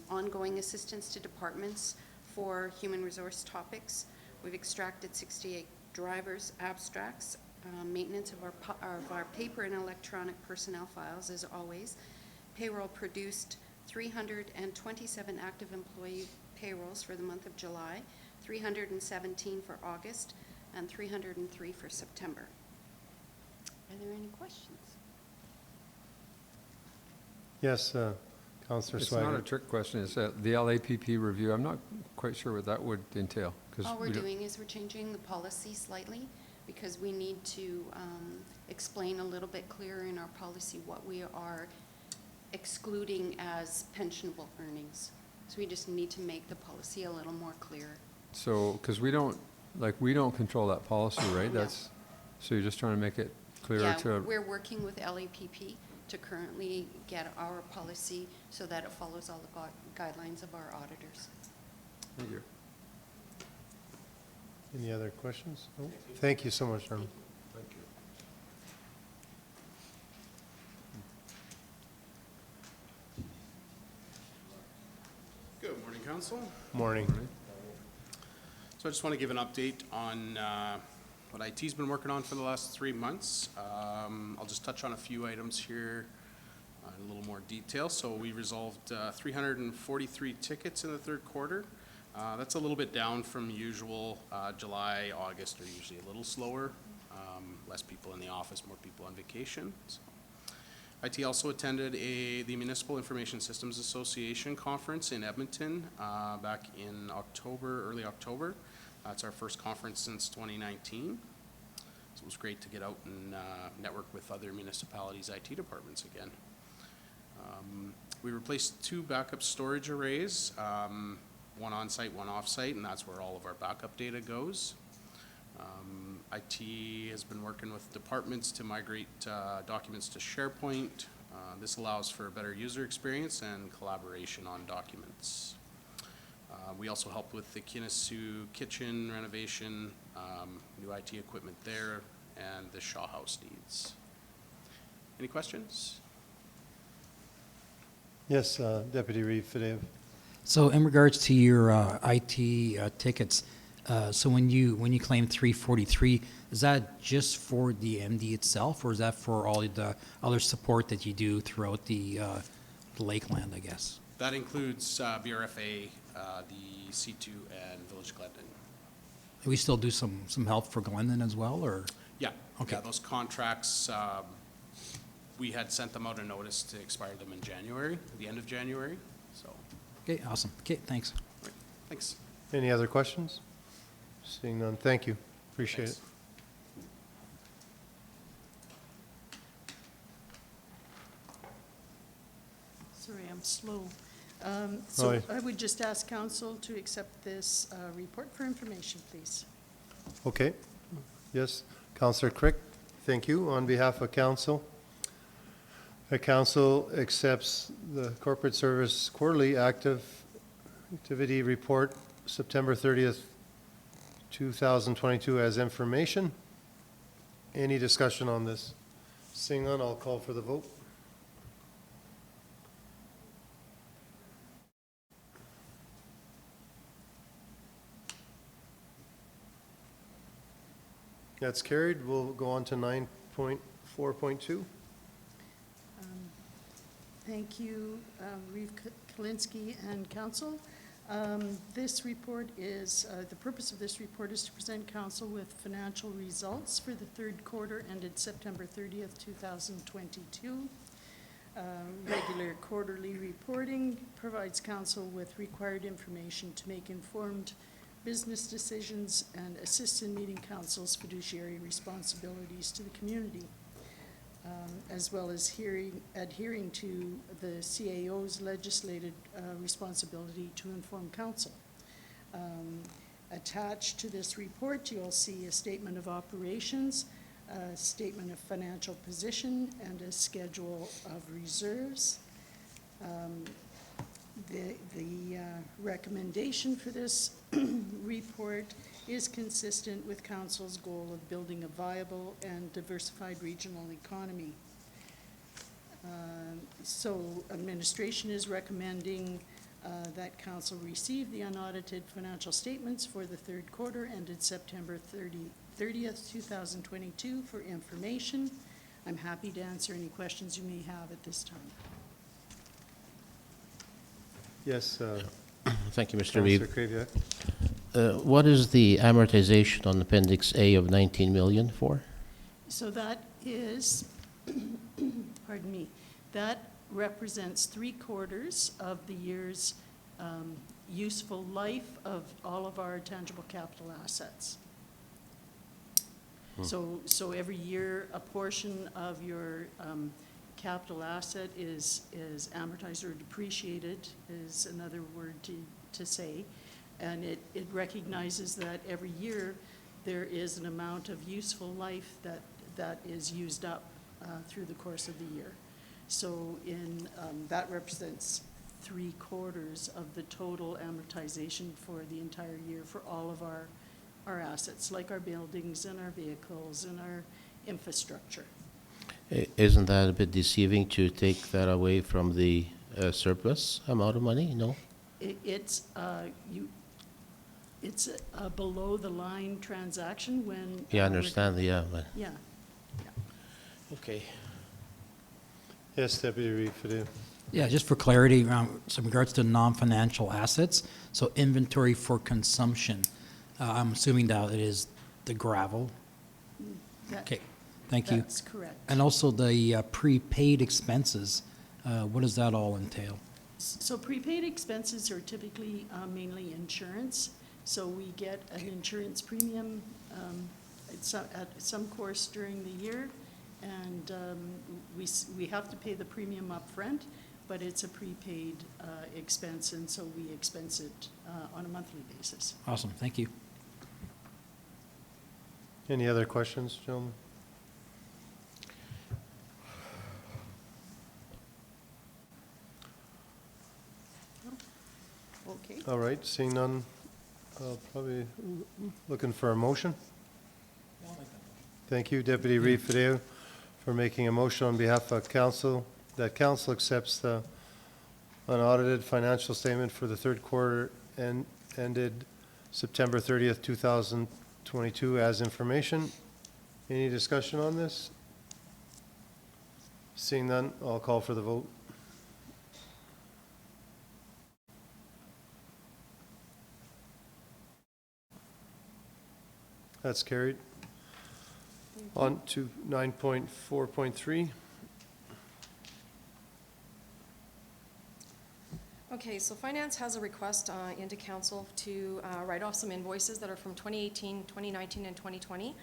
Ongoing assistance to departments for human resource topics. We've extracted 68 drivers' abstracts, maintenance of our paper and electronic personnel files, as always. Payroll produced 327 active employee payrolls for the month of July, 317 for August, and 303 for September. Are there any questions? Yes, Councillor It's not a Swager. trick question, it's the LAPP review. I'm not quite sure what that would entail. 'Cause All we're we don't- doing is we're changing the policy slightly because we need to explain a little bit clearer in our policy what we are excluding as pensionable earnings. So we just need to make the policy a little more clear. So, because we don't control that policy, right? No. That's, so you're just trying to make it clearer Yeah, to, we're working with LAPP to currently get our policy so that it follows all the guidelines of our auditors. thank you. Any other questions? No? Thank you so much, Norman. Thank you. Good morning, Council. Morning. So I just want to give an update on what IT's been working on for the last 3 months. I'll just touch on a few items here in a little more detail. So we resolved 343 tickets in the third quarter. That's a little bit down from usual. July, August are usually a little slower. Less people in the office, more people on vacation. So. IT also attended the Municipal Information Systems Association conference in Edmonton back in early October. It's our first conference since 2019. So it was great to get out and network with other municipalities' IT departments again. We replaced 2 backup storage arrays, one on-site, one off-site, and that's where all of our backup data goes. IT has been working with departments to migrate documents to SharePoint. This allows for a better user experience and collaboration on documents. We also helped with the Kinissu kitchen renovation, new IT equipment there, and the Shaw House needs. Any questions? Yes, Deputy Reeve Fideo. So in regards to your IT tickets, so when you claim 343, is that just for the MD itself, or is that for all the other support that you do throughout the Lakeland, I guess? That includes BRFA, the C2, and Village Glendon. We still do some help for Glendon as well, or? Yeah. Okay. Yeah, those contracts, we had sent them out a notice to expire them in January, the end of January, so. Okay, awesome. Okay, thanks. Right. Thanks. Any other questions? Seeing none, thank you. Appreciate Thanks. it. Sorry, I'm slow. Oh, So yeah. I would just ask council to accept this report for information, please. Okay. Yes, Councillor Crick, thank you. On behalf of council, the council accepts the corporate service quarterly activity report, September 30th, 2022 as information. Any discussion on this? Seeing none, I'll call for the vote. That's carried. We'll go on to 9.4.2. Thank you, Reeve Kalinsky and council. This report is, the purpose of this report is to present council with financial results for the third quarter ended September 30th, 2022. Regular quarterly reporting provides council with required information to make informed business decisions and assist in meeting council's fiduciary responsibilities to the community. as well as adhering to the CAO's legislated responsibility to inform council. Attached to this report, you'll see a statement of operations, a statement of financial position, and a schedule of reserves. The recommendation for this report is consistent with council's goal of building a viable and diversified regional economy. So administration is recommending that council receive the unaudited financial statements for the third quarter ended September 30th, 2022 for information. I'm happy to answer any questions you may have at this time. Yes. Thank you, Mr. Councillor Reeve. Kraviak. What is the amortization on Appendix A of 19 million for? So that is, pardon me, that represents 3/4 of the year's useful life of all of our tangible capital assets. So every year, a portion of your capital asset is amortized or depreciated, is another word to say. And it recognizes that every year there is an amount of useful life that is used up through the course of the year. So that represents 3/4 of the total amortization for the entire year for all of our assets, like our buildings and our vehicles and our infrastructure. Isn't that a bit deceiving to take that away from the surplus amount of money? No? It's a below-the-line transaction when... Yeah, I understand, yeah. But Yeah. okay. Yes, Deputy Reeve Fidel. Yeah, just for clarity, so in regards to non-financial assets, so inventory for consumption, I'm assuming that it is the gravel. Okay, thank you. That's correct. And also the prepaid expenses, what does that all entail? So prepaid expenses are typically mainly insurance. So we get an insurance premium at some course during the year, and we have to pay the premium up front, but it's a prepaid expense, and so we expense it on a monthly basis. Awesome, thank you. Any other questions, gentlemen? Okay. All right, seeing none, probably looking for a motion. Thank you, Deputy Reeve Fidel, for making a motion on behalf of council, that council accepts the unaudited financial statement for the third quarter ended September 30th, 2022 as information. Any discussion on this? Seeing none, I'll call for the vote. That's carried. On to 9.4.3. Okay, so Finance has a request into council to write off some invoices that are from 2018, 2019, and 2020.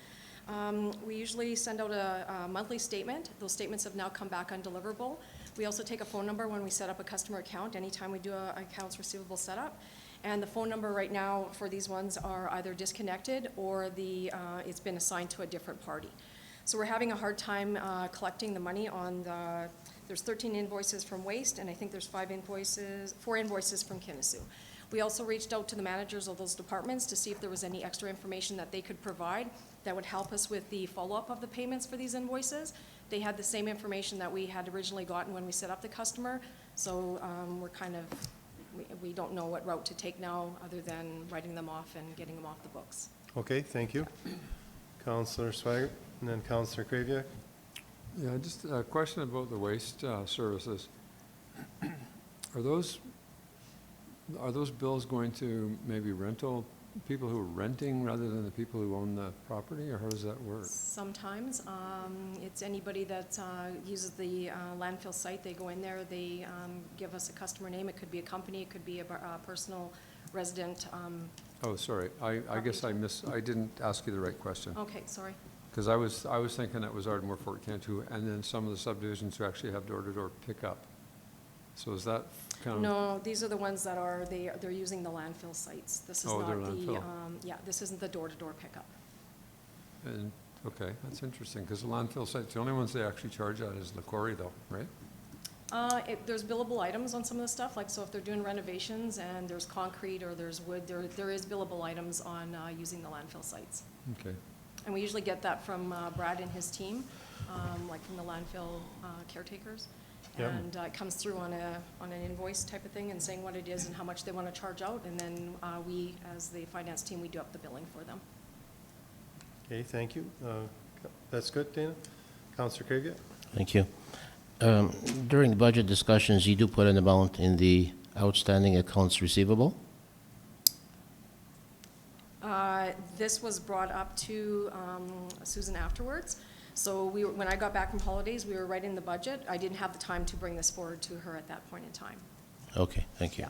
We usually send out a monthly statement. Those statements have now come back undeliverable. We also take a phone number when we set up a customer account, anytime we do a accounts receivable setup. And the phone number right now for these ones are either disconnected or it's been assigned to a different party. So we're having a hard time collecting the money on there's 13 invoices from Waste, and I think there's 4 invoices from Kinnessoo. We also reached out to the managers of those departments to see if there was any extra information that they could provide that would help us with the follow-up of the payments for these invoices. They had the same information that we had originally gotten when we set up the customer, so we don't know what route to take now other than writing them off and getting them off the books. Okay, thank you. Councillor Swaggart, and then Councillor Kraviak. Yeah, just a question about the waste services. Are those bills going to maybe people who are renting rather than the people who own the property, or how does that work? Sometimes it's anybody that uses the landfill site. They go in there, they give us a customer name. It could be a company, it could be a personal resident. Oh, sorry. I guess I didn't ask you the right question. Okay, sorry. Because I was thinking it was Ardmore, Fort Cantu, and then some of the subdivisions who actually have door-to-door pickup. So is that kind of? No, these are the ones that are, they're using the landfill sites. This is Oh, not they're the, landfill. yeah, this isn't the door-to-door pickup. And, okay, that's interesting, because the landfill sites, the only ones they actually charge at is the quarry though, right? There's billable items on some of the stuff, like, so if they're doing renovations and there's concrete or there's wood, there is billable items on using the landfill sites. Okay. And we usually get that from Brad and his team, like from the landfill caretakers. Yep. And it comes through on an invoice type of thing and saying what it is and how much they want to charge out. And then we, as the finance team, we do up the billing for them. Okay, thank you. That's good, Dana. Councillor Craigie? Thank you. During the budget discussions, you do put an amount in the outstanding accounts receivable? This was brought up to Susan afterwards. So when I got back from holidays, we were writing the budget. I didn't have the time to bring this forward to her at that point in time. Okay, thank you.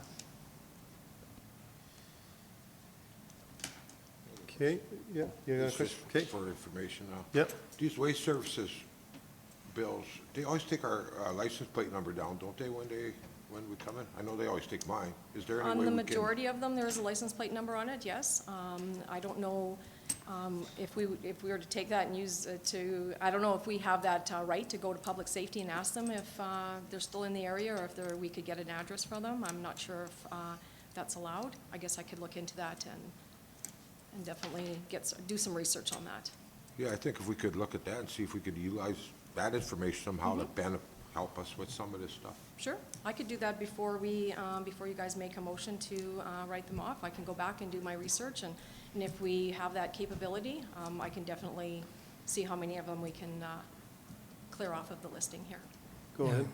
Okay, yeah, you got a This is question? Okay. for information now. Yep. These waste services bills, they always take our license plate number down, don't they, when we come in? I know they always take mine. Is there any way On we the can? majority of them, there is a license plate number on it, yes. I don't know if we were to take that and use it to, I don't know if we have that right to go to public safety and ask them if they're still in the area or if we could get an address for them. I'm not sure if that's allowed. I guess I could look into that and definitely do some research on that. Yeah, I think if we could look at that and see if we could utilize that information somehow to help us with some of this stuff. Sure, I could do that before you guys make a motion to write them off. I can go back and do my research, and if we have that capability, I can definitely see how many of them we can clear off of the listing here. Go ahead.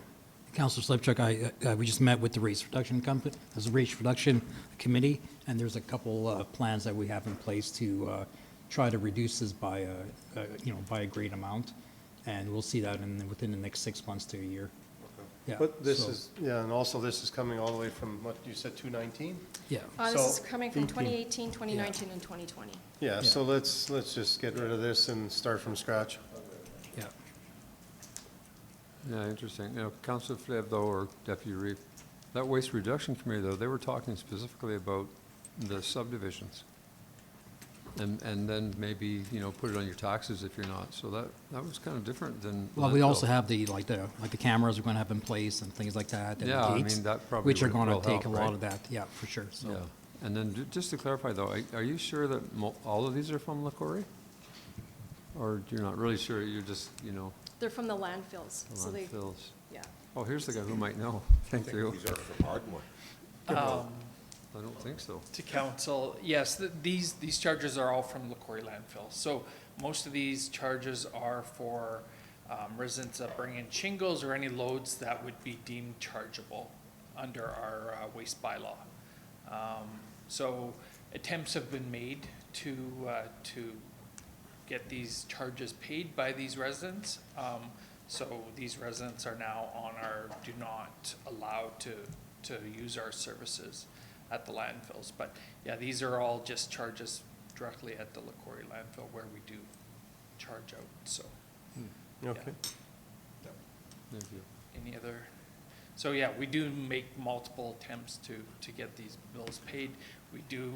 Councilor Slipchuk, we just met with the race reduction company, there's a race reduction committee, and there's a couple plans that we have in place to try to reduce this by by a great amount, and we'll see that within the next 6 months to a year. Yeah, But this so- is, yeah, and also this is coming all the way from, what, you said 219? Yeah. This is So- coming from 2018, 2019, and 2020. Yeah, so let's just get rid of this and start from scratch. Yeah. Yeah, interesting. Councilor Flev, though, or Deputy Reeve, that waste reduction committee, though, they were talking specifically about the subdivisions. And then maybe, put it on your taxes if you're not. So that was kind of different than. Well, we also landfill. have the cameras we're going to have in place and things like that. and the Yeah, I gates, mean, that probably which are will going to take help, a lot right? of that, yeah, for sure, so. Yeah. And then just to clarify, though, are you sure that all of these are from LaCorey? Or you're not really sure, you're just, They're from the landfills. So they, landfills? yeah. Oh, here's the guy who might know. Thank you. These are from Ardmore. I don't think so. To council, yes, these charges are all from LaCorey landfill. So most of these charges are for residents that bring in shingles or any loads that would be deemed chargeable under our waste bylaw. So attempts have been made to get these charges paid by these residents. So these residents are now on our do not allow to use our services at the landfills. But yeah, these are all just charges directly at the LaCorey landfill where we do charge out, so. Okay. Thank you. Any other? So yeah, we do make multiple attempts to get these bills paid. We do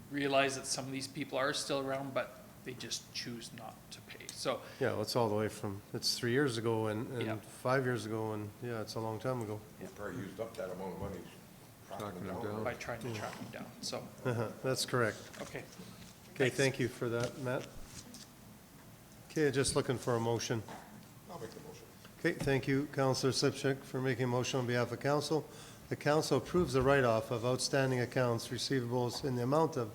realize that some of these people are still around, but they just choose not to pay. So Yeah, well, it's all the way from, it's 3 years ago and Yeah. 5 years ago, and yeah, it's a long time ago. We've probably used up that amount of money tracking them down. by trying to track them down, so, That's correct. okay. Okay, thank you for that, Matt. Okay, just looking for a motion. I'll make the motion. Okay, thank you, Councillor Slipchuk, for making a motion on behalf of council. The council approves the write-off of outstanding accounts receivables in the amount of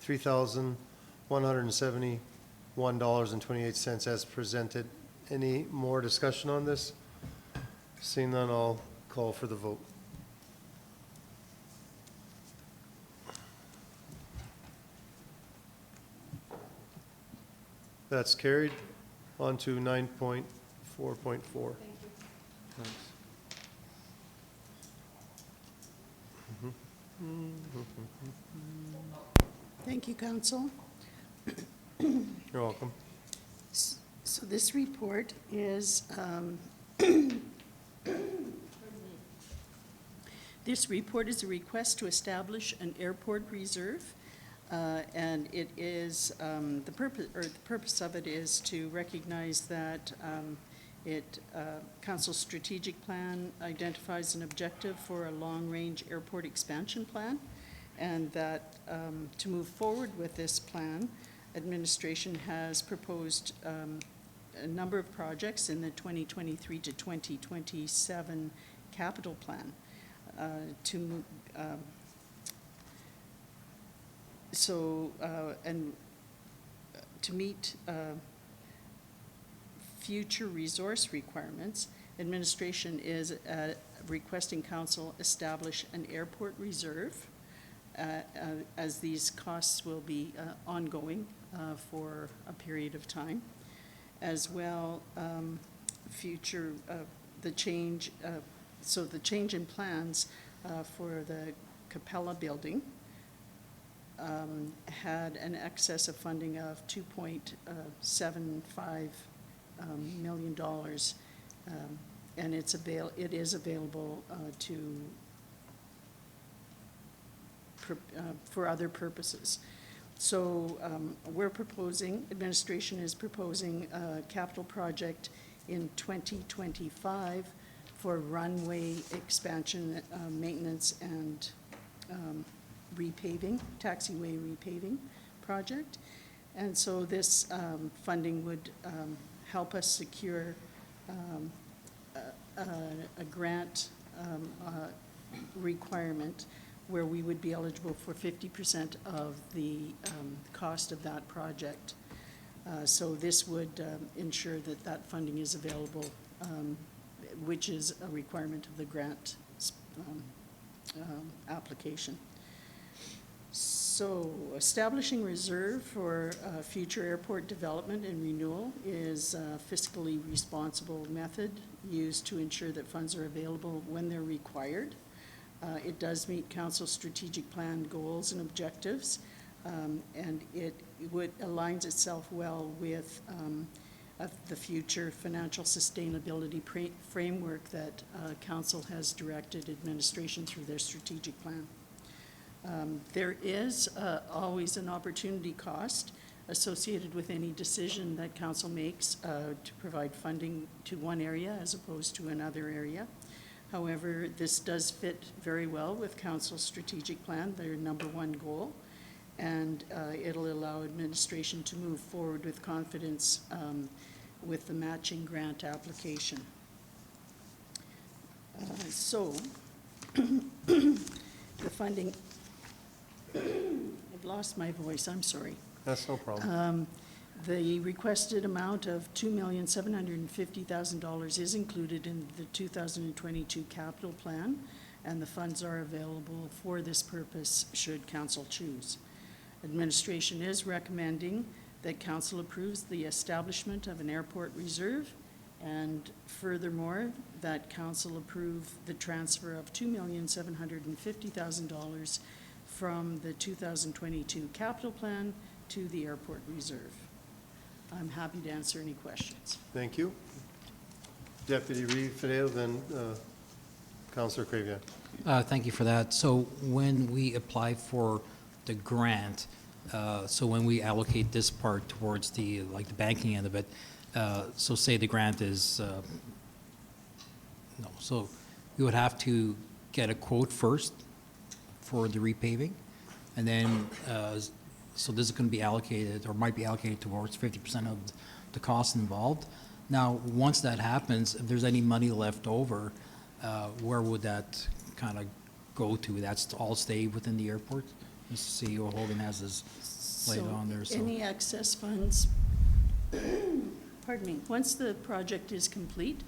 $3,171.28 as presented. Any more discussion on this? Seeing none, I'll call for the vote. That's carried. On to 9.4.4. Thanks. Thank you, council. You're welcome. So this report is, this report is a request to establish an airport reserve, and it is, the purpose of it is to recognize that Council's strategic plan identifies an objective for a long-range airport expansion plan, and that to move forward with this plan, administration has proposed a number of projects in the 2023 to 2027 capital plan to meet future resource requirements, administration is requesting council establish an airport reserve as these costs will be ongoing for a period of time. As well, future, the change in plans for the Capella building had an excess of funding of $2.75 million, and it is available for other purposes. So administration is proposing a capital project in 2025 for runway expansion, maintenance, and repaving, taxiway repaving project. And so this funding would help us secure a grant requirement where we would be eligible for 50% of the cost of that project. So this would ensure that that funding is available, which is a requirement of the grant application. So establishing reserve for future airport development and renewal is a fiscally responsible method used to ensure that funds are available when they're required. It does meet council's strategic plan goals and objectives, and it aligns itself well with the future financial sustainability framework that council has directed administration through their strategic plan. There is always an opportunity cost associated with any decision that council makes to provide funding to one area as opposed to another area. However, this does fit very well with council's strategic plan, their number one goal, and it'll allow administration to move forward with confidence with the matching grant application. So, the funding, I've lost my voice, I'm sorry. That's no problem. The requested amount of $2,750,000 is included in the 2022 capital plan, and the funds are available for this purpose should council choose. Administration is recommending that council approves the establishment of an airport reserve, and furthermore, that council approve the transfer of $2,750,000 from the 2022 capital plan to the airport reserve. I'm happy to answer any questions. Thank you. Deputy Reeve Fidel, then Councillor Cravia. Thank you for that. So when we apply for the grant, so when we allocate this part towards the banking end of it, so say the grant is, so we would have to get a quote first for the repaving, and then, so this is going to be allocated, or might be allocated towards 50% of the costs involved. Now, once that happens, if there's any money left over, where would that kind of go to? That's all stay within the airport? Mr. CEO Hogan has his laid on there. So Any excess funds, pardon me, once the project is complete,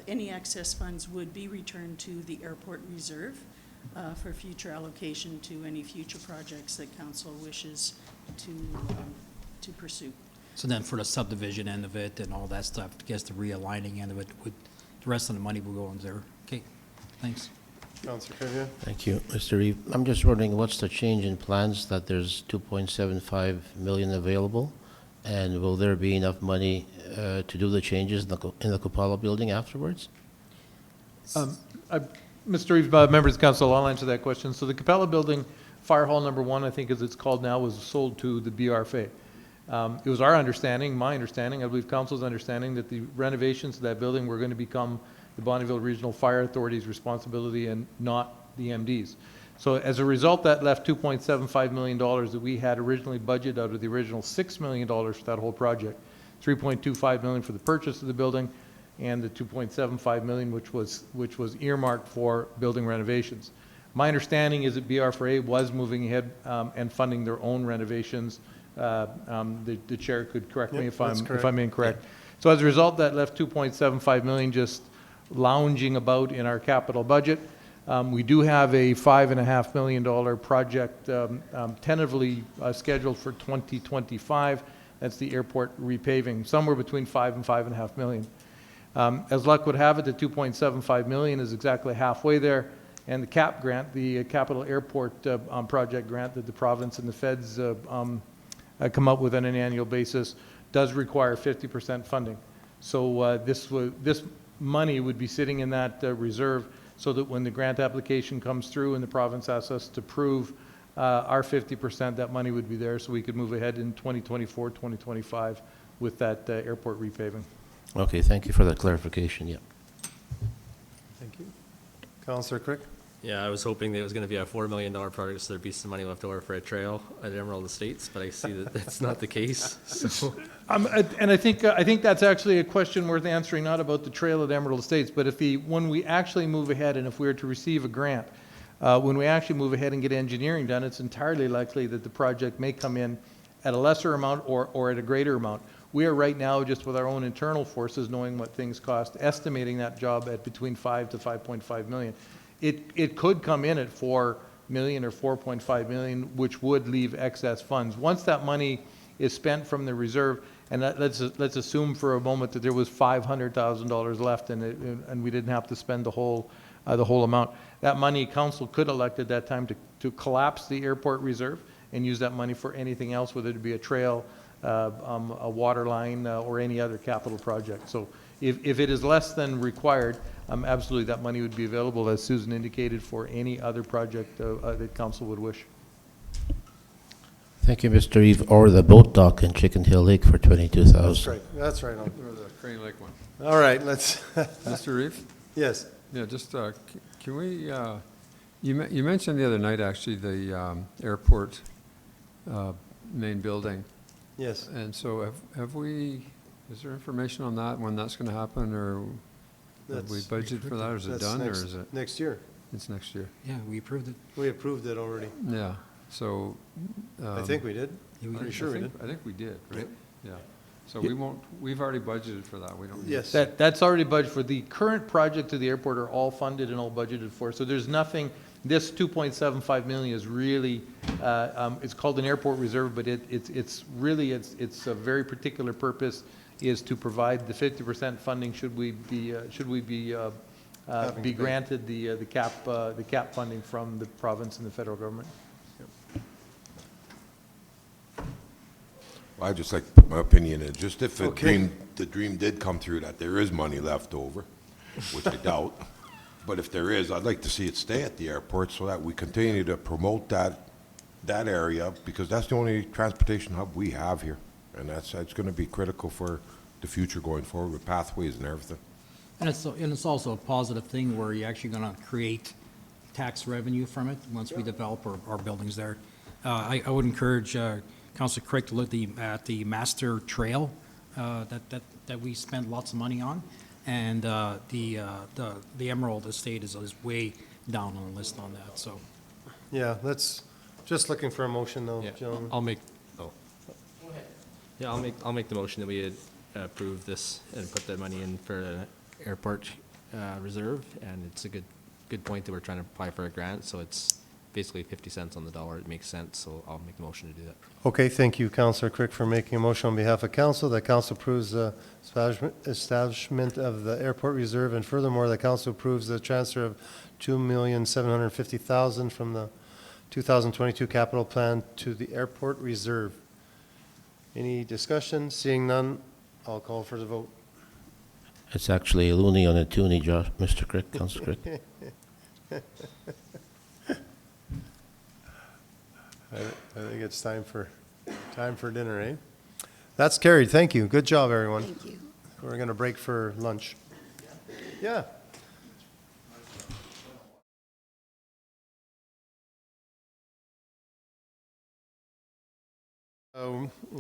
any excess funds would be returned to the airport reserve for future allocation to any future projects that council wishes to pursue. So then for the subdivision end of it and all that stuff, I guess the realigning end of it, the rest of the money will go in there. Okay, thanks. Councillor Cravia. Thank you, Mr. Reeve. I'm just wondering, what's the change in plans that there's $2.75 million available? And will there be enough money to do the changes in the Copala building afterwards? Mr. Reeve, members of council, I'll answer that question. So the Capella Building, Fire Hall Number 1, I think as it's called now, was sold to the BRFA. It was our understanding, my understanding, I believe council's understanding, that the renovations to that building were going to become the Bonneville Regional Fire Authority's responsibility and not the MD's. So as a result, that left $2.75 million that we had originally budgeted out of the original $6 million for that whole project. $3.25 million for the purchase of the building, and the $2.75 million which was earmarked for building renovations. My understanding is that BRFA was moving ahead and funding their own renovations. The chair could correct me if I'm incorrect. So as a result, that left $2.75 million just lounging about in our capital budget. We do have a $5.5 million project tentatively scheduled for 2025. That's the airport repaving, somewhere between $5 and $5.5 million. As luck would have it, the $2.75 million is exactly halfway there, and the CAP grant, the Capital Airport project grant that the province and the feds come up with on an annual basis, does require 50% funding. So this money would be sitting in that reserve, so that when the grant application comes through and the province asks us to prove our 50%, that money would be there, so we could move ahead in 2024, 2025 with that airport repaving. Okay, thank you for that clarification, yeah. Thank you. Councillor Crick? Yeah, I was hoping that it was going to be a $4 million project, so there'd be some money left over for a trail at Emerald Estates, but I see that that's not the case, so. And I think that's actually a question worth answering, not about the trail at Emerald Estates, but when we actually move ahead and if we were to receive a grant, when we actually move ahead and get engineering done, it's entirely likely that the project may come in at a lesser amount or at a greater amount. We are right now, just with our own internal forces, knowing what things cost, estimating that job at between 5 to 5.5 million. It could come in at 4 million or 4.5 million, which would leave excess funds. Once that money is spent from the reserve, and let's assume for a moment that there was $500,000 left and we didn't have to spend the whole amount. That money, council could elect at that time to collapse the airport reserve and use that money for anything else, whether it be a trail, a water line, or any other capital project. So if it is less than required, absolutely that money would be available, as Susan indicated, for any other project that council would wish. Thank you, Mr. Eve, or the boat dock in Chicken Hill Lake for $22,000. That's right. Or the Crane Lake one. All right, let's. Mr. Reeve? Yes. Yeah, just, can we, you mentioned the other night, actually, the airport main building. Yes. And so have we, is there information on that, when that's going to happen, or have we budgeted for that, or is it done, or is it? Next year. It's next year. Yeah, we approved it. We approved it already. Yeah, so. I think we did. Yeah, we Pretty did. sure we did. I think we did, right? Yeah. So we've already budgeted for that. We don't. Yes. That's already budgeted for. The current projects of the airport are all funded and all budgeted for. So there's nothing, this 2.75 million is really, it's called an airport reserve, but it's really a very particular purpose, is to provide the 50% funding should we be granted the cap funding from the province and the federal government. Well, I'd just like to put my opinion in, just if the dream did come through, that there is money left over, which I doubt, but if there is, I'd like to see it stay at the airport so that we continue to promote that area, because that's the only transportation hub we have here, and it's going to be critical for the future going forward with pathways and everything. And it's also a positive thing where you're actually going to create tax revenue from it once we develop our buildings there. I would encourage Councilor Craig to look at the master trail that we spent lots of money on, and the Emerald Estate is way down on the list on that. So, yeah, let's just looking for a motion, though, gentlemen. I'll make the motion that we approve this and put the money in for the airport reserve, and it's a good point that we're trying to apply for a grant, so it's basically 50 cents on the dollar. It makes sense, so I'll make the motion to do that. Okay, thank you, Councillor Crick, for making a motion on behalf of council, that council approves the establishment of the airport reserve, and furthermore, the council approves the transfer of $2,750,000 from the 2022 capital plan to the airport reserve. Any discussion? Seeing none, I'll call for the vote. It's actually a loony on a toonie, Josh, Mr. Crick, Councilor Crick. I think it's time for dinner, eh? That's carried. Thank you. Good job, everyone. Thank you. We're going to break for lunch. Yeah.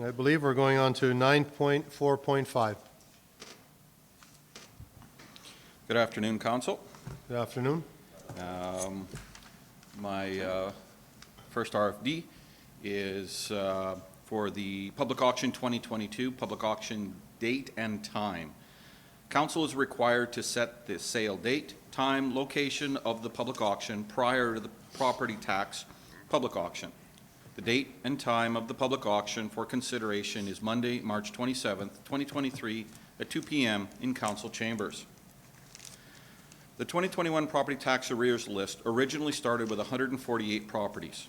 I believe we're going on to 9.4.5. Good afternoon, Council. Good afternoon. My first RFD is for the Public Auction 2022, public auction date and time. Council is required to set the sale date, time, location of the public auction prior to the property tax public auction. The date and time of the public auction for consideration is Monday, March 27th, 2023 at 2 p.m. in Council Chambers. The 2021 property tax arrears list originally started with 148 properties.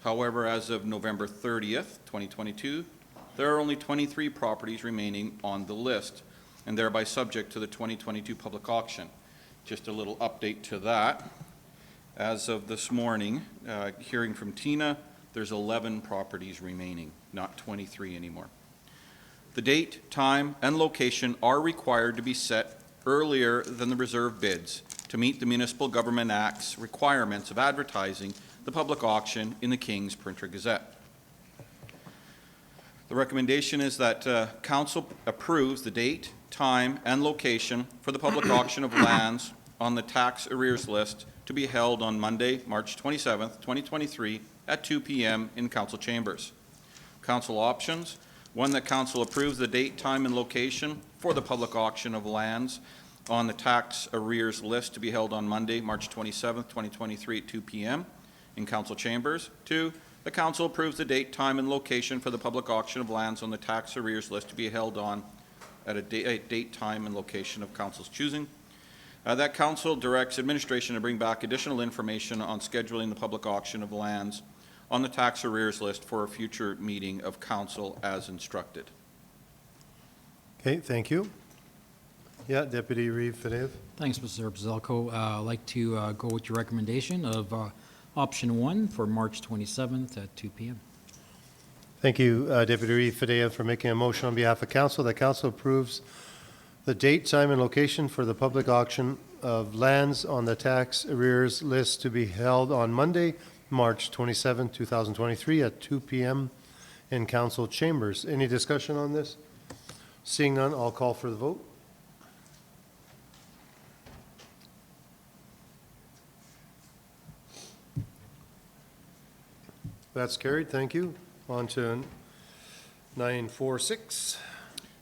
However, as of November 30th, 2022, there are only 23 properties remaining on the list and thereby subject to the 2022 public auction. Just a little update to that. As of this morning, hearing from Tina, there's 11 properties remaining, not 23 anymore. The date, time, and location are required to be set earlier than the reserve bids to meet the Municipal Government Act's requirements of advertising the public auction in the King's Printer Gazette. The recommendation is that Council approves the date, time, and location for the public auction of lands on the tax arrears list to be held on Monday, March 27th, 2023 at 2 p.m. in Council Chambers. Council options: one, that Council approves the date, time, and location for the public auction of lands on the tax arrears list to be held on Monday, March 27th, 2023 at 2 p.m. in Council Chambers. 2, the Council approves the date, time, and location for the public auction of lands on the tax arrears list to be held on at a date, time, and location of Council's choosing. That Council directs administration to bring back additional information on scheduling the public auction of lands on the tax arrears list for a future meeting of Council as instructed. Okay, thank you. Yeah, Deputy Reeve-Fideyev. Thanks, Mr. Zelko. I'd like to go with your recommendation of option 1 for March 27th at 2 p.m. Thank you, Deputy Reeve-Fideyev, for making a motion on behalf of Council that Council approves the date, time, and location for the public auction of lands on the tax arrears list to be held on Monday, March 27, 2023 at 2 p.m. in Council Chambers. Any discussion on this? Seeing none, I'll call for the vote. That's carried. Thank you. On to 946.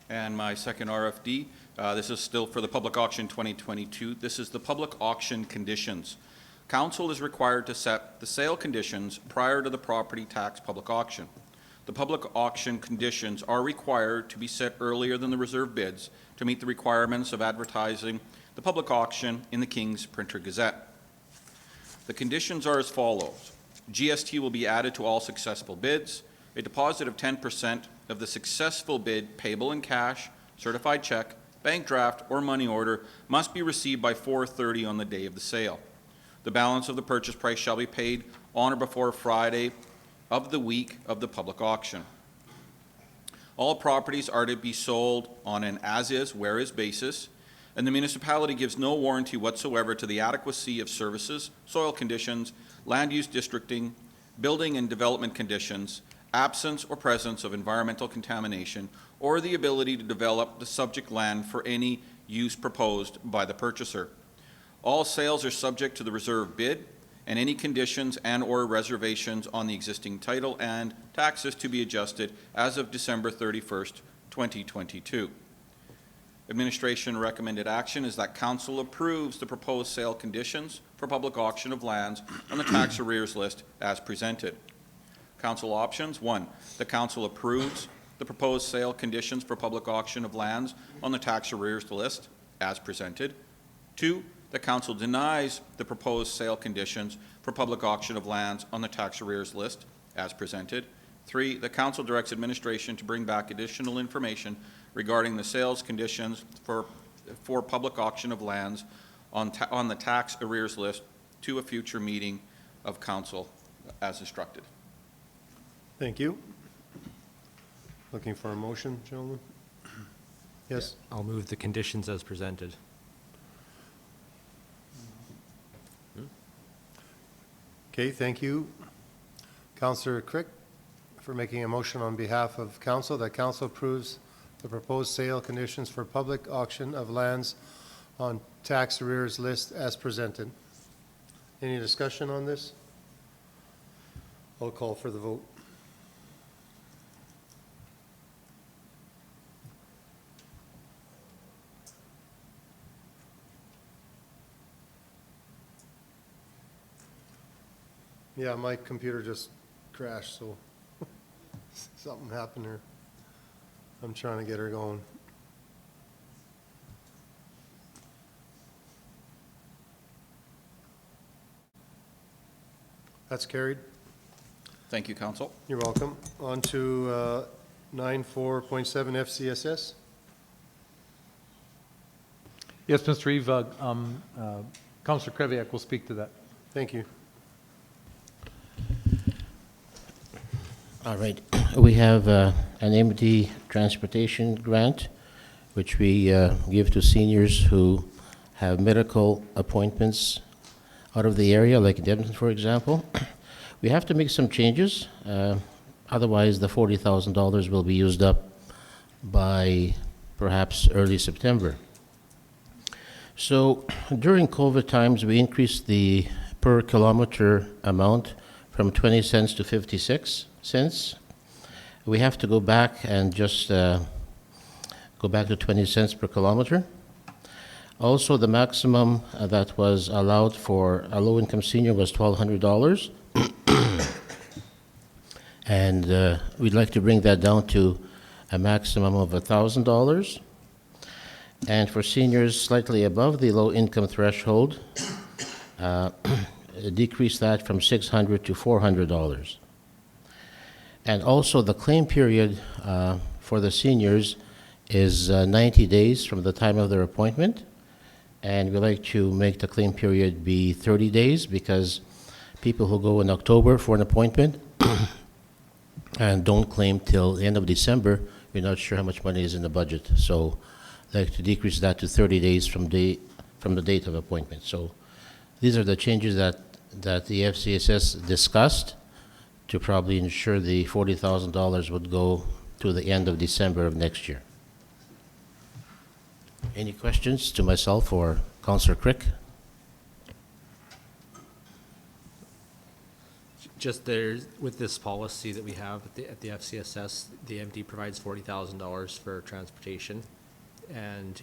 And my second RFD, this is still for the public auction 2022. This is the public auction conditions. Council is required to set the sale conditions prior to the property tax public auction. The public auction conditions are required to be set earlier than the reserve bids to meet the requirements of advertising the public auction in the King's Printer Gazette. The conditions are as follows. GST will be added to all successful bids. A deposit of 10% of the successful bid payable in cash, certified check, bank draft, or money order must be received by 4:30 on the day of the sale. The balance of the purchase price shall be paid on or before Friday of the week of the public auction. All properties are to be sold on an as-is, where-is basis, and the municipality gives no warranty whatsoever to the adequacy of services, soil conditions, land use districting, building and development conditions, absence or presence of environmental contamination, or the ability to develop the subject land for any use proposed by the purchaser. All sales are subject to the reserve bid and any conditions and or reservations on the existing title and taxes to be adjusted as of December 31st, 2022. Administration recommended action is that Council approves the proposed sale conditions for public auction of lands on the tax arrears list as presented. Council options: 1, the Council approves the proposed sale conditions for public auction of lands on the tax arrears list as presented. 2, the Council denies the proposed sale conditions for public auction of lands on the tax arrears list as presented. 3, the council directs administration to bring back additional information regarding the sales conditions for public auction of lands on the tax arrears list to a future meeting of council as instructed. Thank you. Looking for a motion, gentlemen? Yes? I'll move the conditions as presented. Okay, thank you. Councillor Crick for making a motion on behalf of council that council approves the proposed sale conditions for public auction of lands on tax arrears list as presented. Any discussion on this? I'll call for the vote. Yeah, my computer just crashed, so something happened here. I'm trying to get her going. That's carried. Thank you, council. You're welcome. On to 9.4.7 FCSS. Yes, Mr. Eve, Councillor Kreviak will speak to that. Thank you. All right, we have an MD transportation grant, which we give to seniors who have medical appointments out of the area, like in Edmonton, for example. We have to make some changes, otherwise the $40,000 will be used up by perhaps early September. So during COVID times, we increased the per kilometer amount from 20 cents to 56 cents. We have to go back and just go back to 20 cents per kilometer. Also, the maximum that was allowed for a low-income senior was $1,200. And we'd like to bring that down to a maximum of $1,000. And for seniors slightly above the low-income threshold, decrease that from $600 to $400. And also, the claim period for the seniors is 90 days from the time of their appointment. And we like to make the claim period be 30 days because people who go in October for an appointment and don't claim till the end of December, we're not sure how much money is in the budget. So I'd like to decrease that to 30 days from the date of appointment. So these are the changes that the FCSS discussed to probably ensure the $40,000 would go to the end of December of next year. Any questions to myself or Councillor Crick? Just there's, with this policy that we have at the FCSS, the MD provides $40,000 for transportation. And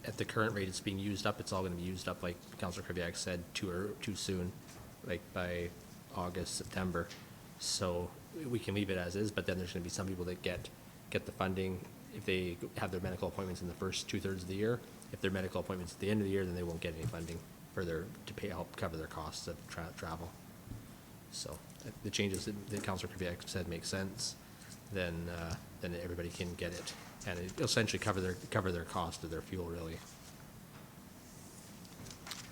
at the current rate it's being used up, it's all going to be used up, like Councillor Kreviak said, too soon, like by August, September. So we can leave it as is, but then there's going to be some people that get the funding if they have their medical appointments in the first 2/3 of the year. If their medical appointments at the end of the year, then they won't get any funding for help cover their costs of travel. So the changes that Councillor Kreviak said make sense, then everybody can get it, and it essentially cover their cost of their fuel, really.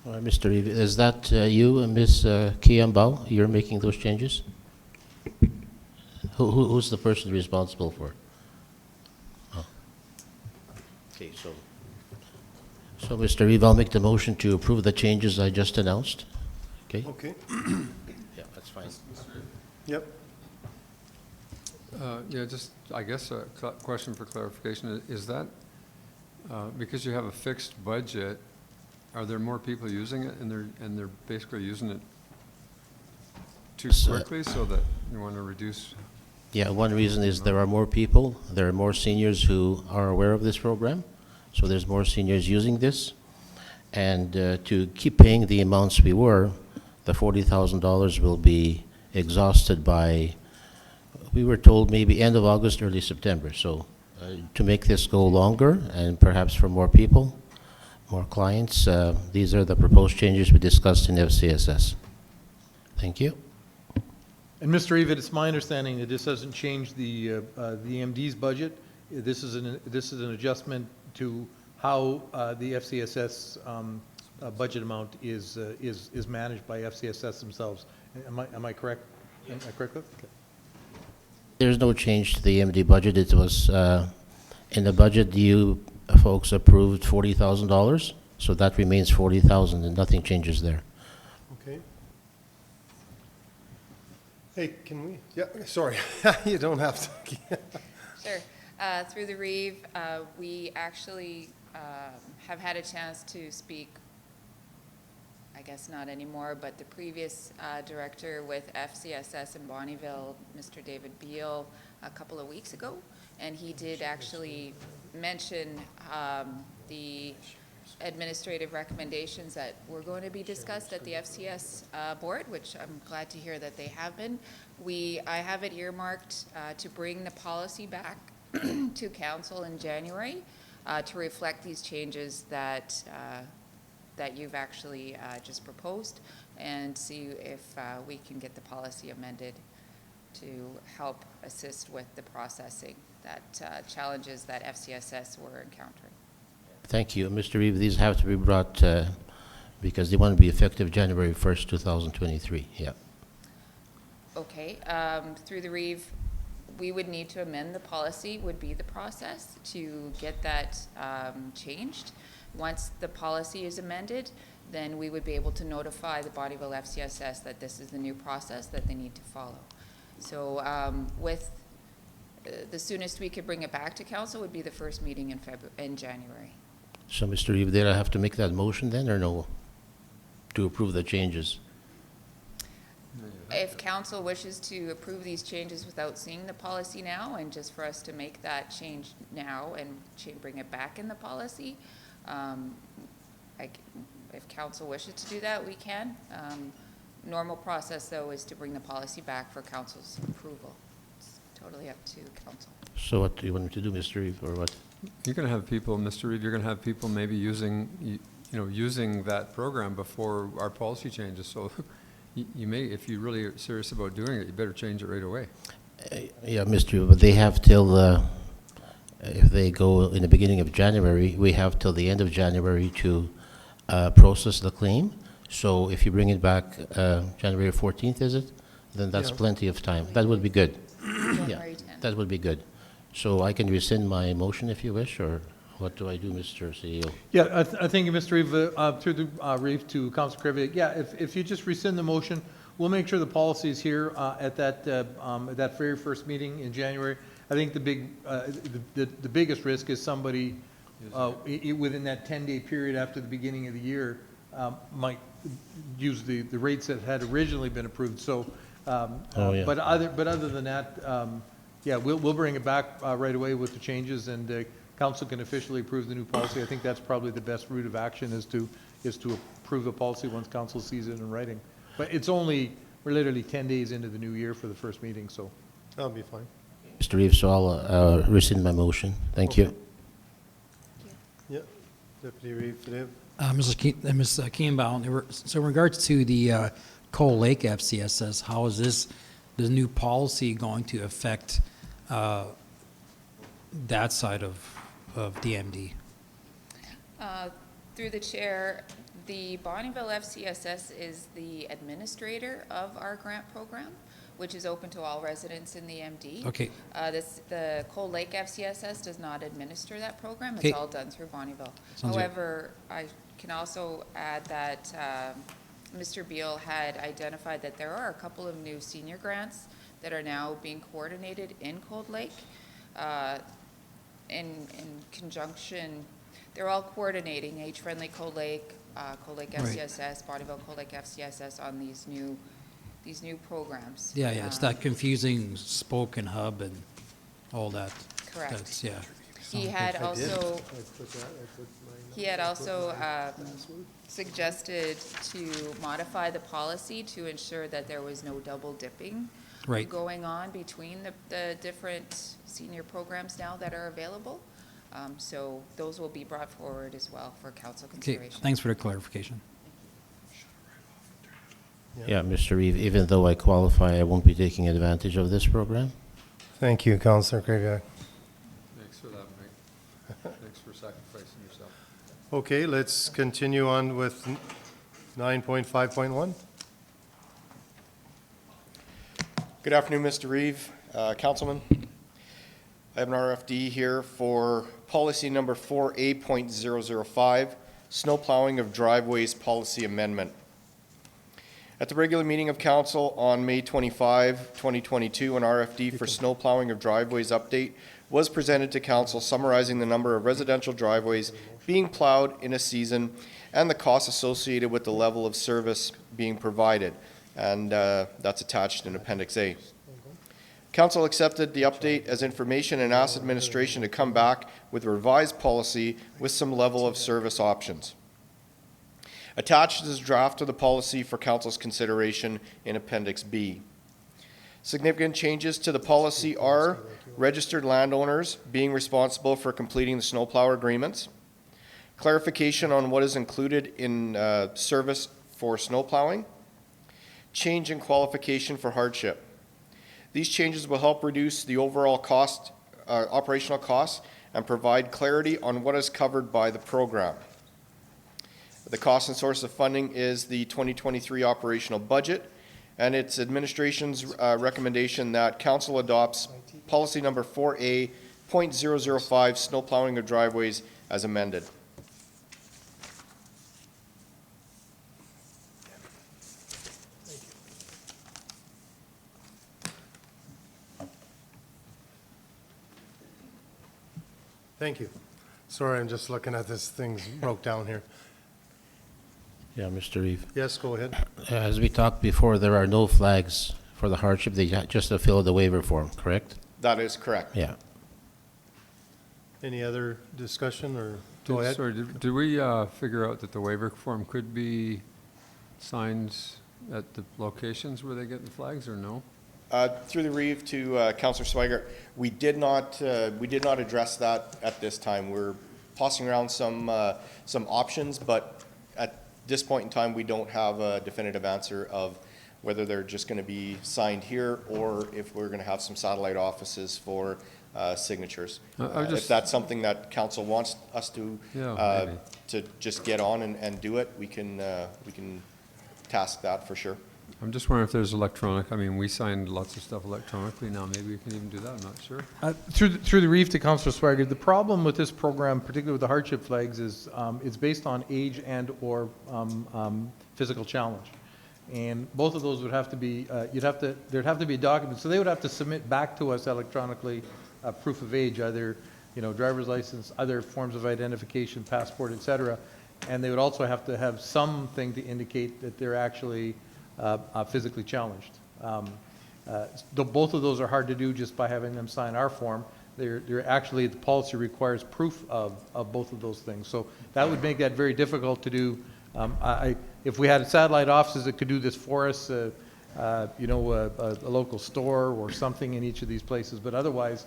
All right, Mr. Eve, is that you and Ms. Kiambao? You're making those changes? Who's the person responsible for it? Oh. Okay, so Mr. Eve, I'll make the motion to approve the changes I just announced. Okay? Okay. Yeah, that's fine. Yep. Yeah, just, I guess, a question for clarification. Is that, because you have a fixed budget, are there more people using it and they're basically using it too quickly so that you want to reduce? Yeah, one reason is there are more people, there are more seniors who are aware of this program, so there's more seniors using this. And to keep paying the amounts we were, the $40,000 will be exhausted by, we were told maybe end of August, early September. So to make this go longer and perhaps for more people, more clients, these are the proposed changes we discussed in FCSS. Thank you. And Mr. Evatt, it's my understanding that this doesn't change the MD's budget. This is an adjustment to how the FCSS budget amount is managed by FCSS themselves. Am I correct? Am I correct? Okay. There's no change to the MD budget. It was, in the budget, you folks approved $40,000, so that remains $40,000, and nothing changes there. Okay. Hey, can we, yeah, sorry, you don't have to. Sure. Through the Reeve, we actually have had a chance to speak, I guess not anymore, but the previous director with FCSS in Bonnyville, Mr. David Beal, a couple of weeks ago, and he did actually mention the administrative recommendations that were going to be discussed at the FCS board, which I'm glad to hear that they have been. I have it earmarked to bring the policy back to council in January to reflect these changes that you've actually just proposed, and see if we can get the policy amended to help assist with the processing that challenges that FCSS were encountering. Thank you. Mr. Reeve, these have to be brought, because they want to be effective January 1st, 2023. Yeah. Okay, through the Reeve, we would need to amend the policy, would be the process to get that changed. Once the policy is amended, then we would be able to notify the Bonnyville FCSS that this is the new process that they need to follow. So the soonest we could bring it back to council would be the first meeting in January. So, Mr. Reeve, did I have to make that motion then, or no, to approve the changes? If council wishes to approve these changes without seeing the policy now, and just for us to make that change now and bring it back in the policy, if council wishes to do that, we can. Normal process, though, is to bring the policy back for council's approval. It's totally up to council. So what do you want me to do, Mr. Reeve, or what? You're going to have people, Mr. Reeve, you're going to have people maybe using that program before our policy changes. So you may, if you're really serious about doing it, you better change it right away. Yeah, Mr. Reeve, but they have till, if they go in the beginning of January, we have till the end of January to process the claim. So if you bring it back January 14th, is it? Then that's plenty of time. That would be good. Yeah, that would be good. So I can rescind my motion if you wish, or what do I do, Mr. CEO? Yeah, I think, Mr. Reeve, through the Reeve to Council Crevier, yeah, if you just rescind the motion, we'll make sure the policy is here at that very first meeting in January. I think the biggest risk is somebody within that 10-day period after the beginning of the year might use the rates that had originally been approved. So, but other than that, yeah, we'll bring it back right away with the changes, and council can officially approve the new policy. I think that's probably the best route of action, is to approve the policy once council sees it in writing. But we're literally 10 days into the new year for the first meeting, so That'll be fine. Mr. Reeve, so I'll rescind my motion. Thank you. Yeah, Deputy Reeve, Dave? Ms. Kienbaum, so in regards to the Coal Lake FCSS, how is the new policy going to affect that side of DMD? Through the chair, the Bonnyville FCSS is the administrator of our grant program, which is open to all residents in the MD. Okay. The Coal Lake FCSS does not administer that program. Okay. It's all done through Bonnyville. Sounds good. However, I can also add that Mr. Beal had identified that there are a couple of new senior grants that are now being coordinated in Cold Lake in conjunction. They're all coordinating Age-Friendly Cold Lake FCSS, Bonnyville Cold Lake FCSS on these new programs. Yeah, it's that confusing spoke and hub and all that. Correct. That's, yeah. He had also suggested to modify the policy to ensure that there was no double dipping going on between the different senior programs now that are available. So those will be brought forward as well for council Okay, consideration. thanks for the clarification. Yeah, Mr. Reeve, even though I qualify, I won't be taking advantage of this program. Thank you, Councillor Krivak. Thanks for that, Mike. Thanks for sacrificing yourself. Okay, let's continue on with 9.5.1. Good afternoon, Mr. Reeve, Councilman. I have an RFD here for policy number 4A.005, snow plowing of driveways policy amendment. At the regular meeting of council on May 25, 2022, an RFD for snow plowing of driveways update was presented to council summarizing the number of residential driveways being plowed in a season and the costs associated with the level of service being provided. And that's attached in Appendix A. Council accepted the update as information and asked administration to come back with a revised policy with some level of service options. Attached is a draft of the policy for council's consideration in Appendix B. Significant changes to the policy are registered landowners being responsible for completing the snowplow agreements, clarification on what is included in service for snowplowing, change in qualification for hardship. These changes will help reduce the overall cost, operational costs, and provide clarity on what is covered by the program. The cost and source of funding is the 2023 operational budget, and it's administration's recommendation that council adopts policy number 4A.005, snow plowing of driveways, as amended. Thank you. Sorry, I'm just looking at this, things broke down here. Yeah, Mr. Reeve. Yes, go ahead. As we talked before, there are no flags for the hardship. They just fill the waiver form, correct? That is correct. Yeah. Any other discussion, or go ahead? Sorry, did we figure out that the waiver form could be signed at the locations where they get the flags, or no? Through the Reeve to Councillor Swigert, we did not address that at this time. We're tossing around some options, but at this point in time, we don't have a definitive answer of whether they're just going to be signed here or if we're going to have some satellite offices for signatures. If that's something that council wants us to just get on and do it, we can task that for sure. I'm just wondering if there's electronic, I mean, we signed lots of stuff electronically now, maybe we can even do that, I'm not sure. Through the Reeve to Councillor Swiger, the problem with this program, particularly with the hardship flags, is it's based on age and or physical challenge. And both of those would have to be, there'd have to be a document, so they would have to submit back to us electronically proof of age, either, driver's license, other forms of identification, passport, et cetera. And they would also have to have something to indicate that they're actually physically challenged. Though both of those are hard to do just by having them sign our form, they're actually, the policy requires proof of both of those things. So that would make that very difficult to do. If we had satellite offices that could do this for us, a local store or something in each of these places, but otherwise,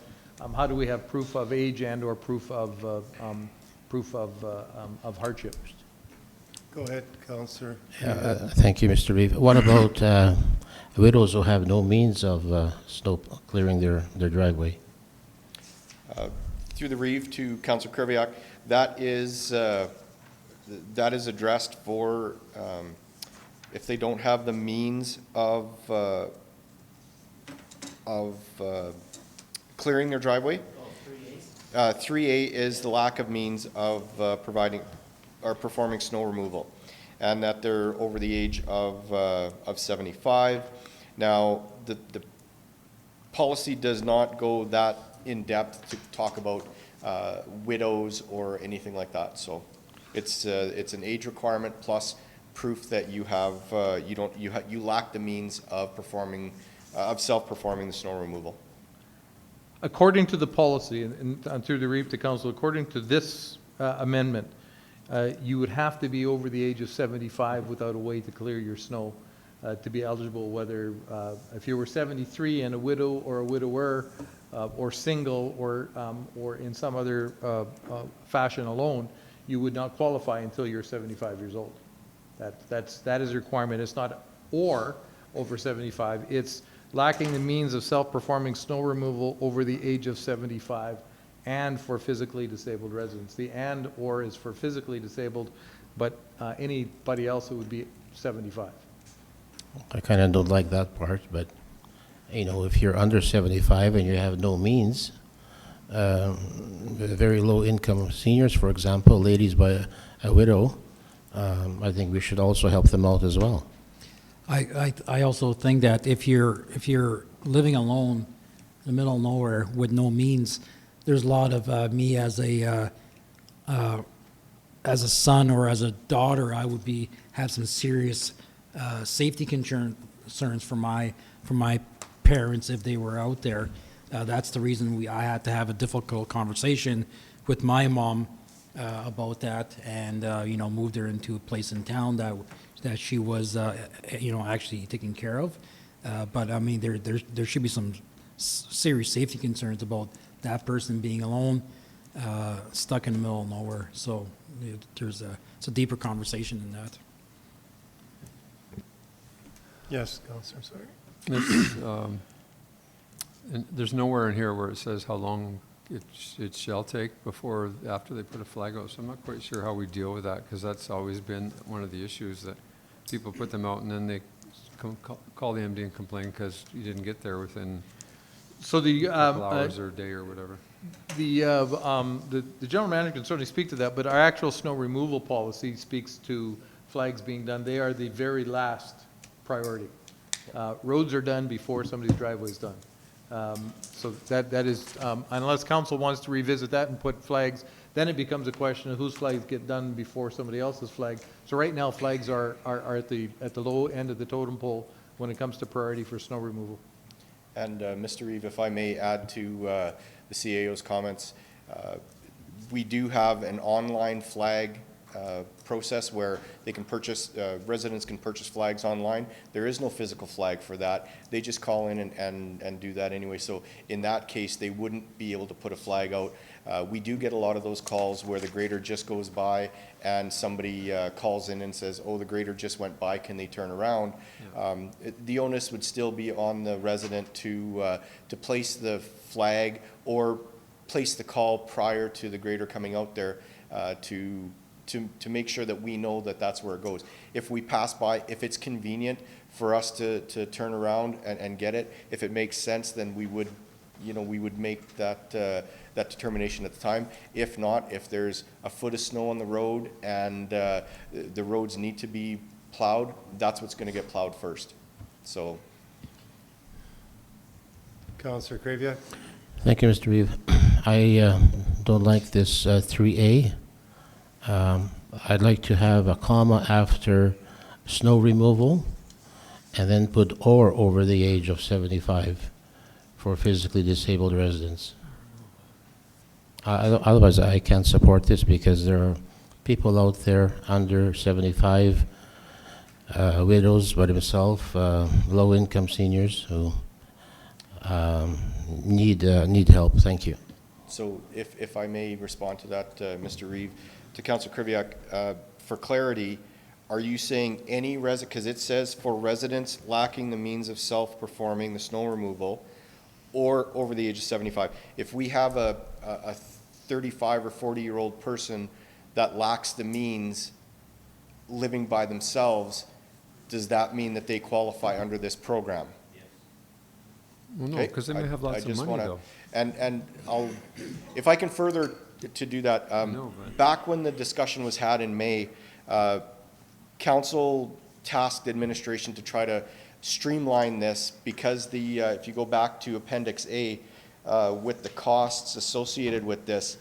how do we have proof of age and or proof of hardship? Go ahead, Councillor. Thank you, Mr. Reeve. What about widows who have no means of snow clearing their driveway? Through the Reeve to Councillor Krivyak, that is addressed for if they don't have the means of clearing their driveway. 3A is the lack of means of providing or performing snow removal, and that they're over the age of 75. Now, the policy does not go that in depth to talk about widows or anything like that. So, it's an age requirement plus proof that you have you lack the means of performing of self-performing the snow removal. According to the policy, and through the Reeve to Council, according to this amendment, you would have to be over the age of 75 without a way to clear your snow to be eligible, whether if you were 73 and a widow or a widower or single or in some other fashion alone, you would not qualify until you're 75 years old. That is a requirement. It's not or over 75. It's lacking the means of self-performing snow removal over the age of 75 and for physically disabled residents. The and/or is for physically disabled, but anybody else who would be 75. I kind of don't like that part, but, you know, if you're under 75 and you have no means, very low-income seniors, for example, ladies by a widow, I think we should also help them out as well. I also think that if you're living alone in the middle of nowhere with no means, there's a lot of me as a son or as a daughter, I would have some serious safety concerns for my parents if they were out there. That's the reason I had to have a difficult conversation with my mom about that, and moved her into a place in town that she was actually taken care of. But I mean, there should be some serious safety concerns about that person being alone, stuck in the middle of nowhere. So it's a deeper conversation than that. Yes, Counselor, sorry. And there's nowhere in here where it says how long it shall take after they put a flag out. So I'm not quite sure how we deal with that, because that's always been one of the issues, that people put them out and then they call the MD and complain because you didn't get there within a couple hours or a day or whatever. The general manager can certainly speak to that, but our actual snow removal policy speaks to flags being done. They are the very last priority. Roads are done before somebody's driveway is done. So that is, unless council wants to revisit that and put flags, then it becomes a question of whose flags get done before somebody else's flag. So right now, flags are at the low end of the totem pole when it comes to priority for snow removal. And Mr. Reeve, if I may add to the CAO's comments, we do have an online flag process where they can purchase, residents can purchase flags online. There is no physical flag for that. They just call in and do that anyway. So in that case, they wouldn't be able to put a flag out. We do get a lot of those calls where the grader just goes by and somebody calls in and says, oh, the grader just went by, can they turn around? Yeah. The onus would still be on the resident to place the flag or place the call prior to the grader coming out there to make sure that we know that that's where it goes. If we pass by, if it's convenient for us to turn around and get it, if it makes sense, then we would, we would make that determination at the time. If not, if there's a foot of snow on the road and the roads need to be plowed, that's what's going to get plowed first. So. Councillor Kraviak. Thank you, Mr. Reeve. I don't like this 3A. I'd like to have a comma after snow removal and then put or over the age of 75 for physically disabled residents. Otherwise, I can't support this because there are people out there under 75, widows by themselves, low-income seniors who need help. Thank you. So if I may respond to that, Mr. Reeve, to Councillor Kraviak, for clarity, are you saying any resident, because it says for residents lacking the means of self-performing the snow removal or over the age of 75. If we have a 35 or 40-year-old person that lacks the means living by themselves, does that mean that they qualify under this program? Well, no, because they may have lots of money, though. And I'll, if I can further to do that, back when the discussion was had in May, council tasked administration to try to streamline this because if you go back to Appendix A, with the costs associated with this,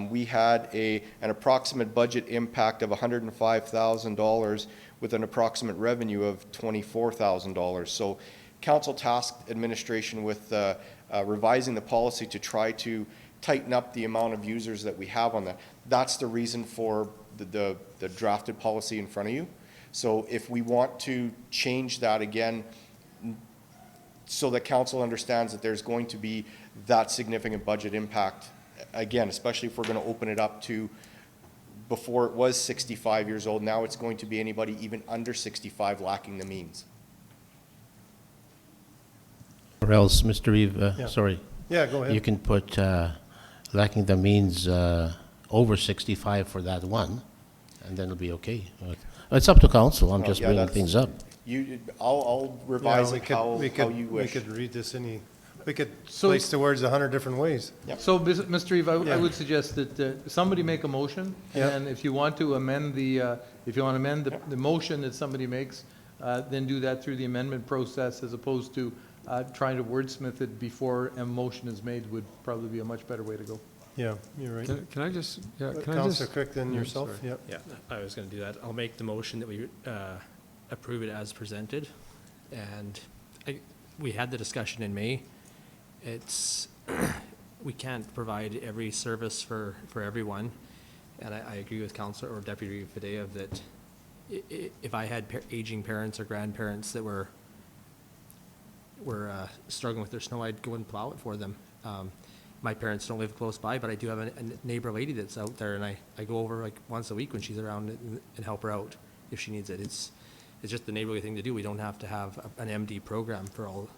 we had an approximate budget impact of $105,000 with an approximate revenue of $24,000. So council tasked administration with revising the policy to try to tighten up the amount of users that we have on that. That's the reason for the drafted policy in front of you. So if we want to change that again so that council understands that there's going to be that significant budget impact, again, especially if we're going to open it up to, before it was 65 years old, now it's going to be anybody even under 65 lacking the means. Or else, Mr. Reeve, Yeah. sorry. Yeah, go ahead. You can put lacking the means over 65 for that one, and then it'll be okay. It's up to council. I'm just Yeah, bringing that's- things up. I'll revise Yeah, it how we you wish. We could read this we could So- place the words 100 different ways. So, Mr. Eve, I Yeah. would suggest that somebody make a motion, Yeah. and if you want to amend if you want to amend the motion that somebody makes, then do that through the amendment process, as opposed to trying to wordsmith it before a motion is made would probably be a much better way to go. Yeah, you're right. Can I just, can I just? Councillor Crichton, Yeah, yourself, sorry. yep. Yeah, I was going to do that. I'll make the motion that we approve it as presented. And we had the discussion in May. We can't provide every service for everyone. And I agree with Councillor or Deputy Fadea that if I had aging parents or grandparents that were struggling with their snow, I'd go and plow it for them. My parents don't live close by, but I do have a neighbor lady that's out there, and I go over like once a week when she's around and help her out if she needs it. It's just the neighborly thing to do. We don't have to have an MD program for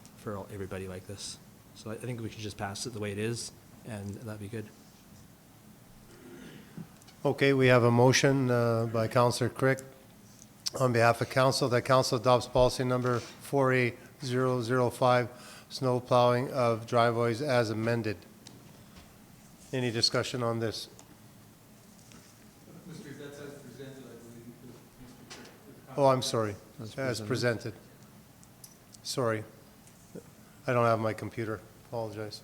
everybody like this. So I think we should just pass it the way it is, and that'd be good. Okay, we have a motion by Councillor Crick on behalf of council that council adopts policy number 4A005, snow plowing of driveways as amended. Any discussion on this? Oh, I'm sorry. As presented. Sorry. I don't have my computer. Apologize.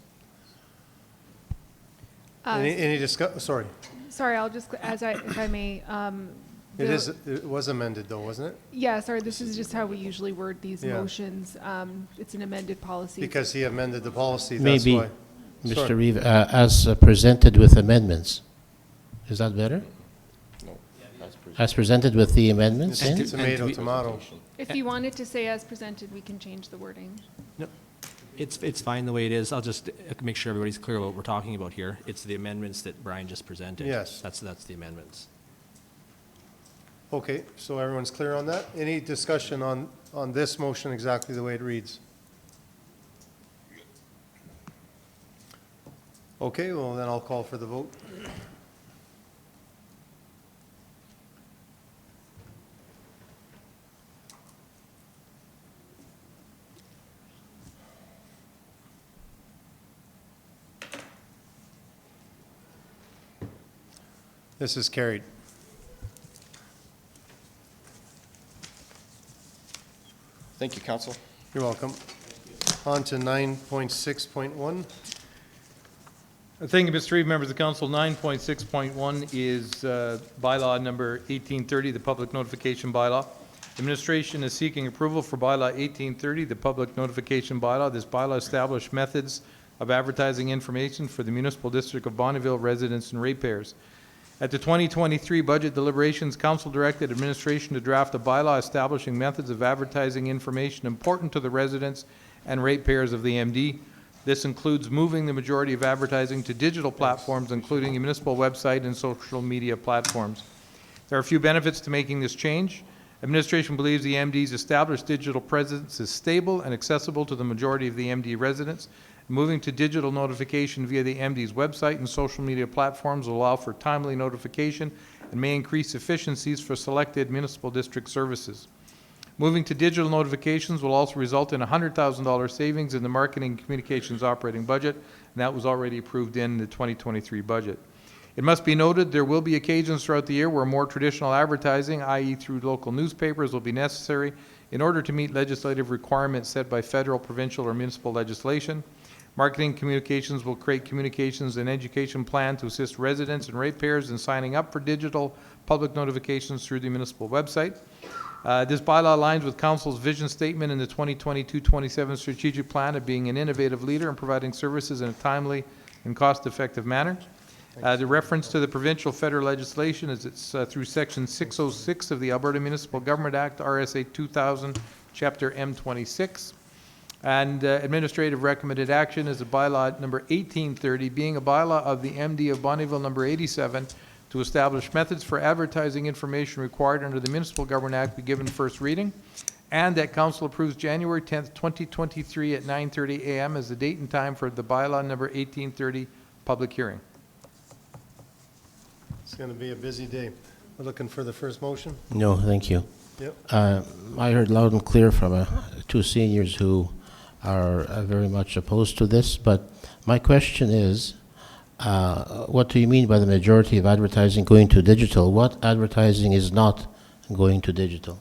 Any sorry. Sorry, I'll just, if I may. It was amended though, wasn't it? Yeah, sorry, this is just how we usually word these Yeah. motions. It's an amended policy. Because he amended the policy, that's Maybe, why. Mr. Sorry. Reeve, as presented with amendments. Is that better? No. As presented with the amendments in? Tomato, tomato. If you wanted to say as presented, we can change the wording. It's fine the way it is. I'll just make sure everybody's clear about what we're talking about here. It's the amendments that Brian just presented. Yes. That's the amendments. Okay, so everyone's clear on that? Any discussion on this motion exactly the way it reads? Okay, well then I'll call for the vote. This is carried. Thank you, council. You're welcome. On to 9.6.1. Thank you, Mr. Reeve, members of the council. 9.6.1 is bylaw number 1830, the public notification bylaw. Administration is seeking approval for bylaw 1830, the public notification bylaw. This bylaw established methods of advertising information for the municipal district of Bonneville residents and ratepayers. At the 2023 budget deliberations, council directed administration to draft a bylaw establishing methods of advertising information important to the residents and ratepayers of the MD. This includes moving the majority of advertising to digital platforms, including a municipal website and social media platforms. There are a few benefits to making this change. Administration believes the MD's established digital presence is stable and accessible to the majority of the MD residents. Moving to digital notification via the MD's website and social media platforms will allow for timely notification and may increase efficiencies for selected municipal district services. Moving to digital notifications will also result in $100,000 savings in the marketing and communications operating budget, and that was already approved in the 2023 budget. It must be noted there will be occasions throughout the year where more traditional advertising, i.e. through local newspapers, will be necessary in order to meet legislative requirements set by federal, provincial, or municipal legislation. Marketing communications will create communications and education plan to assist residents and ratepayers in signing up for digital public notifications through the municipal website. This bylaw aligns with Council's vision statement in the 2022-27 strategic plan of being an innovative leader and providing services in a timely and cost-effective manner. The reference to the provincial federal legislation is through Section 606 of the Alberta Municipal Government Act, RSA 2000, Chapter M26. And administrative recommended action is a bylaw number 1830, being a bylaw of the MD of Bonneville number 87, to establish methods for advertising information required under the Municipal Government Act, be given first reading. and that council approves January 10th, 2023 at 9:30 a.m. as the date and time for the bylaw number 1830 public hearing. It's going to be a busy day. We're looking for the first motion. No, thank you. Yep. I heard loud and clear from two seniors who are very much opposed to this, but my question is, what do you mean by the majority of advertising going to digital? What advertising is not going to digital?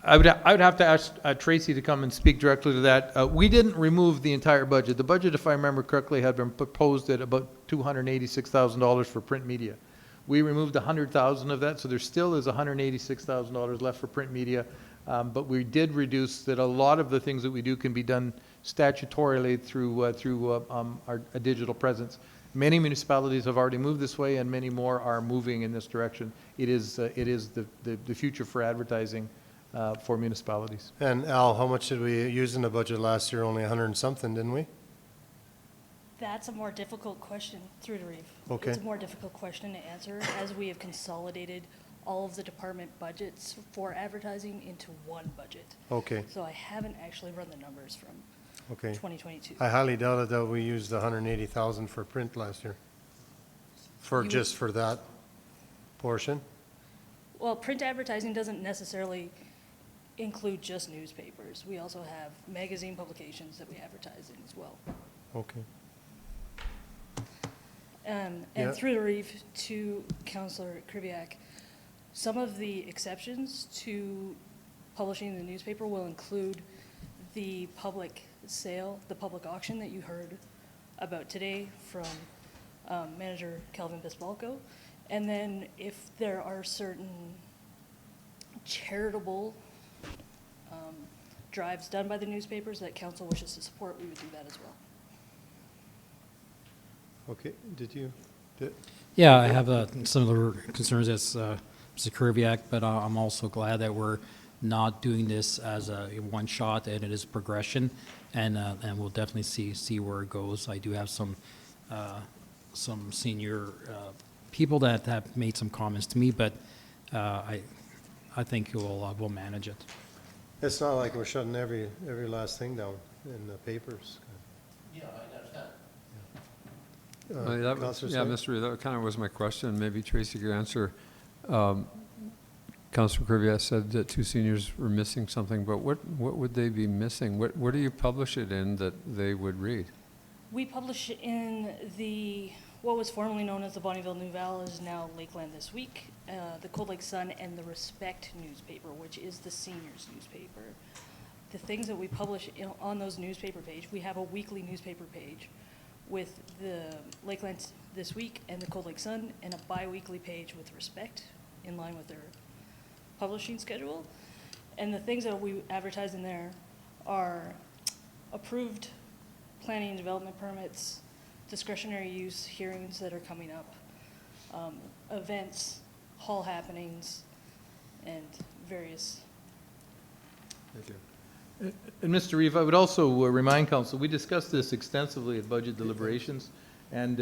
I would have to ask Tracy to come and speak directly to that. We didn't remove the entire budget. The budget, if I remember correctly, had been proposed at about $286,000 for print media. We removed $100,000 of that, so there still is $186,000 left for print media. But we did reduce that a lot of the things that we do can be done statutorily through a digital presence. Many municipalities have already moved this way, and many more are moving in this direction. It is the future for advertising for municipalities. And Al, how much did we use in the budget last year? Only 100 and something, didn't we? That's a more difficult question through the reef. Okay. It's a more difficult question to answer as we have consolidated all of the department budgets for advertising into one budget. Okay. So I haven't actually run the numbers from Okay. 2022. I highly doubted that we used 180,000 for print last year. Just for that portion? Well, print advertising doesn't necessarily include just newspapers. We also have magazine publications that we advertise in as well. Okay. And Yeah. through the reef to Councillor Kriviak, some of the exceptions to publishing in the newspaper will include the public sale, the public auction that you heard about today from Manager Kelvin Bisbalco. And then if there are certain charitable drives done by the newspapers that council wishes to support, we would do that as well. Okay, Yeah, I have similar concerns as Mr. Kerviak, but I'm also glad that we're not doing this as a one shot, and it is progression, and we'll definitely see where it goes. I do have some senior people that have made some comments to me, but I think we'll manage it. It's not like we're shutting every last thing down in the papers. Yeah, I understand. Councillor Yeah, Slade? Mr. Reed, that kind of was my question. Maybe Tracy could answer. Councillor Kerviak said that two seniors were missing something, but what would they be missing? What do you publish it in that they would read? We publish in what was formerly known as the Bonnyville Nouvelle is now Lakeland This Week, the Cold Lake Sun, and the Respect newspaper, which is the seniors newspaper. The things that we publish on those newspaper page, we have a weekly newspaper page with the Lakeland This Week and the Cold Lake Sun, and a bi-weekly page with Respect in line with their publishing schedule. And the things that we advertise in there are approved planning and development permits, discretionary use hearings that are coming up, events, hall happenings, and various. Thank you. And Mr. Reeve, I would also remind council, we discussed this extensively at budget deliberations and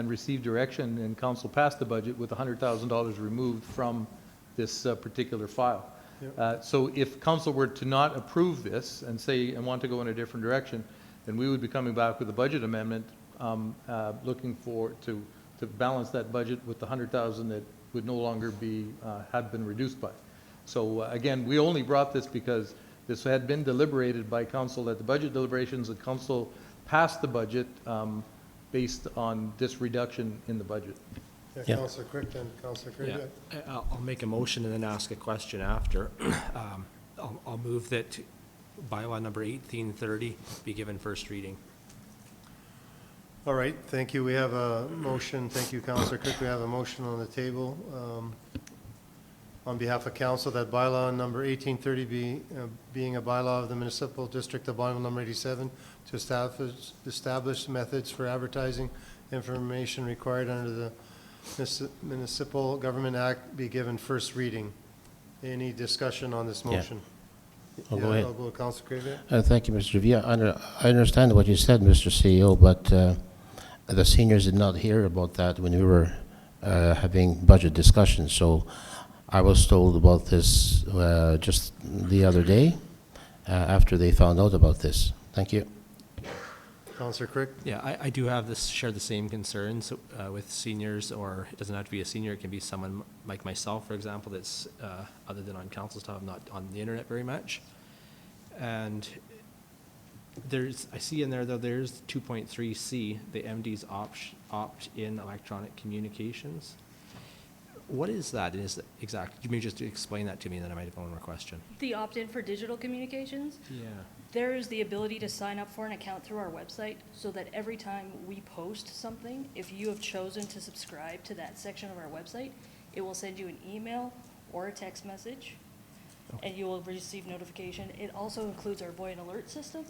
received direction, and council passed the budget with $100,000 removed from this particular file. Yep. So if council were to not approve this and want to go in a different direction, then we would be coming back with a budget amendment looking to balance that budget with the $100,000 that would no longer had been reduced by. So again, we only brought this because this had been deliberated by council at the budget deliberations, and council passed the budget based on this reduction in the budget. Yeah, Councillor Quick, then Councillor Kerviak. Yeah, I'll make a motion and then ask a question after. I'll move that bylaw number 1830 be given first reading. All right, thank you. We have a motion. Thank you, Councillor Cook. We have a motion on the table on behalf of council that bylaw number 1830 being a bylaw of the municipal district of Bonnyville number 87 to establish methods for advertising information required under the Municipal Government Act be given first reading. Any discussion on this motion? I'll go ahead. I'll go to Councillor Kerviak. Thank you, Mr. Villa. I understand what you said, Mr. CEO, but the seniors did not hear about that when we were having budget discussions. So I was told about this just the other day after they found out about this. Thank you. Counselor Crick? Yeah, I do have this, share the same concerns with seniors, or it doesn't have to be a senior, it can be someone like myself, for example, that's, other than on council stuff, I'm not on the internet very much. And I see in there, though, there's 2.3C, the MD's opt-in electronic communications. What is that? Is it exact? You may just explain that to me, and then I might have one more question. The opt-in for digital communications? Yeah. There is the ability to sign up for an account through our website so that every time we post something, if you have chosen to subscribe to that section of our website, it will send you an email or a text message, and you will receive notification. It also includes our Void Alert system,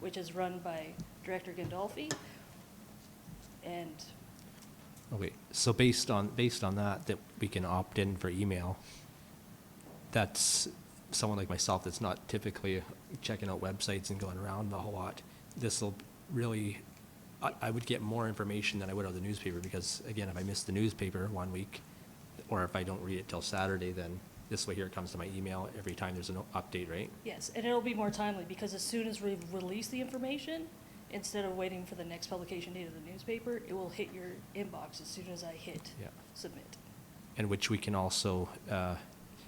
which is run by Director Gandolfi. And Okay, so based on that we can opt in for email, that's someone like myself that's not typically checking out websites and going around a whole lot. This will really, I would get more information than I would on the newspaper, because again, if I miss the newspaper one week, or if I don't read it till Saturday, then this way here it comes to my email every time there's an update, right? yes, and it'll be more timely because as soon as we release the information, instead of waiting for the next publication date of the newspaper, it will hit your inbox as soon as I hit Yeah. submit. And which we can also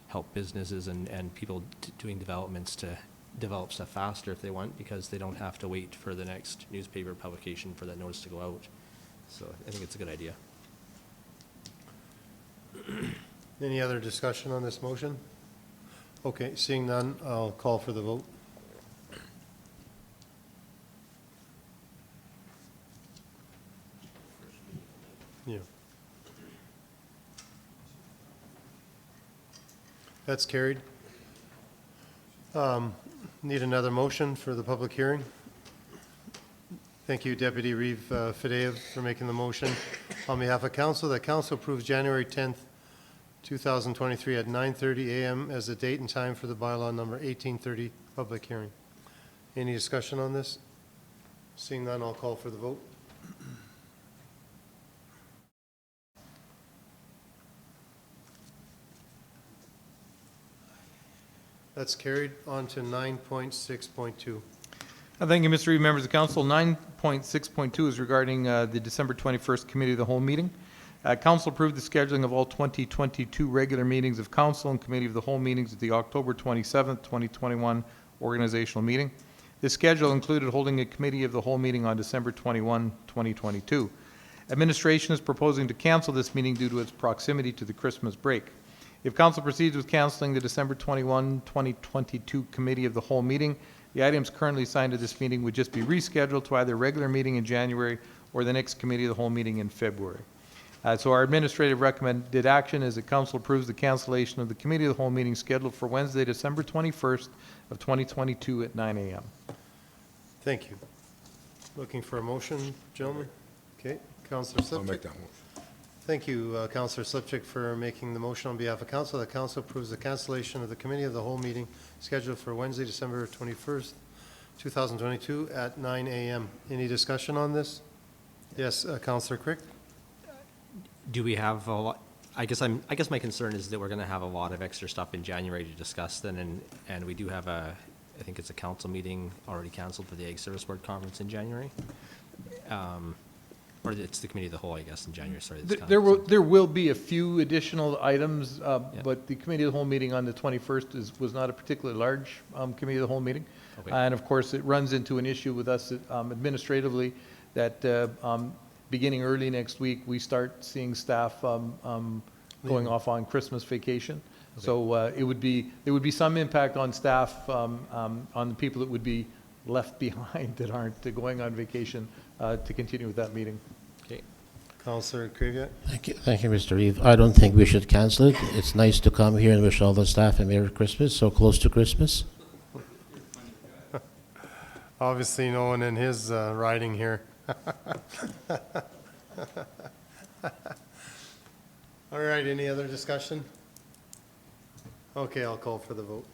help businesses and people doing developments to develop stuff faster if they want, because they don't have to wait for the next newspaper publication for that notice to go out. So I think it's a good idea. Any other discussion on this motion? Okay, seeing none, I'll call for the vote. Yeah. That's carried. Need another motion for the public hearing? Thank you, Deputy Reeve Fideyev, for making the motion. On behalf of council, that council approves January 10th, 2023 at 9:30 a.m. as the date and time for the bylaw number 1830 public hearing. Any discussion on this? Seeing none, I'll call for the vote. That's carried. On to 9.6.2. Thank you, Mr. Reeve, members of council. 9.6.2 is regarding the December 21st Committee of the Whole meeting. Council approved the scheduling of all 2022 regular meetings of council and Committee of the Whole meetings at the October 27th, 2021 organizational meeting. This schedule included holding a Committee of the Whole meeting on December 21, 2022. Administration is proposing to cancel this meeting due to its proximity to the Christmas break. If council proceeds with canceling the December 21, 2022 Committee of the Whole meeting, the items currently assigned to this meeting would just be rescheduled to either regular meeting in January or the next Committee of the Whole meeting in February. So our administrative recommended action is that council approves the cancellation of the Committee of the Whole meeting scheduled for Wednesday, December 21st of 2022 at 9 a.m. Thank you. Looking for a motion, gentlemen? Okay, Councillor Slipchik. I'll make that motion. Thank you, Councillor Slipchik, for making the motion on behalf of council. The council approves the cancellation of the Committee of the Whole meeting scheduled for Wednesday, December 21st, 2022 at 9 a.m. Any discussion on this? Yes, Councillor Crick? Do we have a lot? I guess my concern is that we're going to have a lot of extra stuff in January to discuss then, and we do have I think it's a council meeting already canceled for the Ag Service Board conference in January. Or it's the Committee of the Whole, I guess, in January, sorry. There will be a few additional items, but the Committee of the Whole meeting on the 21st was not a particularly large Committee of the Whole meeting. Okay. And of course, it runs into an issue with us administratively that beginning early next week, we start seeing staff going off on Christmas vacation. Okay. So there would be some impact on staff, on the people that would be left behind that aren't going on vacation to continue with that meeting. Okay. Councillor Crevier? Thank you, Mr. Reeve. I don't think we should cancel it. It's nice to come here and wish all the staff a Merry Christmas, so close to Christmas. Obviously, no one in his riding here. All right, any other discussion? Okay, I'll call for the vote.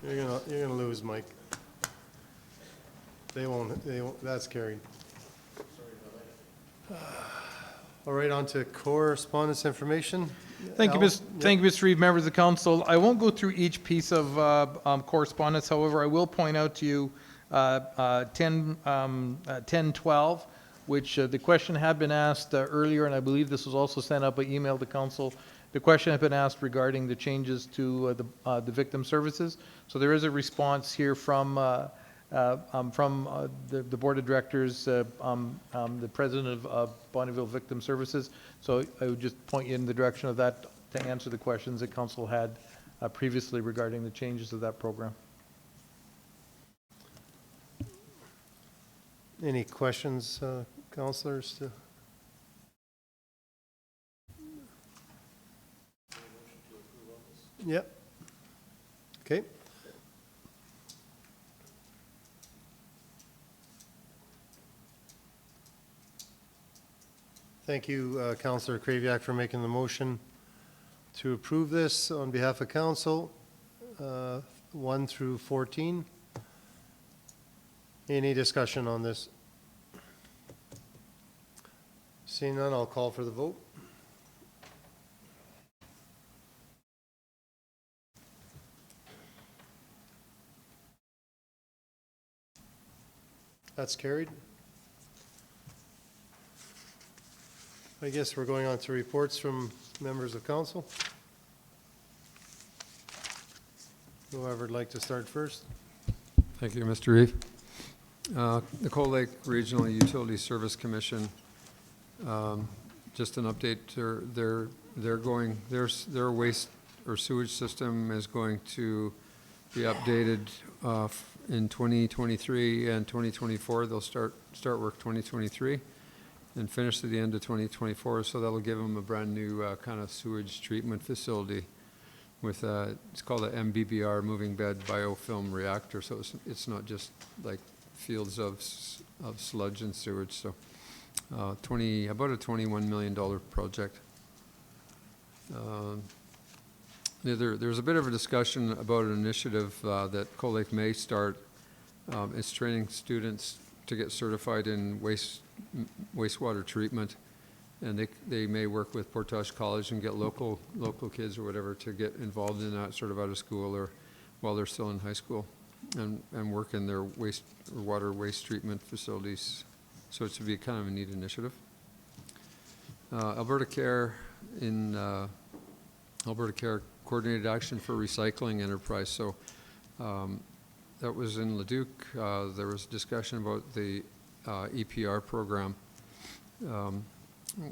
You're gonna lose, Mike. They won't, that's carried. All right, on to correspondence information. Thank you, Al? Thank you, Mr. Reeve, members of the council. I won't go through each piece of correspondence. However, I will point out to you 1012, which the question had been asked earlier, and I believe this was also sent out by email to council. The question had been asked regarding the changes to the victim services. So there is a response here from the board of directors, the president of Bonnyville Victim Services. So I would just point you in the direction of that to answer the questions that council had previously regarding the changes of that program. Any questions, councillors? Yep. Okay. Thank you, Councillor Kraviak, for making the motion to approve this on behalf of council, 1 through 14. Any discussion on this? Seeing none, I'll call for the vote. That's carried. I guess we're going on to reports from members of council. Whoever would like to start first. Thank you, Mr. Reeve. The Cold Lake Regional Utility Service Commission, just an update, their waste or sewage system is going to be updated in 2023 and 2024. They'll start work 2023 and finish at the end of 2024. So that'll give them a brand new kind of sewage treatment facility with it's called a MBBR, moving bed biofilm reactor. So it's not just like fields of sludge and sewage. So about a $21 million project. There's a bit of a discussion about an initiative that Cold Lake may start. It's training students to get certified in wastewater treatment, and they may work with Portage College and get local kids or whatever to get involved in that sort of out of school or while they're still in high school, and work in their water waste treatment facilities. So it should be kind of a neat initiative. Alberta Care Coordinated Action for Recycling Enterprise. So that was in Leduc. There was discussion about the EPR program,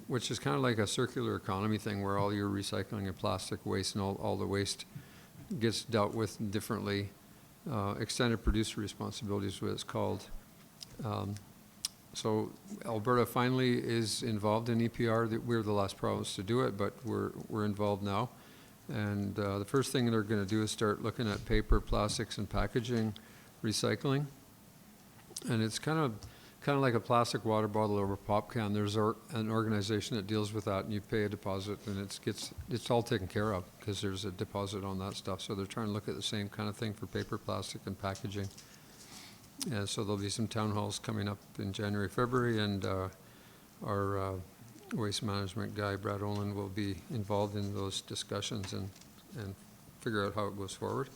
which is kind of like a circular economy thing where all your recycling and plastic waste and all the waste gets dealt with differently. Extended producer responsibility is what it's called. So Alberta finally is involved in EPR. We're the last province to do it, but we're involved now. And the first thing they're going to do is start looking at paper, plastics, and packaging recycling. And it's kind of like a plastic water bottle or a pop can. There's an organization that deals with that, and you pay a deposit, and it's all taken care of because there's a deposit on that stuff. So they're trying to look at the same kind of thing for paper, plastic, and packaging. And so there'll be some town halls coming up in January, February, and our waste management guy, Brad Olin, will be involved in those discussions and figure out how it goes forward.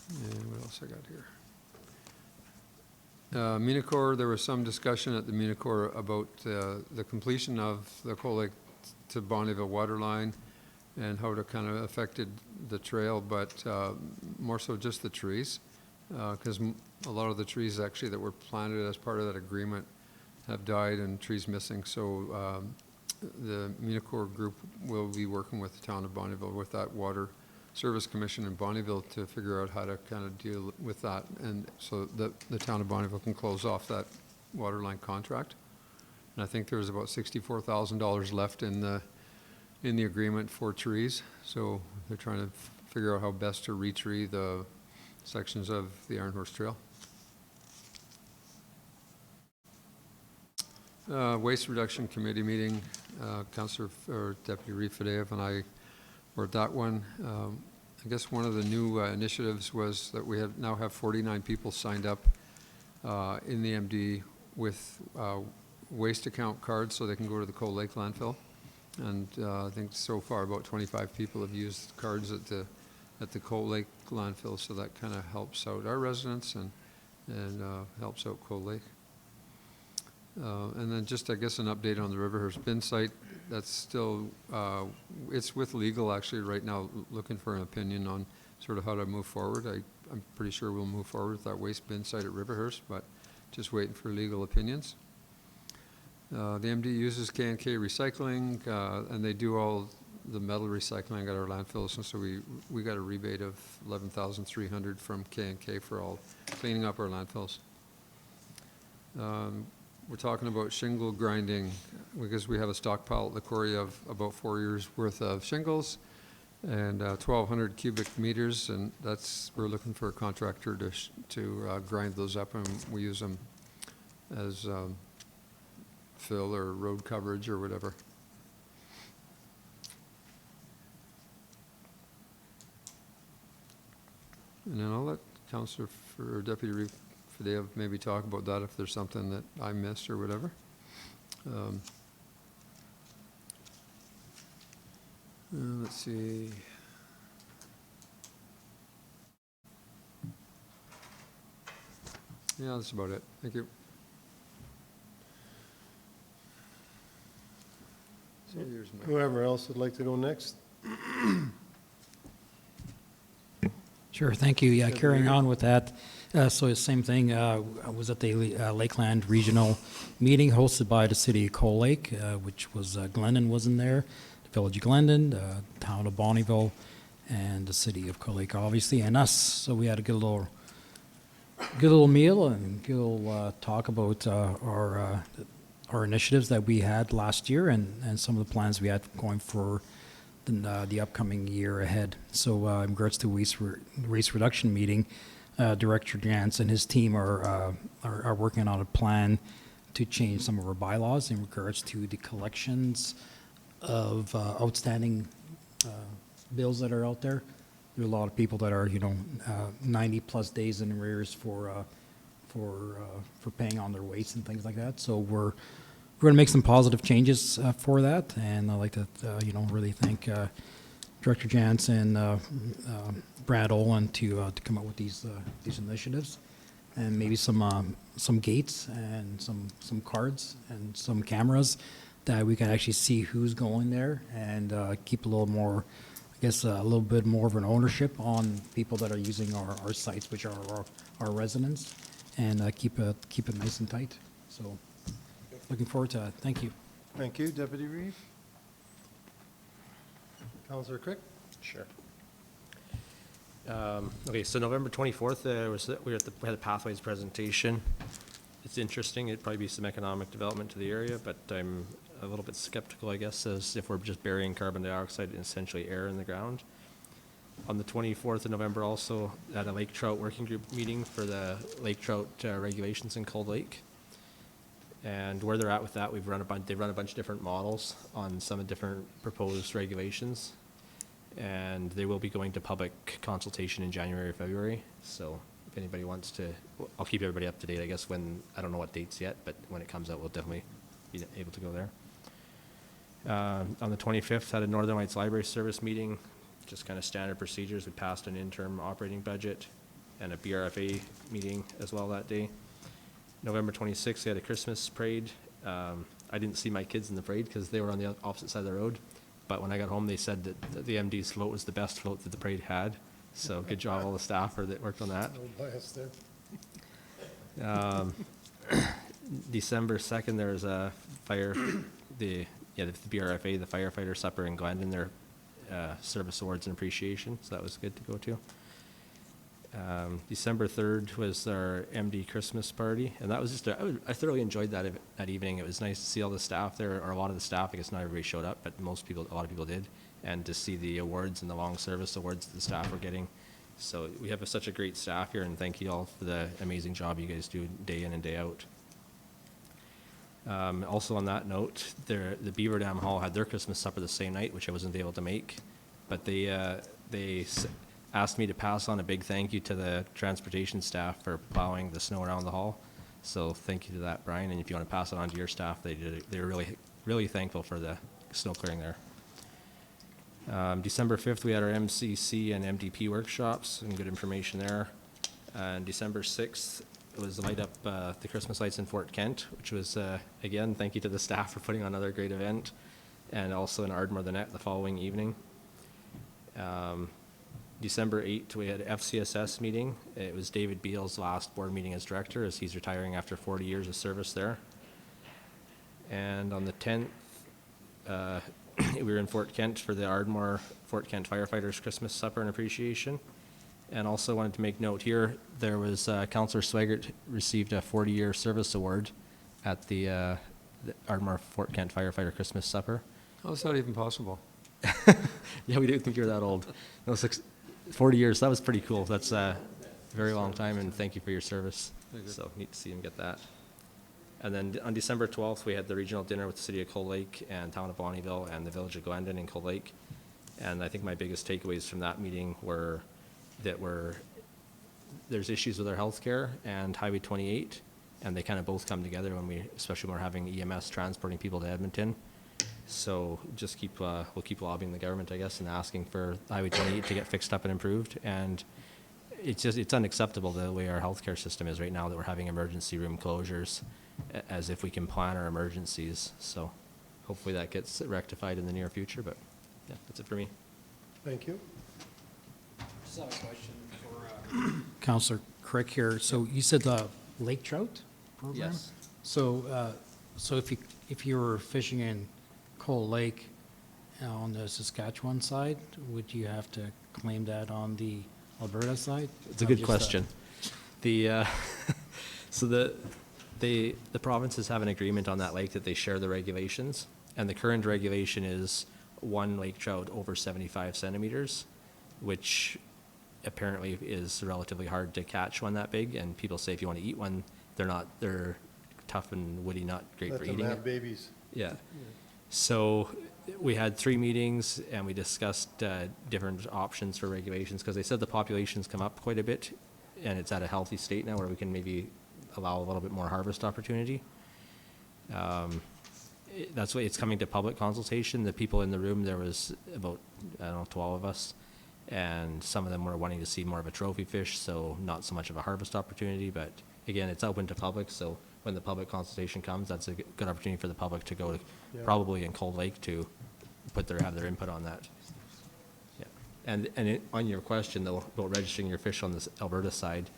And what else I got here? Municore, there was some discussion at the Municore about the completion of the Cold Lake to Bonnyville water line and how it kind of affected the trail, but more so just the trees, because a lot of the trees actually that were planted as part of that agreement have died and trees missing. So the Municore group will be working with the town of Bonnyville with that water service commission in Bonnyville to figure out how to kind of deal with that, and so that the town of Bonnyville can close off that water line contract. And I think there's about $64,000 left in the agreement for trees. So they're trying to figure out how best to retree the sections of the Iron Horse Trail. Waste Reduction Committee meeting, Councillor or Deputy Reeve Fadeev and I were at that one. I guess one of the new initiatives was that we now have 49 people signed up in the MD with waste account cards so they can go to the Cold Lake landfill. And I think so far about 25 people have used cards at the Cold Lake landfill, so that kind of helps out our residents and helps out Cold Lake. And then just, I guess, an update on the Riverhurst bin site. That's still, it's with legal actually right now, looking for an opinion on sort of how to move forward. I'm pretty sure we'll move forward with that waste bin site at Riverhurst, but just waiting for legal opinions. The MD uses K&K Recycling, and they do all the metal recycling at our landfills, and so we got a rebate of $11,300 from K&K for all cleaning up our landfills. We're talking about shingle grinding because we have a stockpile at the quarry of about 4 years worth of shingles and 1,200 cubic meters, and we're looking for a contractor to grind those up, and we use them as fill or road coverage or whatever. And then I'll let Councillor or Deputy Reeve Fadea maybe talk about that if there's something that I missed or whatever. Let's see. Yeah, that's about it. Thank you. So here's my- Whoever else would like to go next? Sure, thank you. Yeah, carrying on with that. So the same thing, I was at the Lakeland Regional meeting hosted by the city of Cold Lake, which was, Glendon was in there, the village of Glendon, the town of Bonnyville, and the city of Cold Lake, obviously, and us. So we had a good little meal and good little talk about our initiatives that we had last year and some of the plans we had going for the upcoming year ahead. So in regards to waste reduction meeting, Director Jantz and his team are working on a plan to change some of our bylaws in regards to the collections of outstanding bills that are out there. There are a lot of people that are 90-plus days in arrears for paying on their waste and things like that. So we're going to make some positive changes for that, and I'd like to really thank Director Jantz and Brad Olin to come up with these initiatives, and maybe some gates and some cards and some cameras that we can actually see who's going there and keep a little more, I guess, a little bit more of an ownership on people that are using our sites, which are our residents, and keep it nice and tight. So looking forward to that. Thank you. Thank you, Deputy Reeve. Councillor Crick? Sure. Okay, so November 24th, we had a Pathways presentation. It's interesting. It'd probably be some economic development to the area, but I'm a little bit skeptical, I guess, as if we're just burying carbon dioxide and essentially air in the ground. On the 24th of November, also at a lake trout working group meeting for the lake trout regulations in Cold Lake. And where they're at with that, they've run a bunch of different models on some of the different proposed regulations. And they will be going to public consultation in January or February. So if anybody wants to, I'll keep everybody up to date, I guess, I don't know what dates yet, but when it comes out, we'll definitely be able to go there. On the 25th, had a Northern Lights Library Service meeting, just kind of standard procedures. We passed an interim operating budget and a BRFA meeting as well that day. November 26th, we had a Christmas parade. I didn't see my kids in the parade because they were on the opposite side of the road. But when I got home, they said that the MD's float was the best float that the parade had. So good job, all the staff that worked on that. No bias there. December 2nd, there's a the BRFA, the firefighter supper in Glendon, their service awards and appreciation. So that was good to go to. December 3rd was our MD Christmas party, and that was just I thoroughly enjoyed that evening. It was nice to see all the staff there, or a lot of the staff. I guess not everybody showed up, but a lot of people did, and to see the awards and the long service awards that the staff were getting. So we have such a great staff here, and thank you all for the amazing job you guys do day in and day out. Also on that note, the Beaver Dam Hall had their Christmas supper the same night, which I wasn't able to make, but they asked me to pass on a big thank you to the transportation staff for plowing the snow around the hall. So thank you to that, Brian, and if you want to pass it on to your staff, they were really thankful for the snow clearing there. December 5th, we had our MCC and MDP workshops, and good information there. And December 6th, it was light up the Christmas lights in Fort Kent, which was, again, thank you to the staff for putting on another great event, and also in Ardmore the following evening. December 8th, we had FCSS meeting. It was David Beal's last board meeting as director, as he's retiring after 40 years of service there. And on the 10th, we were in Fort Kent for the Ardmore Fort Kent Firefighters Christmas Supper and Appreciation. And also wanted to make note here, there was Councillor Swigert received a 40-year service award at the Ardmore Fort Kent Firefighter Christmas Supper. How is that even possible? Yeah, we didn't think you were that old. No, 40 years, that was pretty cool. That's a very long time, and thank you for your service. So neat to see him get that. And then on December 12th, we had the regional dinner with the City of Cold Lake and Town of Bonnyville and the Village of Glendon in Cold Lake. And I think my biggest takeaways from that meeting were that there's issues with our healthcare and Highway 28, and they kind of both come together especially when we're having EMS transporting people to Edmonton. So just we'll keep lobbying the government, I guess, and asking for Highway 28 to get fixed up and improved. And it's unacceptable the way our healthcare system is right now, that we're having emergency room closures as if we can plan our emergencies. So hopefully that gets rectified in the near future, but yeah, that's it for me. Thank you. Just have a question for Councillor Crick here. So you said the lake trout program? Yes. So, if you were fishing in Cold Lake on the Saskatchewan side, would you have to claim that on the Alberta side? It's a good question. So the provinces have an agreement on that lake that they share the regulations, and the current regulation is one lake trout over 75 centimeters, which apparently is relatively hard to catch one that big. And people say if you want to eat one, they're tough and woody, not great for eating. Let them have babies. Yeah. So we had 3 meetings, and we discussed different options for regulations, because they said the population's come up quite a bit, and it's at a healthy state now where we can maybe allow a little bit more harvest opportunity. That's why it's coming to public consultation. The people in the room, there was about, 12 of us, and some of them were wanting to see more of a trophy fish, so not so much of a harvest opportunity. But again, it's open to public, so when the public consultation comes, that's a good opportunity for the public to go to, probably in Cold Lake, to have their input on that. Yeah. And on your question though about registering your fish on this Alberta side,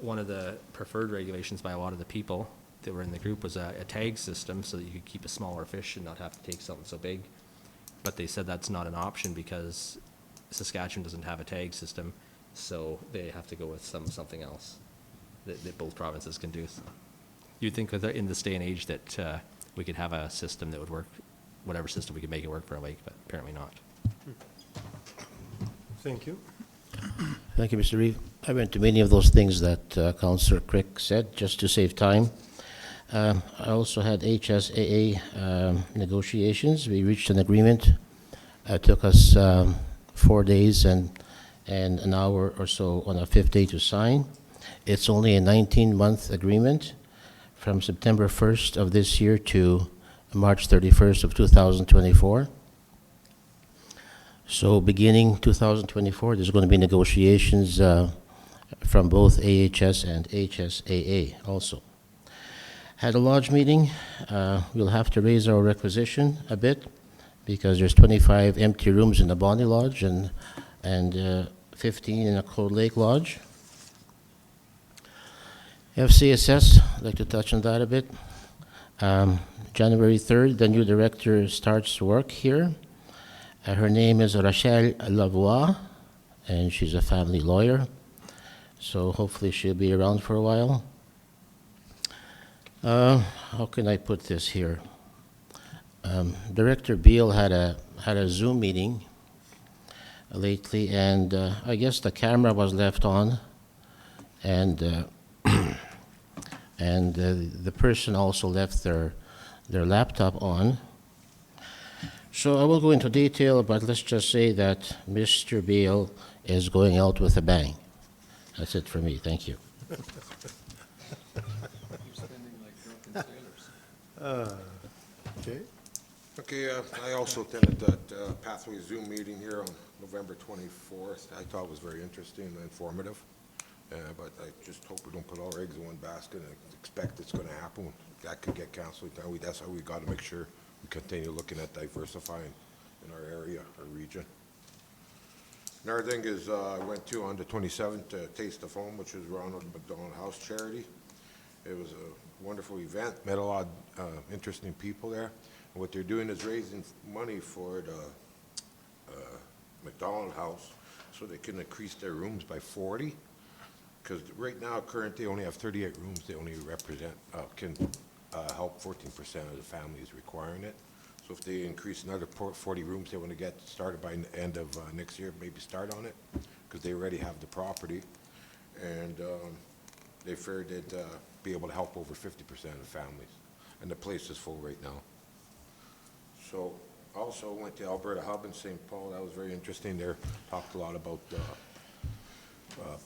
one of the preferred regulations by a lot of the people that were in the group was a tag system, so that you could keep a smaller fish and not have to take something so big. But they said that's not an option because Saskatchewan doesn't have a tag system, so they have to go with something else that both provinces can do. So you'd think in this day and age that we could have a system that would work, whatever system we could make it work for a lake, but apparently not. Thank you. Thank you, Mr. Reeve. I went to many of those things that Councillor Crick said, just to save time. I also had HSAA negotiations. We reached an agreement. It took us 4 days and an hour or so on a 5th day to sign. It's only a 19-month agreement from September 1st of this year to March 31st of 2024. So beginning 2024, there's going to be negotiations from both AHS and HSAA also. Had a lodge meeting. We'll have to raise our requisition a bit because there's 25 empty rooms in the Bonnie Lodge and 15 in the Cold Lake Lodge. FCSS, I'd like to touch on that a bit. January 3rd, the new director starts work here. Her name is Rachel Lavoie, and she's a family lawyer, so hopefully she'll be around for a while. How can I put this here? Director Beal had a Zoom meeting lately, and I guess the camera was left on, and the person also left their laptop on. So I will go into detail, but let's just say that Mr. Beal is going out with a bang. That's it for me. Thank you. Okay. Okay, I also attended that Pathway Zoom meeting here on November 24th. I thought it was very interesting and informative, but I just hope we don't put all our eggs in one basket and expect it's going to happen. That could get canceled. That's how we got to make sure we continue looking at diversifying in our area, our region. Another thing is I went to on the 27th to Taste of Home, which is Ronald McDonald House Charity. It was a wonderful event, met a lot of interesting people there. And what they're doing is raising money for the McDonald House so they can increase their rooms by 40. Because right now, currently, they only have 38 rooms. They only represent, can help 14% of the families requiring it. So if they increase another 40 rooms, they want to get started by the end of next year, maybe start on it, because they already have the property. And they figured they'd be able to help over 50% of the families. And the place is full right now. So also went to Alberta Hub in St. Paul. That was very interesting. There talked a lot about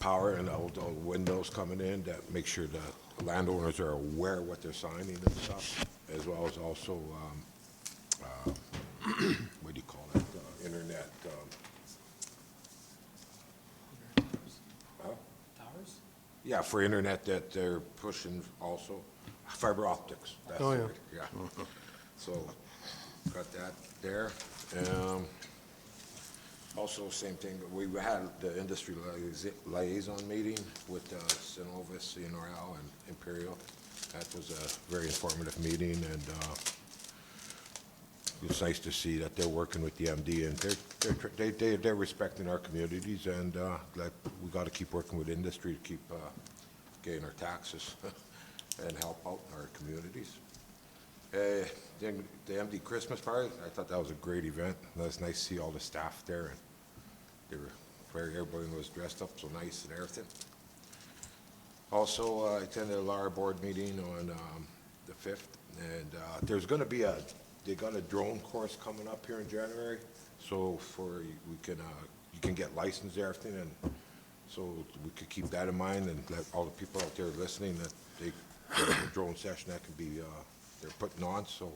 power and all the windows coming in that make sure the landowners are aware of what they're signing and stuff, as well as also what do you call it? Internet. Towers? Yeah, for internet that they're pushing also. Fiber optics. That's Oh, the yeah. word, yeah. So, got that there. Also, same thing, we had the industry liaison meeting with Synovus, CNRL, and Imperial. That was a very informative meeting, and it's nice to see that they're working with the MD, and they're respecting our communities, and that we got to keep working with industry to keep getting our taxes and help out our communities. Then the MD Christmas party, I thought that was a great event. It was nice to see all the staff there, and they were everybody was dressed up so nice and everything. Also, I attended a LAR board meeting on the 5th, and there's going to be they got a drone course coming up here in January, so you can get licensed and everything, and so we could keep that in mind and let all the people out there listening that they get a drone session that can be they're putting on. So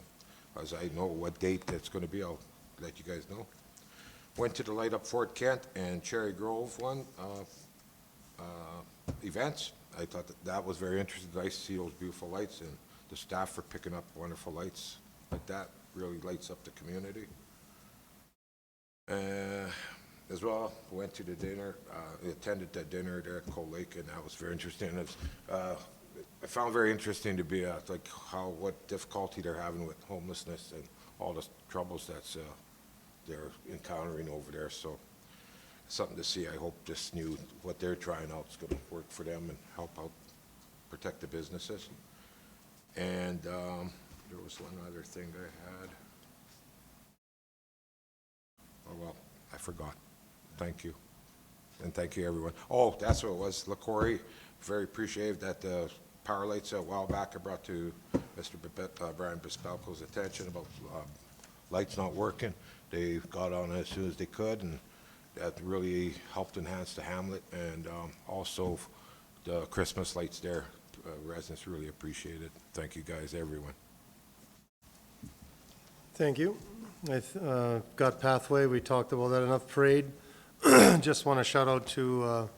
as I know what date that's going to be, I'll let you guys know. Went to the Light Up Fort Kent and Cherry Grove events. I thought that was very interesting. Nice to see those beautiful lights, and the staff for picking up wonderful lights like that. Really lights up the community. As well, went to the dinner, attended the dinner there at Cold Lake, and that was very interesting. I found very interesting to be like what difficulty they're having with homelessness and all the troubles that's they're encountering over there. So something to see. I hope this new what they're trying out is going to work for them and help out protect the businesses. And there was one other thing I had. Oh well, I forgot. Thank you. And thank you, everyone. Oh, that's what it was. LaCory, very appreciative that the power lights a while back I brought to Mr. Brian Bispalco's attention about lights not working. They got on it as soon as they could, and that really helped enhance the hamlet, and also the Christmas lights there. Residents really appreciate it. Thank you guys, everyone. Thank you. I got Pathway, we talked about that enough. Parade, just want to shout out to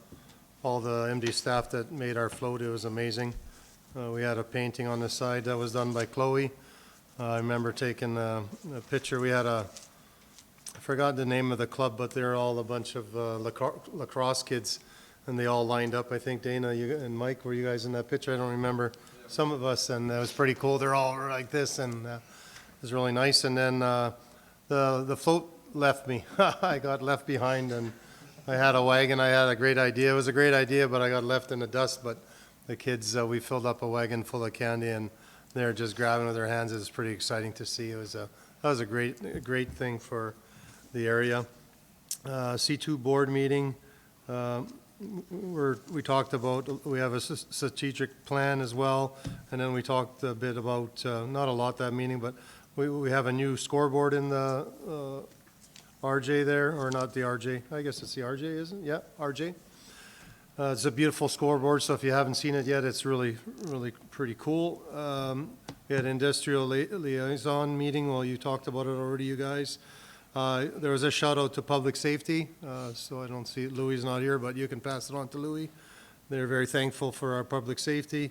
all the MD staff that made our float. It was amazing. We had a painting on the side that was done by Chloe. I remember taking a picture. We had I forgot the name of the club, but they're all a bunch of lacrosse kids, and they all lined up. I think Dana you and Mike, were you guys in that picture? I don't remember. Some of us, and it was pretty cool. They're all like this, and it was really nice. And then the float left me. I got left behind, and I had a wagon. I had a great idea. It was a great idea, but I got left in the dust. But the kids, we filled up a wagon full of candy, and they're just grabbing with their hands. It was pretty exciting to see. That was a great thing for the area. C2 board meeting. We talked about, we have a strategic plan as well, and then we talked a bit about, not a lot that meeting, but we have a new scoreboard in the RJ there, or not the RJ, I guess it's the RJ, isn't it? Yeah, RJ. It's a beautiful scoreboard, so if you haven't seen it yet, it's really, really pretty cool. We had industrial liaison meeting, well, you talked about it already, you guys. There was a shout out to public safety, so I don't see, Louis is not here, but you can pass it on to Louis. They're very thankful for our public safety.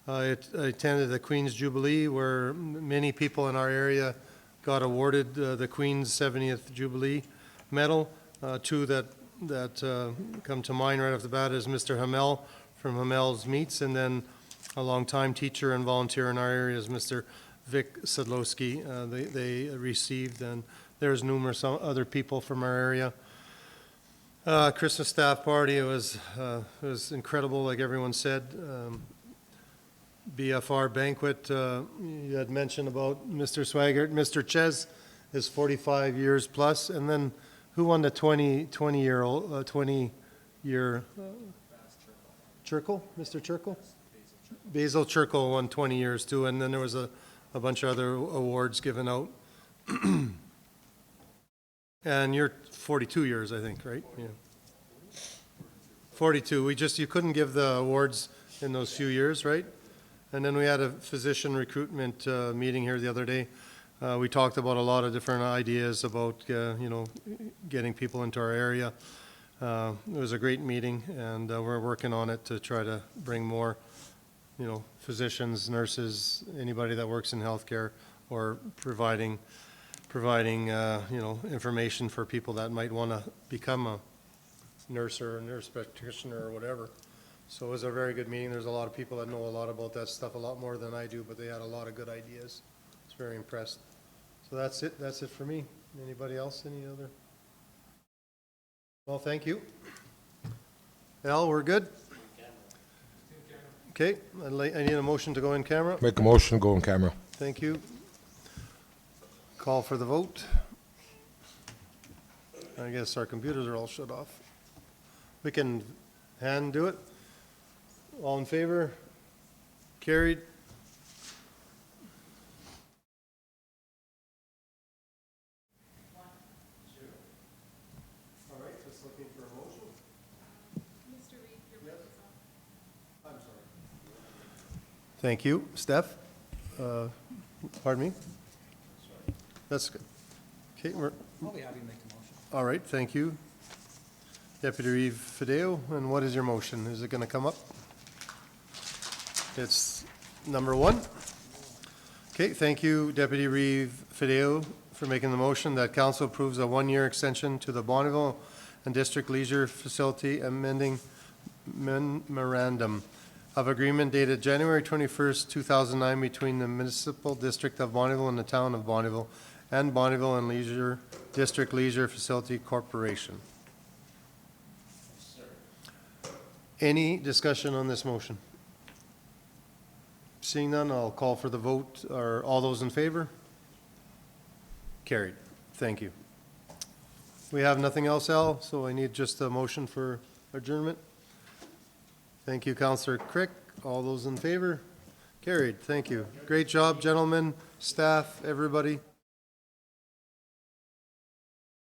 I attended the Queen's Jubilee, where many people in our area got awarded the Queen's 70th Jubilee Medal. Two that come to mind right off the bat is Mr. Hamel from Hamel's Meats, and then a longtime teacher and volunteer in our area is Mr. Vic Sadlowski. They received, and there's numerous other people from our area. Christmas staff party, it was incredible, like everyone said. BFR banquet, you had mentioned about Mr. Swaggart. Mr. Ches is 45 years plus, and then who won the 20-year Churchill? Mr. Churchill? Basil Churchill won 20 years too, and then there was a bunch of other awards given out. And you're 42 years, I think, right? Yeah. 42. You couldn't give the awards in those few years, right? And then we had a physician recruitment meeting here the other day. We talked about a lot of different ideas about, getting people into our area. It was a great meeting, and we're working on it to try to bring more, physicians, nurses, anybody that works in healthcare, or providing information for people that might want to become a nurse or a nurse practitioner or whatever. So it was a very good meeting. There's a lot of people that know a lot about that stuff, a lot more than I do, but they had a lot of good ideas. I was very impressed. So that's it. That's it for me. Anybody else? Any other? Well, thank you. Al, we're good? Okay, I need a motion to go in camera. Make a motion to go in camera. Thank you. Call for the vote. I guess our computers are all shut off. We can hand do it. All in favor? Carried. All right, just looking for a motion. Mr. Reed, your mic is on. I'm sorry. Thank you. Steph? Pardon me? That's good. Okay, I'll be happy to make the motion. all right, thank you. Deputy Reeve Fideo, and what is your motion? Is it going to come up? It's number 1. Okay, thank you, Deputy Reeve Fideo, for making the motion that council approves a 1-year extension to the Bonneville and District Leisure Facility amending memorandum of agreement dated January 21st, 2009 between the Municipal District of Bonneville and the Town of Bonneville and Bonneville and Leisure District Leisure Facility Corporation. Any discussion on this motion? Seeing none, I'll call for the vote. Are all those in favor? Carried. Thank you. We have nothing else, Al, so I need just a motion for adjournment. Thank you, Councillor Crick. All those in favor? Carried. Thank you. Great job, gentlemen, staff, everybody.